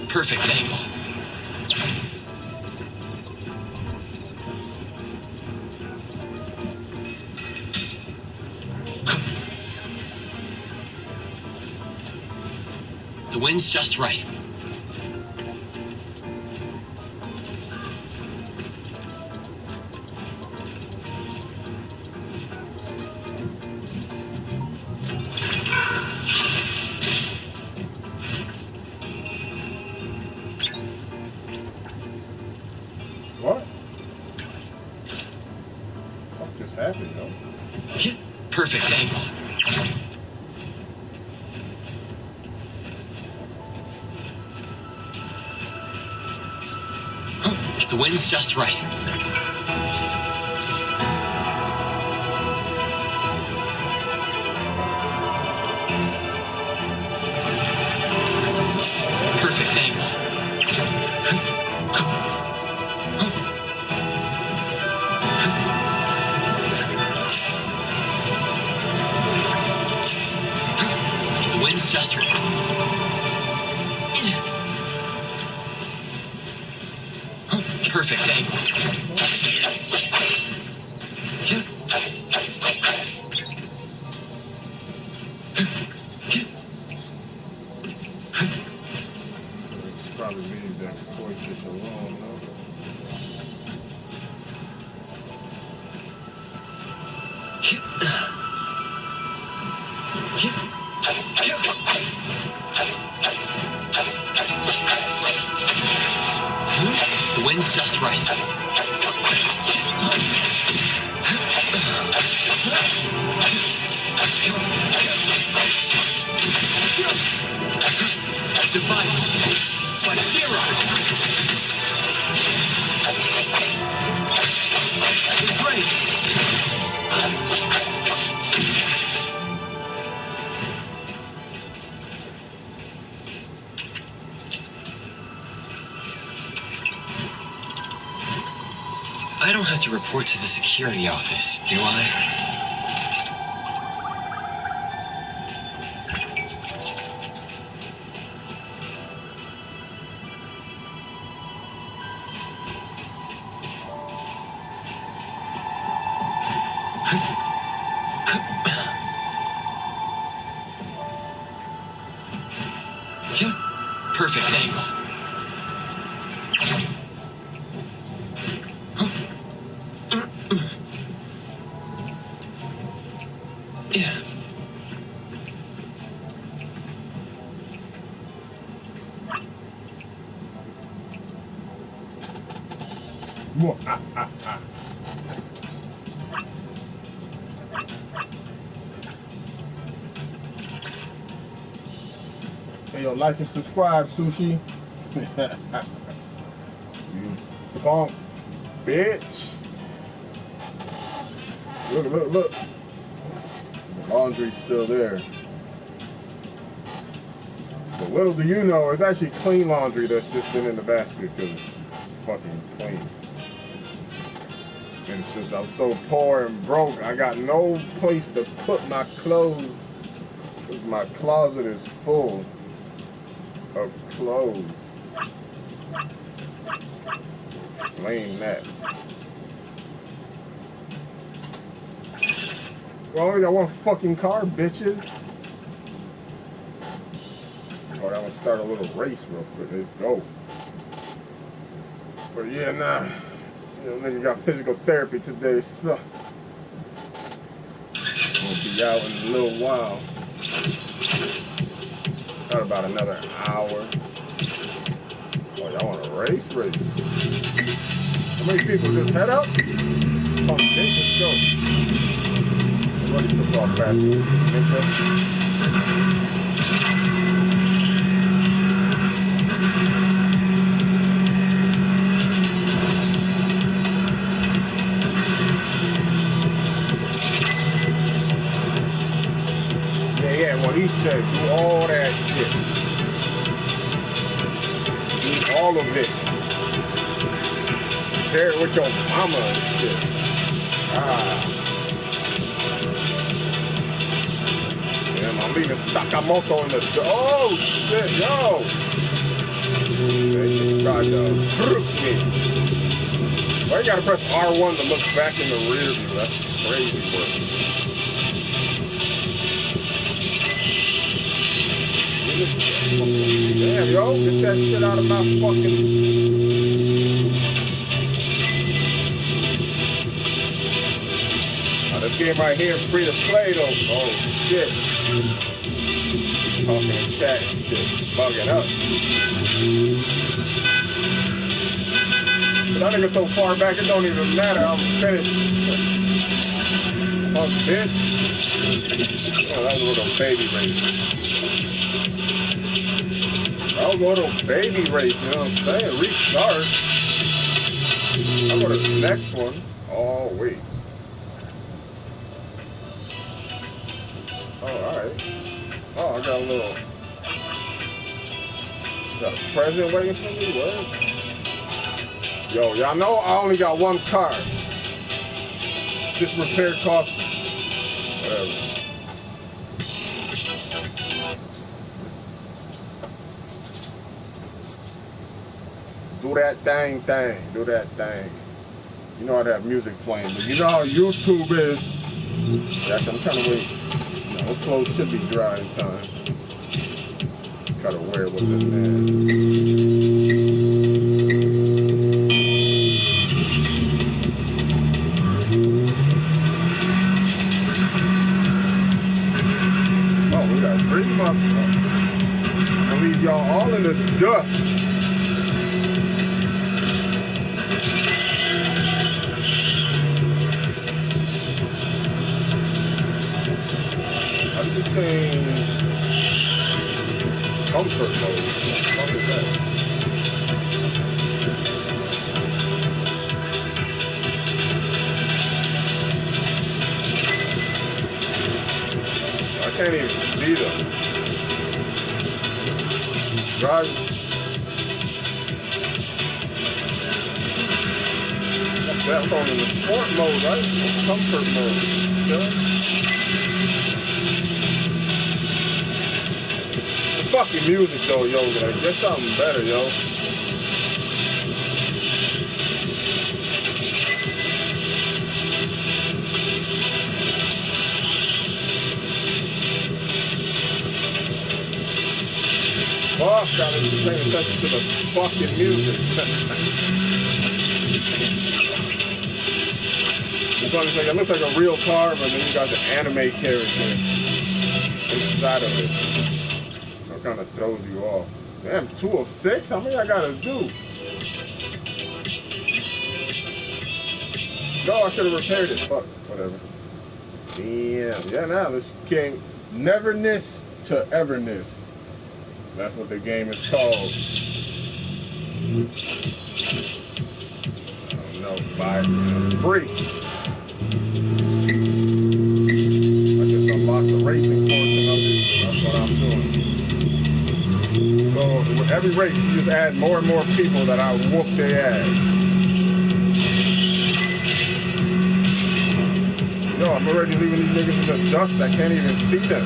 Perfect angle. The wind's just right. What? happened, yo? Perfect angle. The wind's just right. Perfect angle. The wind's just right. Perfect angle. Probably leave that toy fish alone, no? The wind's just right. Divide. It's like zero. It's great. I don't have to report to the security office, do I? Perfect angle. Yeah. Hey, yo, like and subscribe, Sushi. You punk bitch. Look. The laundry's still there. But little do you know, it's actually clean laundry that's just been in the basket because it's fucking clean. And since I'm so poor and broke, I got no place to put my clothes because my closet is full of clothes. Explain that. Well, I only got one fucking car, bitches. Oh, that one start a little race real quick. Let's go. But yeah, nah. You know, nigga got physical therapy today, so we'll be out in a little while. Got about another hour. Oh, y'all want to race? How many people just head up? Pump shit, let's go. What is the ball back? Yeah, what he said, do all that shit. Do all of it. Share it with your mama and shit. Damn, I'm leaving Sakamoto in the... Oh, shit, yo! They just tried to fruit me. Why you gotta press R1 to look back in the rear view? That's crazy work. Damn, yo, get that shit out of my fucking... Oh, this game right here is free to play, though. Oh, shit. Talking in chat and shit. Bugging up. But that nigga so far back, it don't even matter. I'm finished. punk bitch. Oh, that was a little baby race. That was a little baby race, you know what I'm saying? Restart. I'll go to the next one. Oh, wait. Oh, alright. Oh, I got a little... Got a present waiting for me? What? Yo, y'all know I only got one car. This repair cost me. Whatever. Do that thing. Do that thing. You know how to have music playing, but you know how YouTube is. Yeah, I'm trying to wait. No, those clothes should be dry in time. Try to wear what's in there. Oh, we got 3 months. I'll leave y'all all in the dust. How do you change comfort mode? What is that? I can't even see them. Drive. That's on in the sport mode, right? Comfort mode. Yeah. The fucking music though, yo. Like, get something better, yo. Fuck, gotta be paying attention to the fucking music. It's funny, like, it looks like a real car, but then you got the anime character inside of it. So it kind of throws you off. Damn, 2 of 6? How many I gotta do? No, I should have repaired it. Fuck, whatever. Damn. Yeah, now this came neverness to everness. That's what the game is called. I don't know, buy it. It's free. I just unlocked the racing portion of it. That's what I'm doing. So with every race, you just add more and more people that I whoop their ass. Yo, I'm already leaving these niggas in the dust. I can't even see them.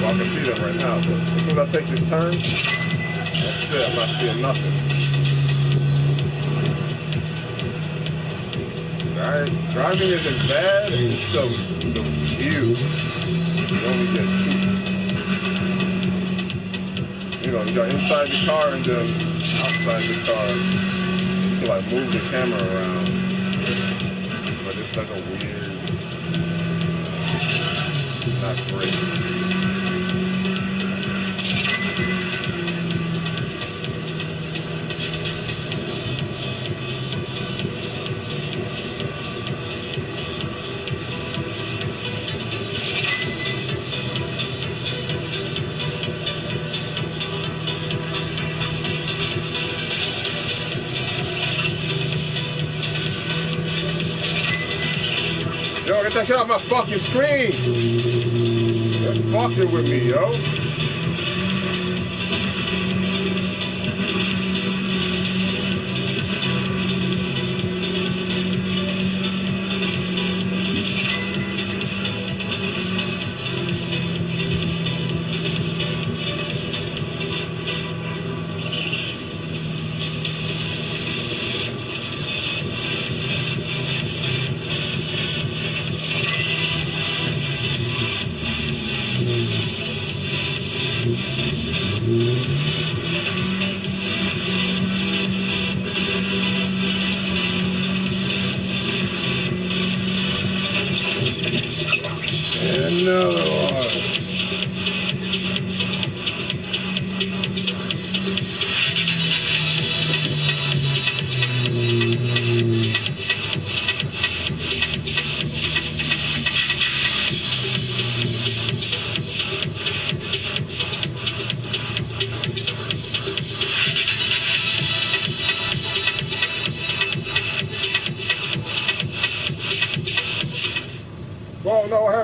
Well, I can see them right now, but as soon as I take this turn, that's it. I'm not seeing nothing. Alright, driving isn't bad, it's the view. You only get 2. You know, you got inside the car and then outside the car. You can like move the camera around. But it's like a weird, not great. Yo, get that shit off my fucking screen! You're fucking with me, yo.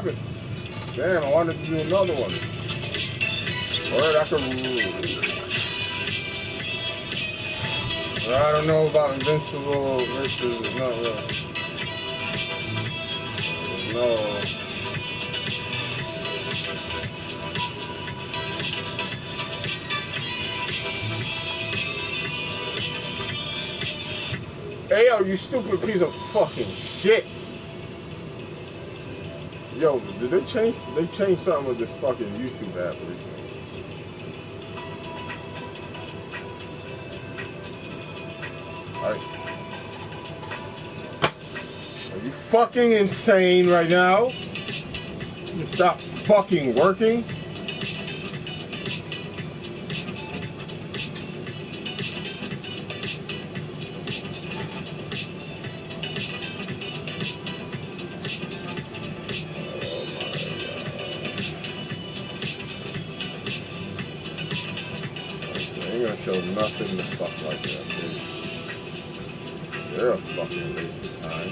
happened? Damn, I wanted to do another one. Or I could... I don't know about Invincible versus... No. Hey, yo, you stupid piece of fucking shit. Yo, did they change something with this fucking YouTube app recently? Are you fucking insane right now? You stop fucking working? Show nothing the fuck like that, dude. They're a fucking waste of time.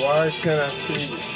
Why can't I see this?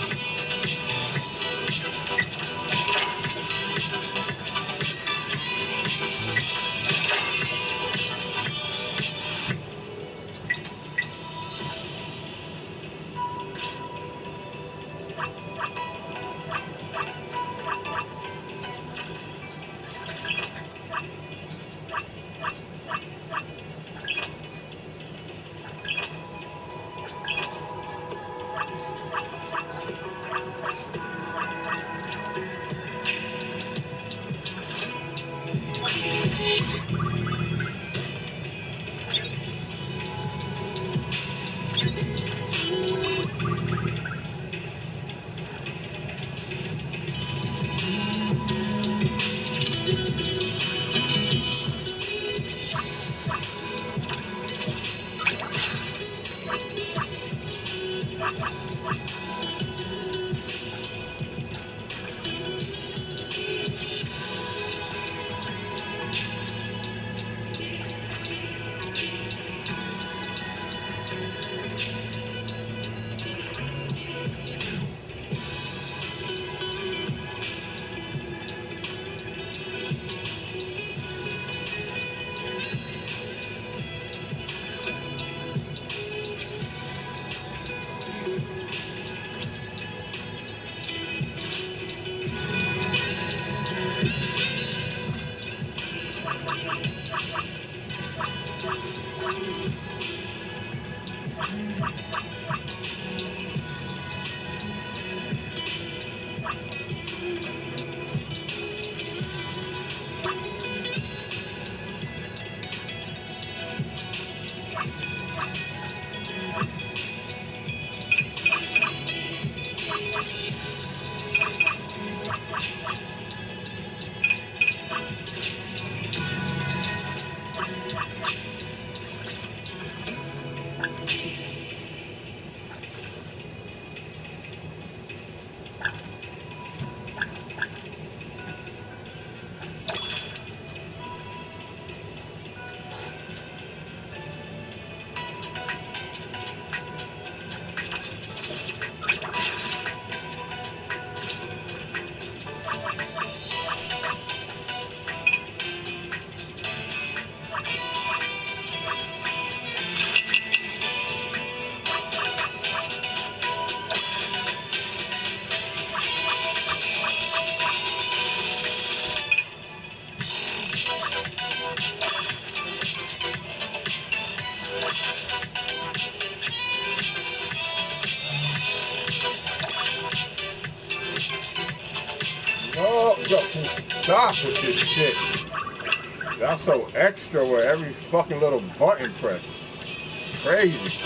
Oh, yo, stop with this shit. Y'all so extra with every fucking little button press. Crazy.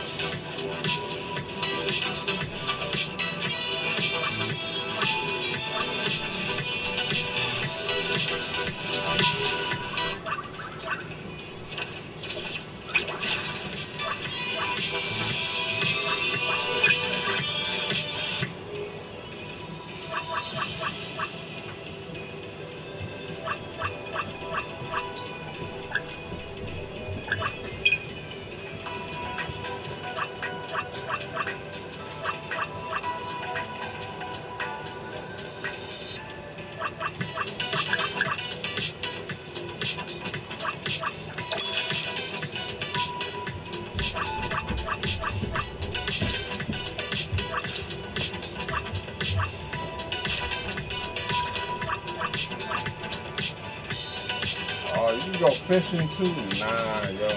Oh, you can go fishing too? Nah, yo.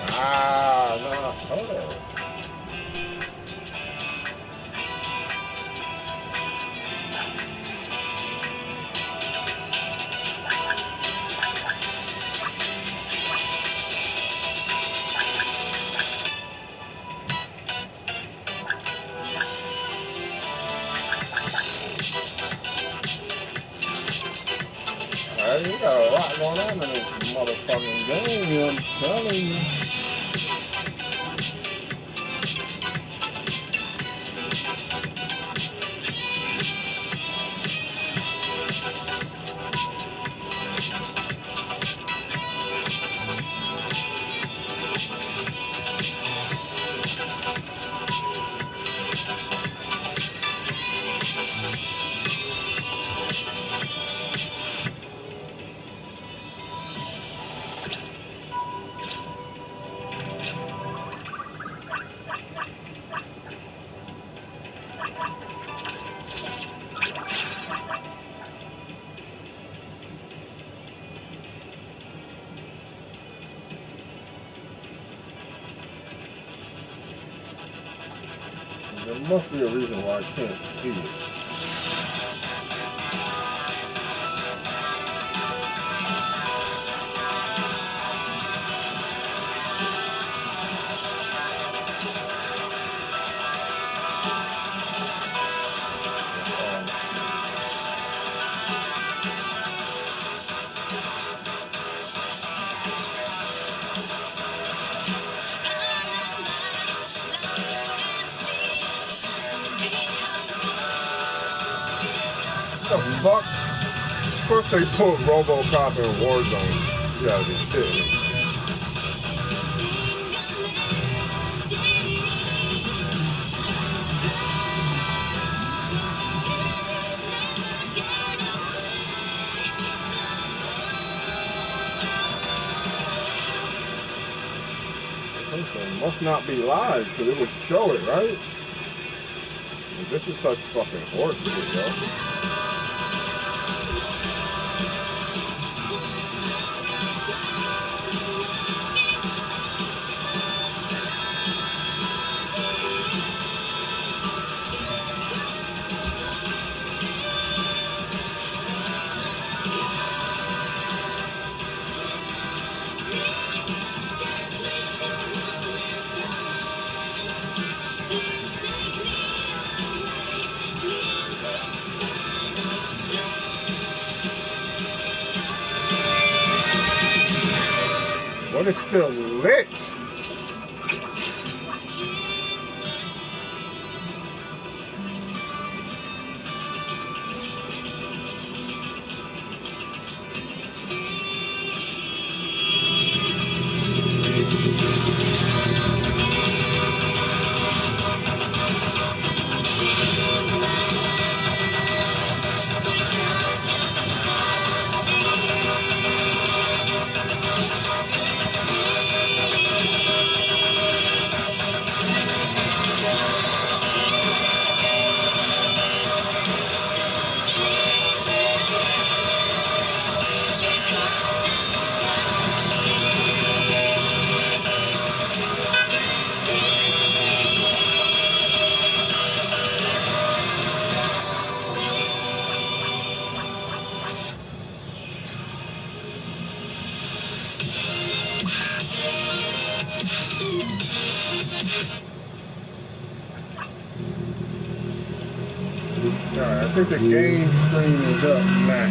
Nah, hold on. Hey, you got a lot going on in this motherfucking game, I'm telling you. There must be a reason why I can't see it. What the fuck? First they put RoboCop in Warzone. You gotta be shitting me. This one must not be live because it would show it, right? This is such fucking horse shit, yo. But it's still lit. Alright, I think the game screen is up now.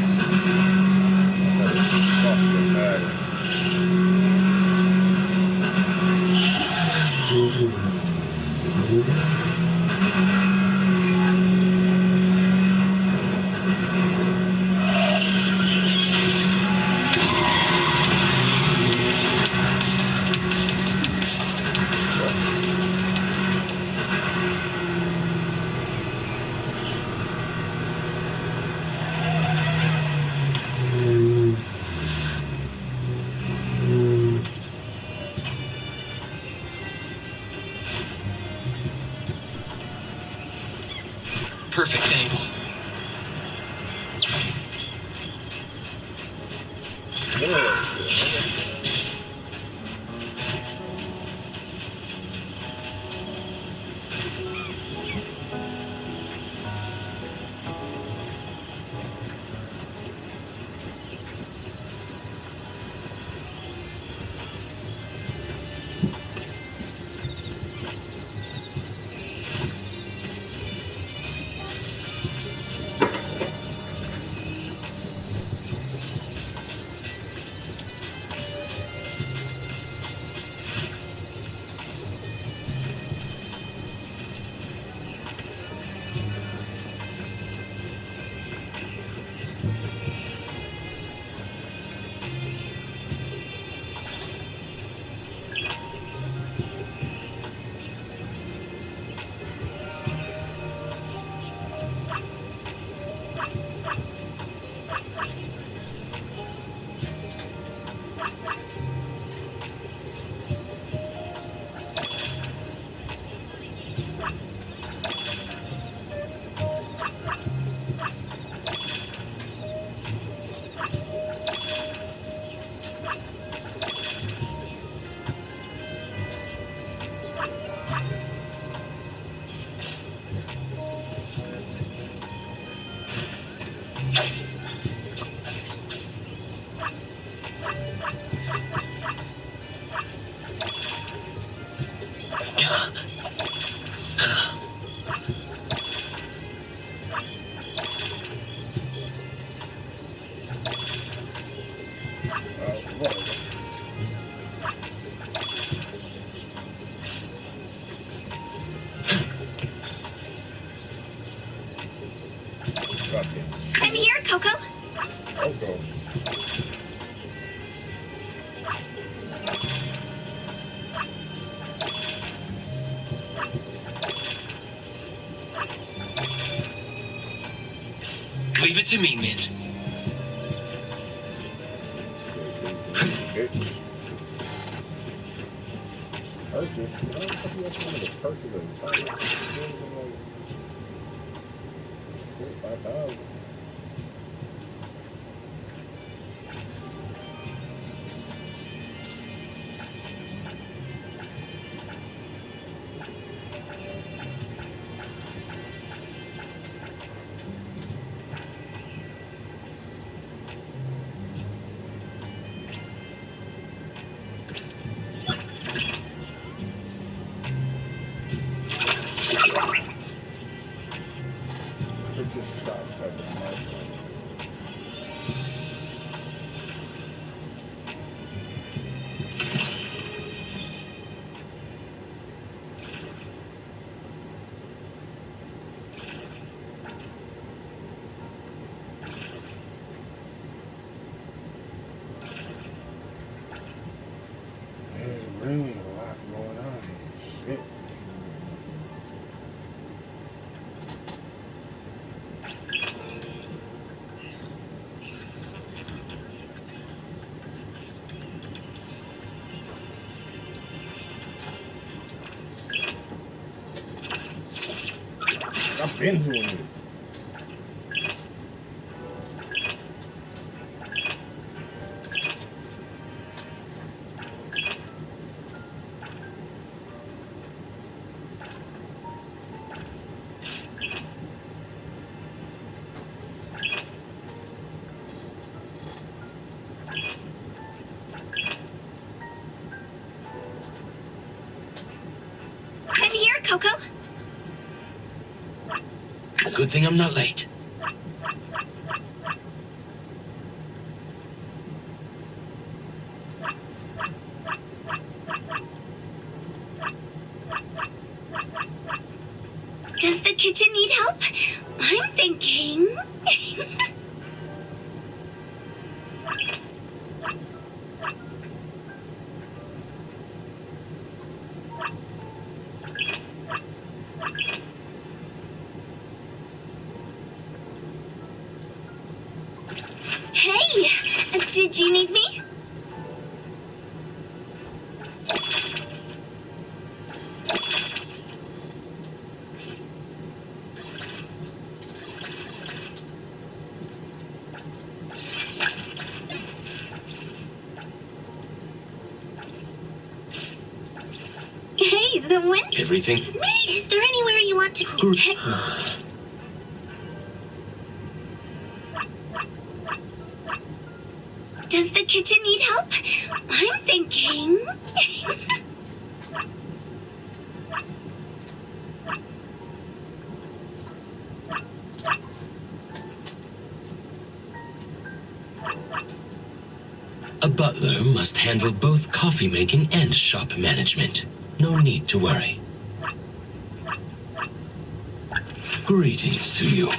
Fuck this matter. Perfect angle. I'm here, Coco. Coco. Leave it to me, Mint. Purchase? Why the fuck you asking me to purchase a title? Shit, 5,000. Purchase shops at the market. There's really a lot going on here. Shit. I've been doing this. I'm here, Coco. Good thing I'm not late. Does the kitchen need help? I'm thinking... Hey! Did you need me? Hey, the wind... Everything? Is there anywhere you want to go? Does the kitchen need help? I'm thinking... A butler must handle both coffee making and shop management. No need to worry. Greetings to you.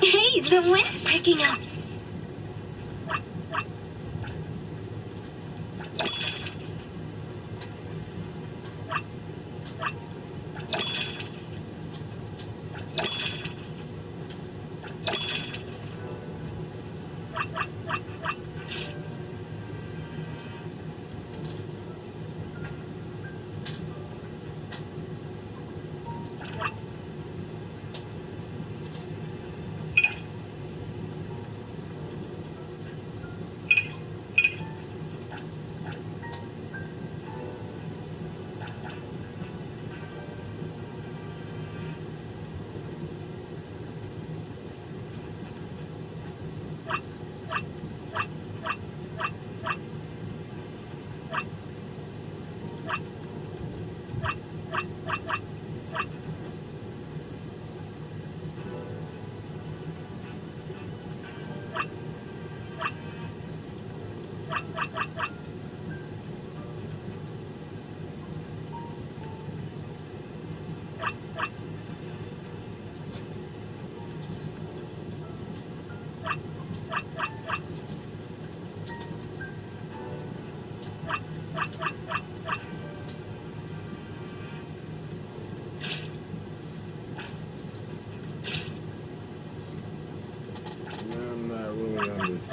Hey, the wind's picking up.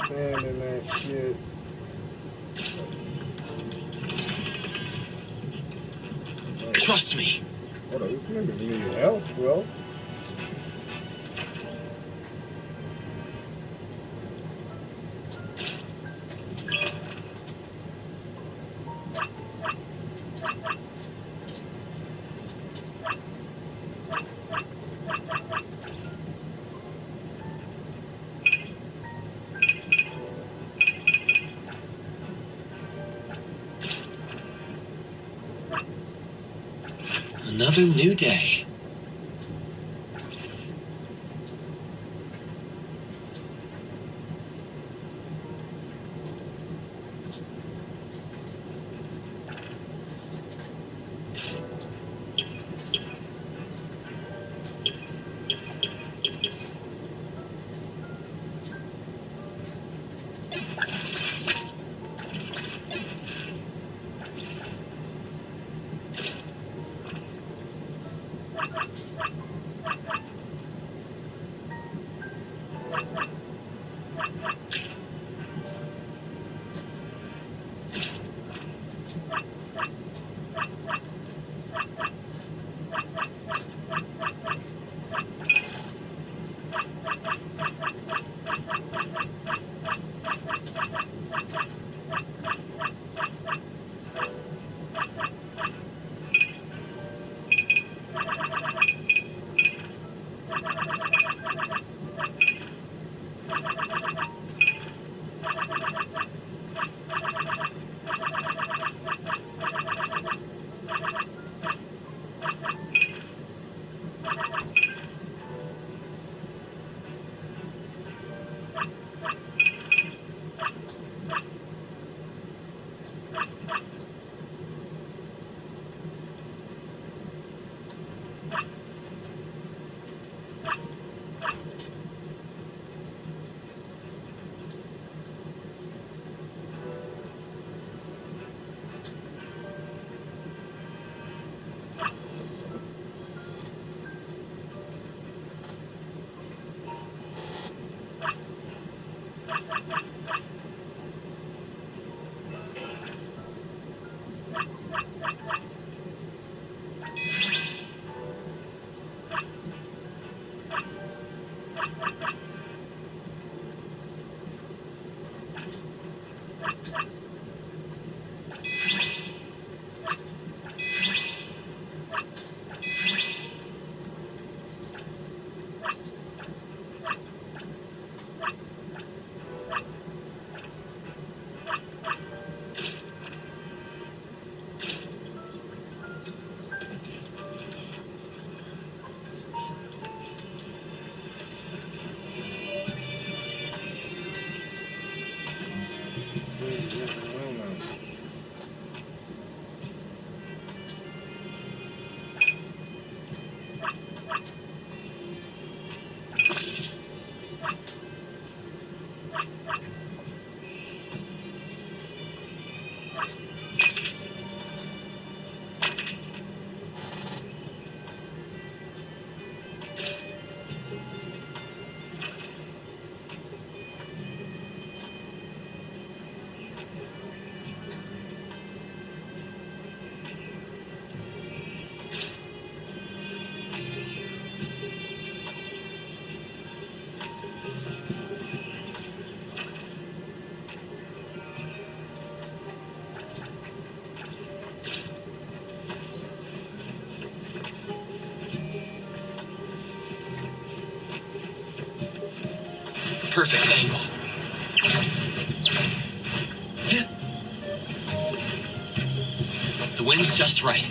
Stand in that shit. Trust me. Hold on, this nigga's need help, bro. Another new day. Perfect angle. The wind's just right.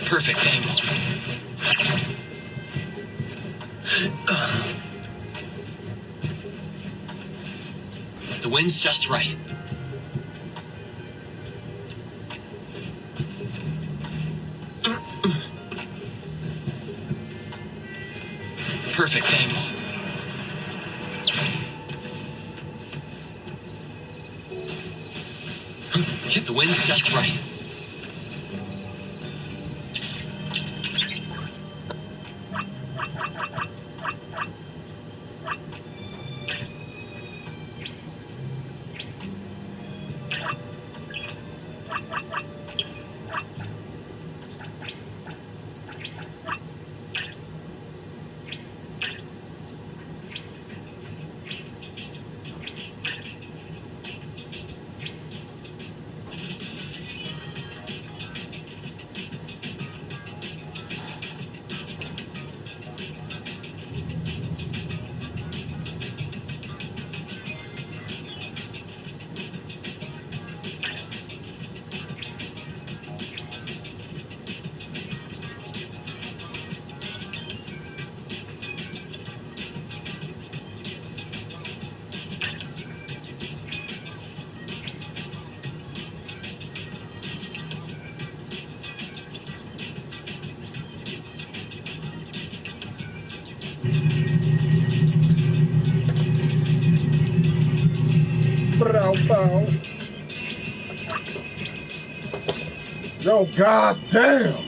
Perfect angle. The The wind's just right. Perfect angle. Hit the wind's just right. Yo, goddamn!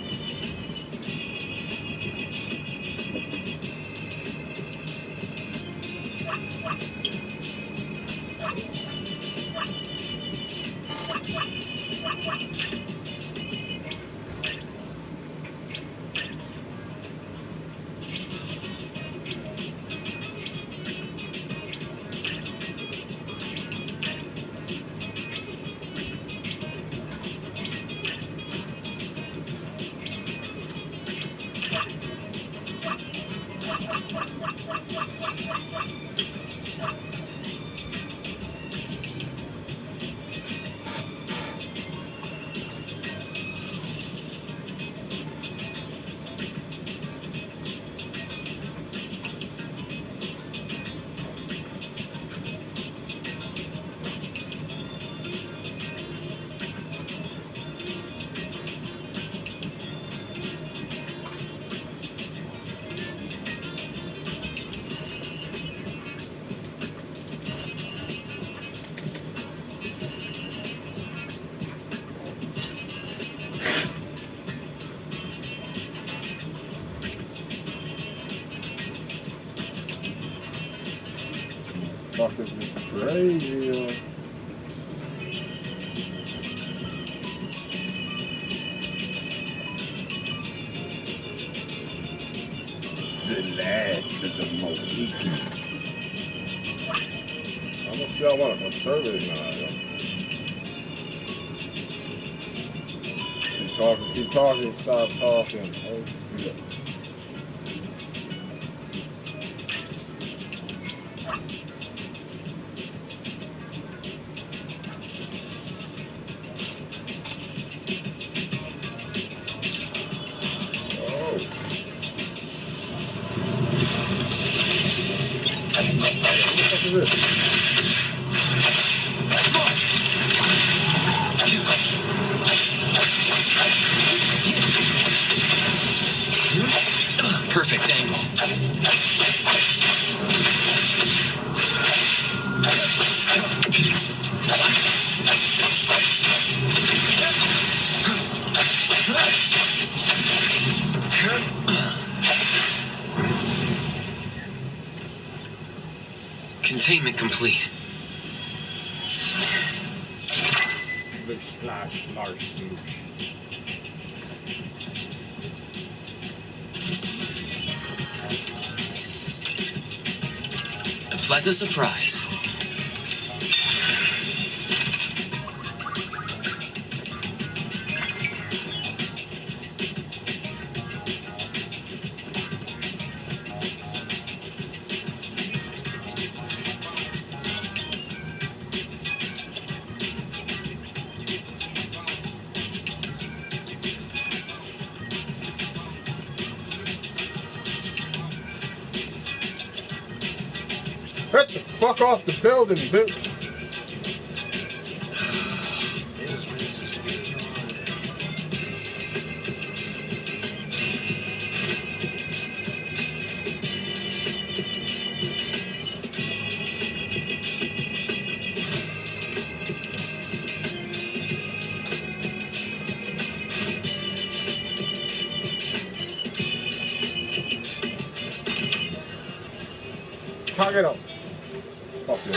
Fuck, this is crazy. The last of the Mohicans. I'm gonna see how I want to serve it now, yo. Keep talking, stop talking. Oh, speed up. Perfect angle. Containment complete. Slash large smooch. A pleasant surprise. Get the fuck off the building, bitch. Tagedo. Fuck you.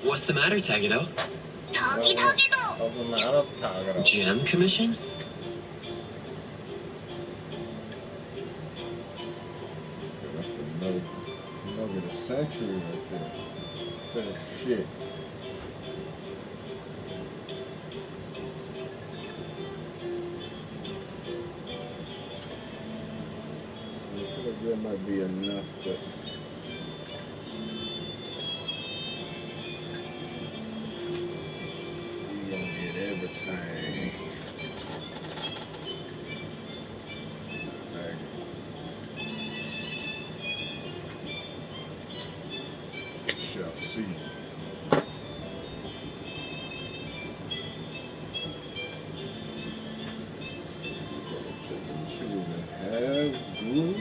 What's the matter, Tagedo? What's the matter, Tagedo? Gem commission? That's the nugget of the century right there. Says shit. I feel like there might be enough, but we gonna get everything. We shall see. Have glue.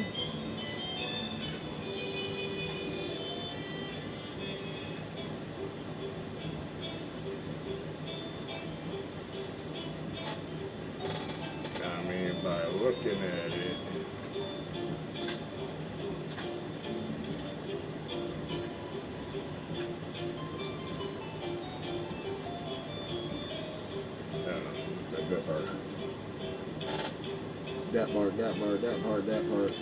I mean, by looking at it, that part. That part.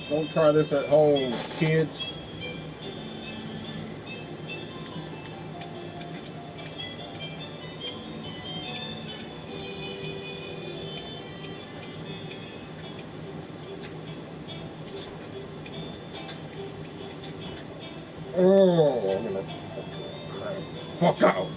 Don't try this at home, kids. Oh, I'm gonna fuck out.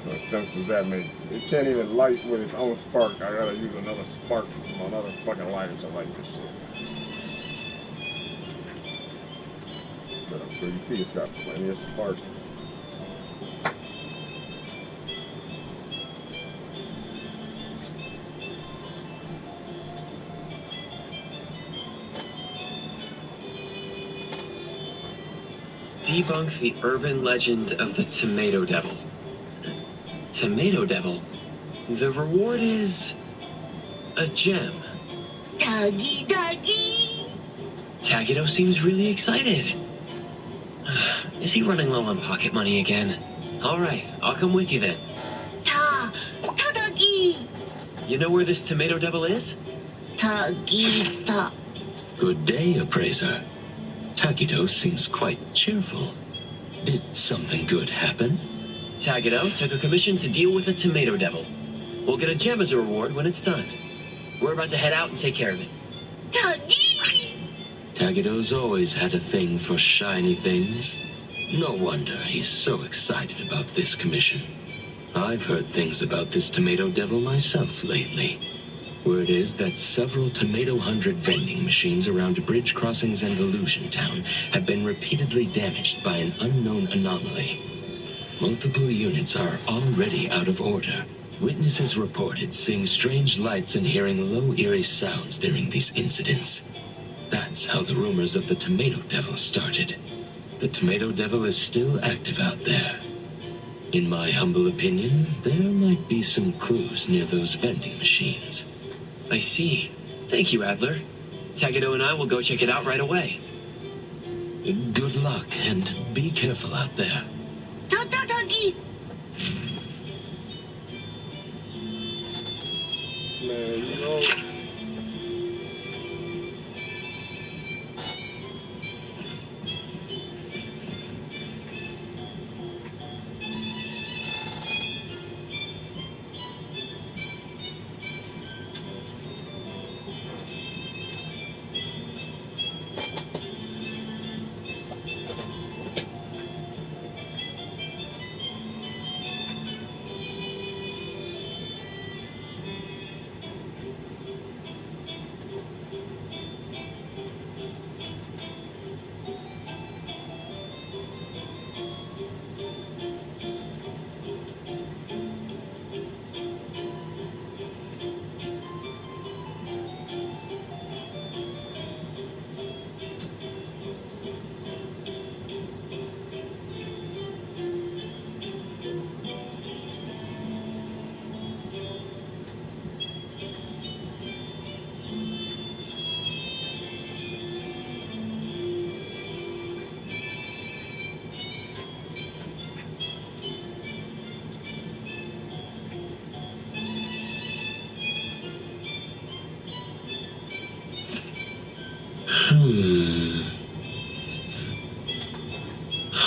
What sense does that make? It can't even light with its own spark. I gotta use another spark from another fucking lighter to light this shit. But I'm sure you see it's got plenty of spark. Debunk the urban legend of the Tomato Devil. Tomato Devil? The reward is a gem. Doggy, doggy. Tagido seems really excited. Is he running low on pocket money again? All right, I'll come with you then. Doggy. You know where this Tomato Devil is? Doggy, dog. Good day, appraiser. Tagido seems quite cheerful. Did something good happen? Tagido took a commission to deal with a Tomato Devil. We'll get a gem as a reward when it's done. We're about to head out and take care of it. Doggy! Tagido's always had a thing for shiny things. No wonder he's so excited about this commission. I've heard things about this Tomato Devil myself lately. Word is that several Tomato 100 vending machines around bridge crossings and Illusion Town have been repeatedly damaged by an unknown anomaly. Multiple units are already out of order. Witnesses reported seeing strange lights and hearing low, eerie sounds during these incidents. That's how the rumors of the Tomato Devil started. The Tomato Devil is still active out there. In my humble opinion, there might be some clues near those vending machines. I see. Thank you, Adler. Tagido and I will go check it out right away. Good luck, and be careful out there. Doggy! Man, you know.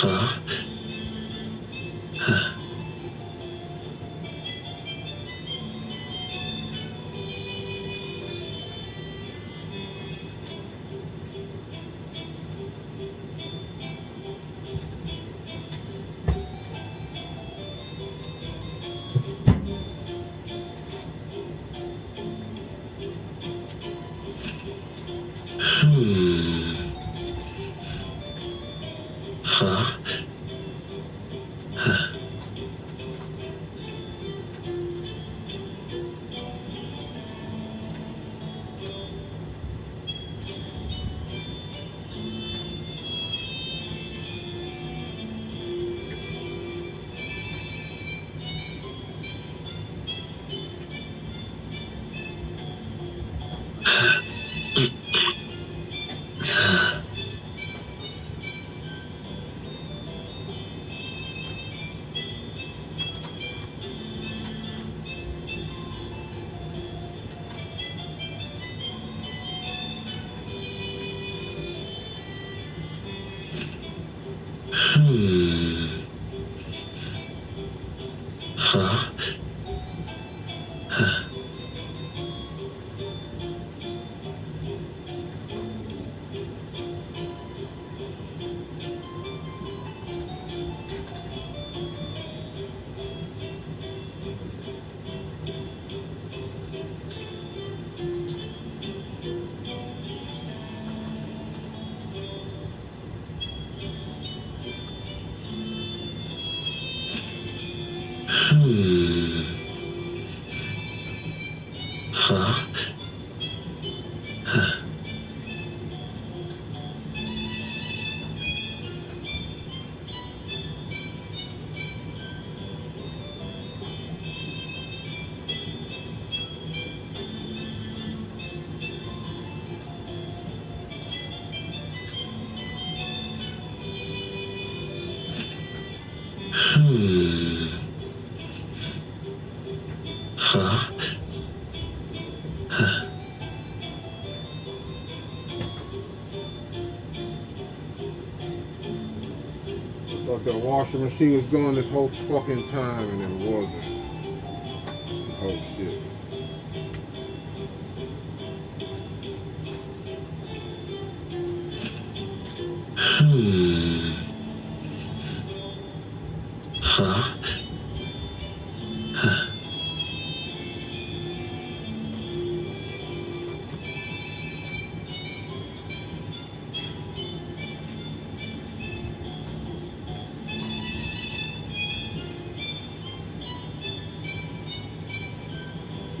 Huh? Thought the washing machine was going this whole fucking time and it wasn't. Oh shit.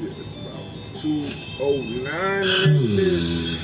It's about 2:09 in this bitch.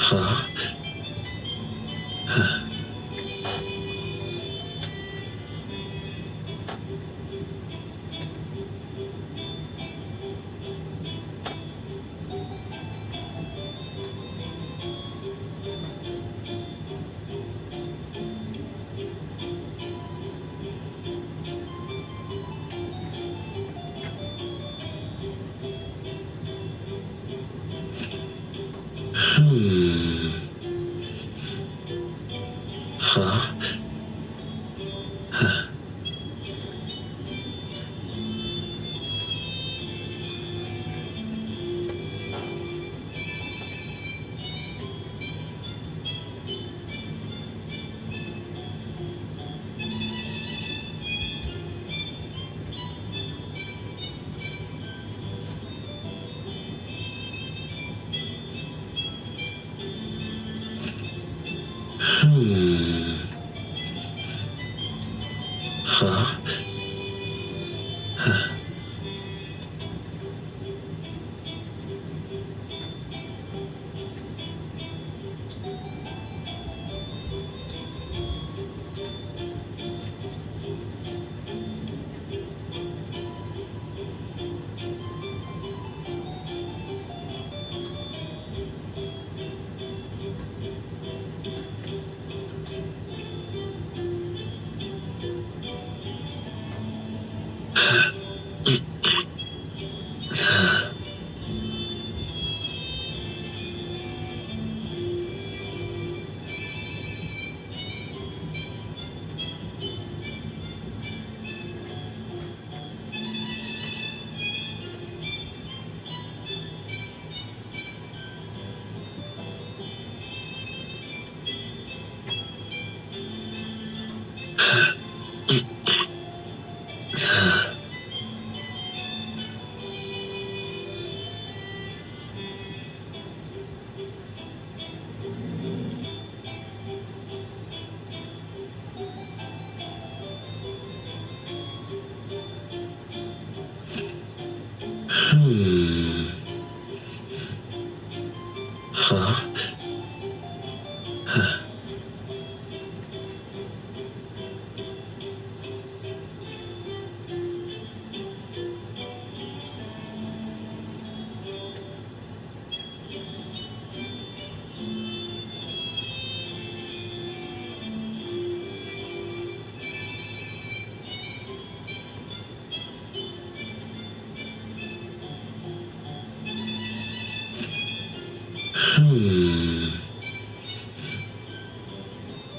Huh? Huh? Huh?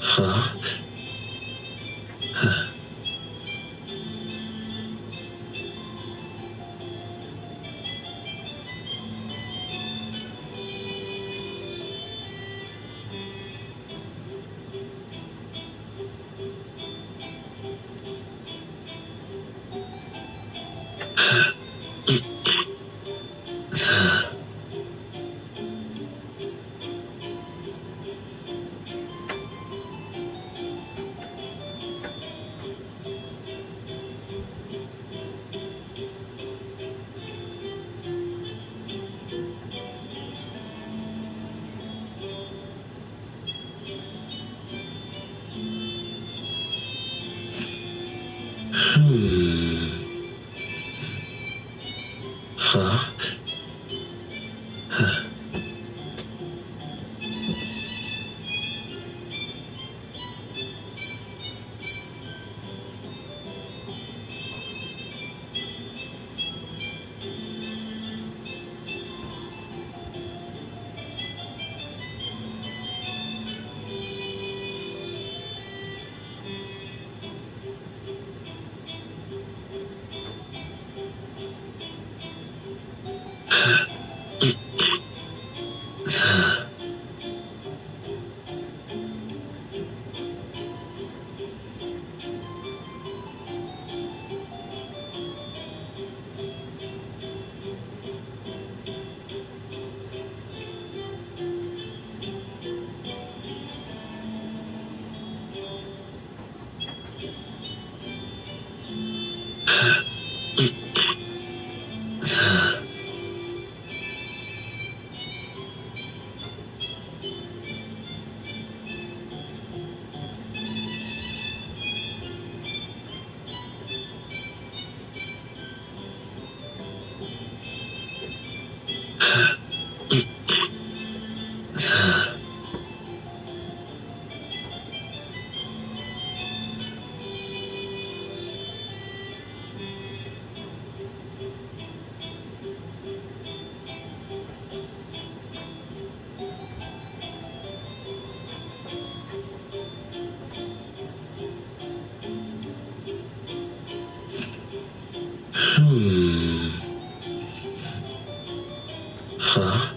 Huh? Huh? Huh? Huh?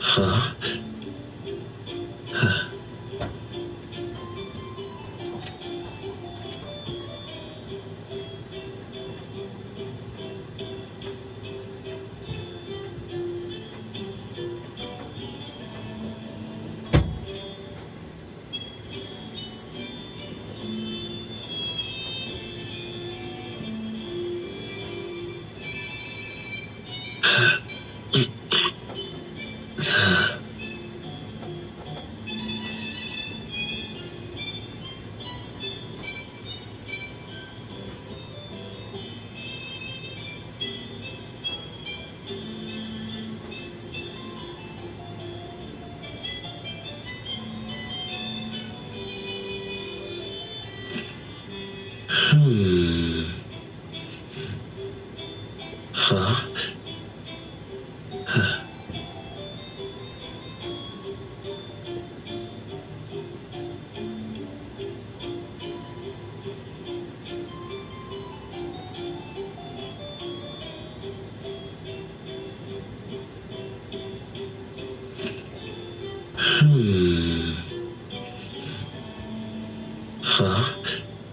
Huh? Huh? Huh?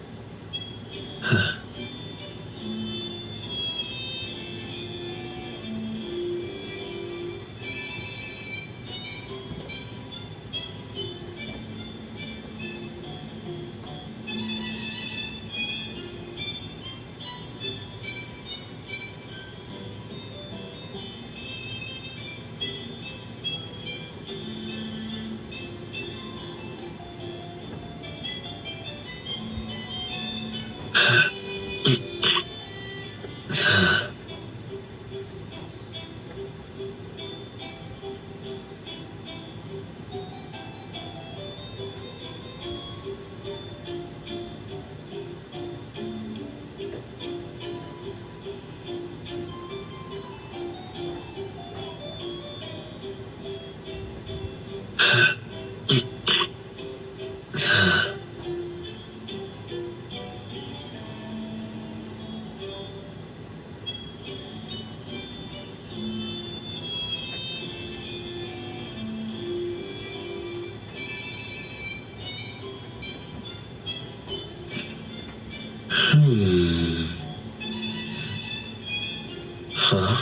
Huh?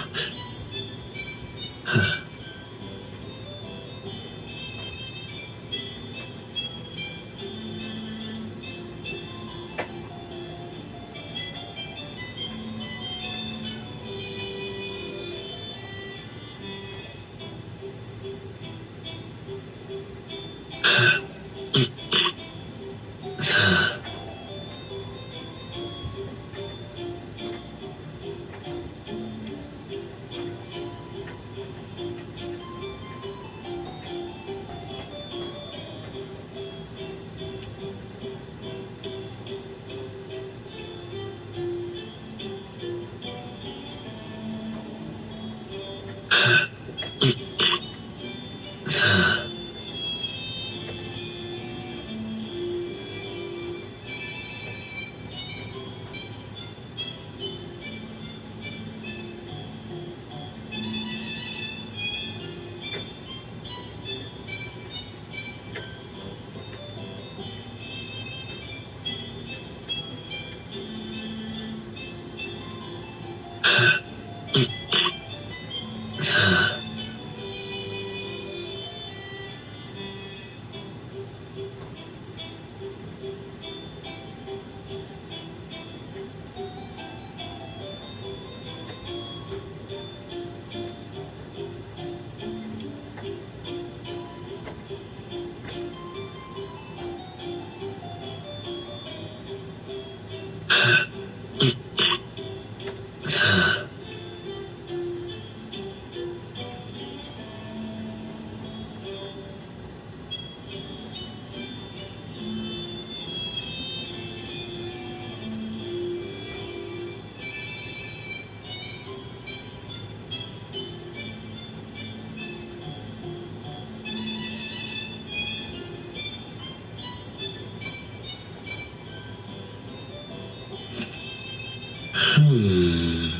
Huh?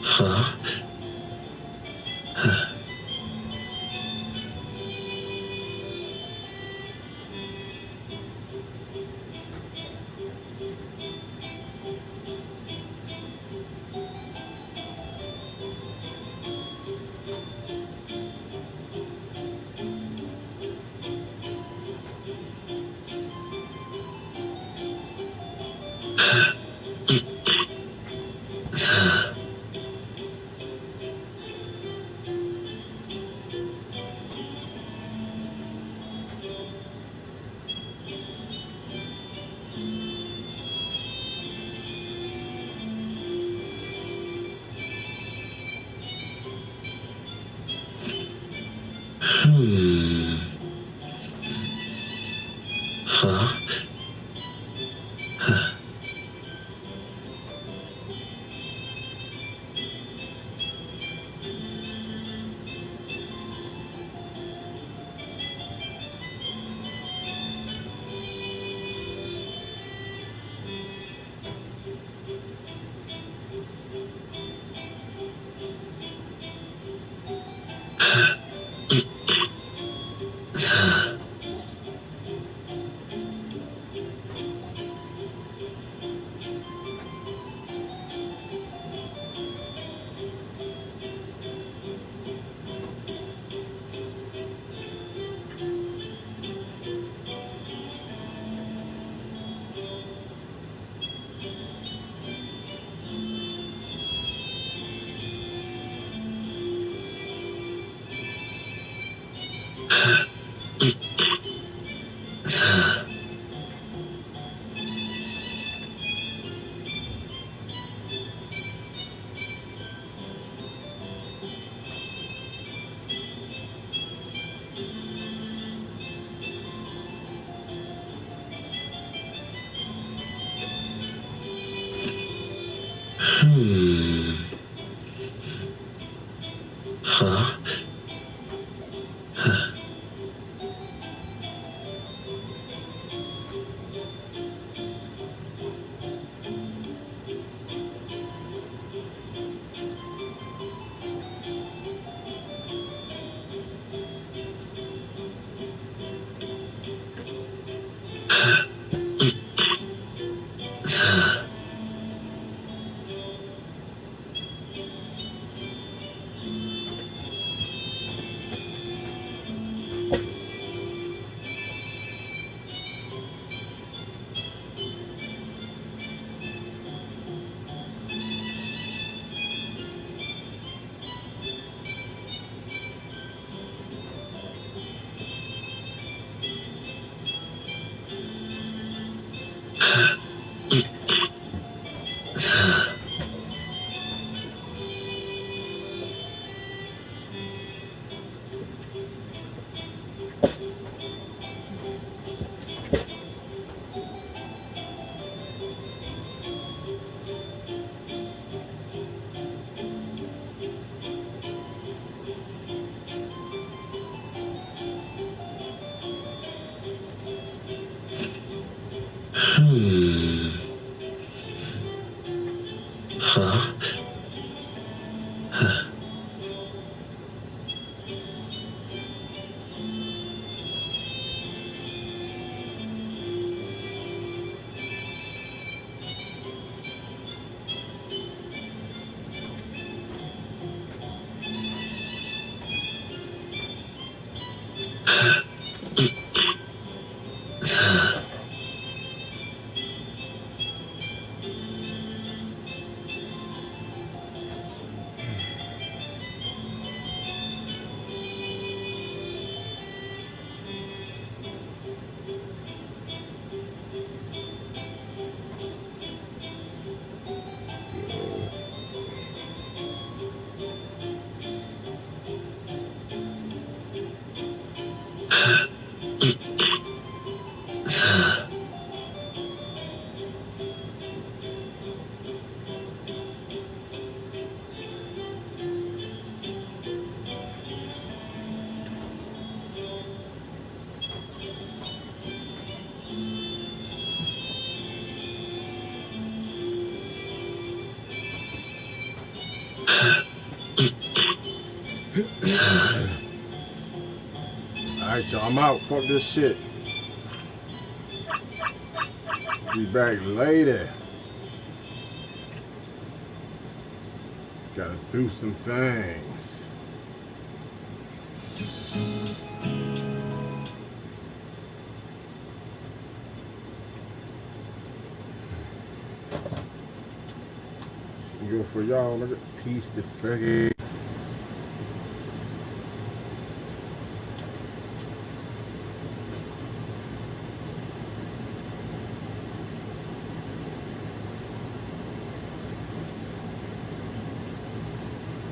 Huh. Huh? Huh. Huh? Huh. Alright, y'all, I'm out. Fuck this shit. Be back later. Gotta do some things. Go for y'all. Look at peace, the faggot.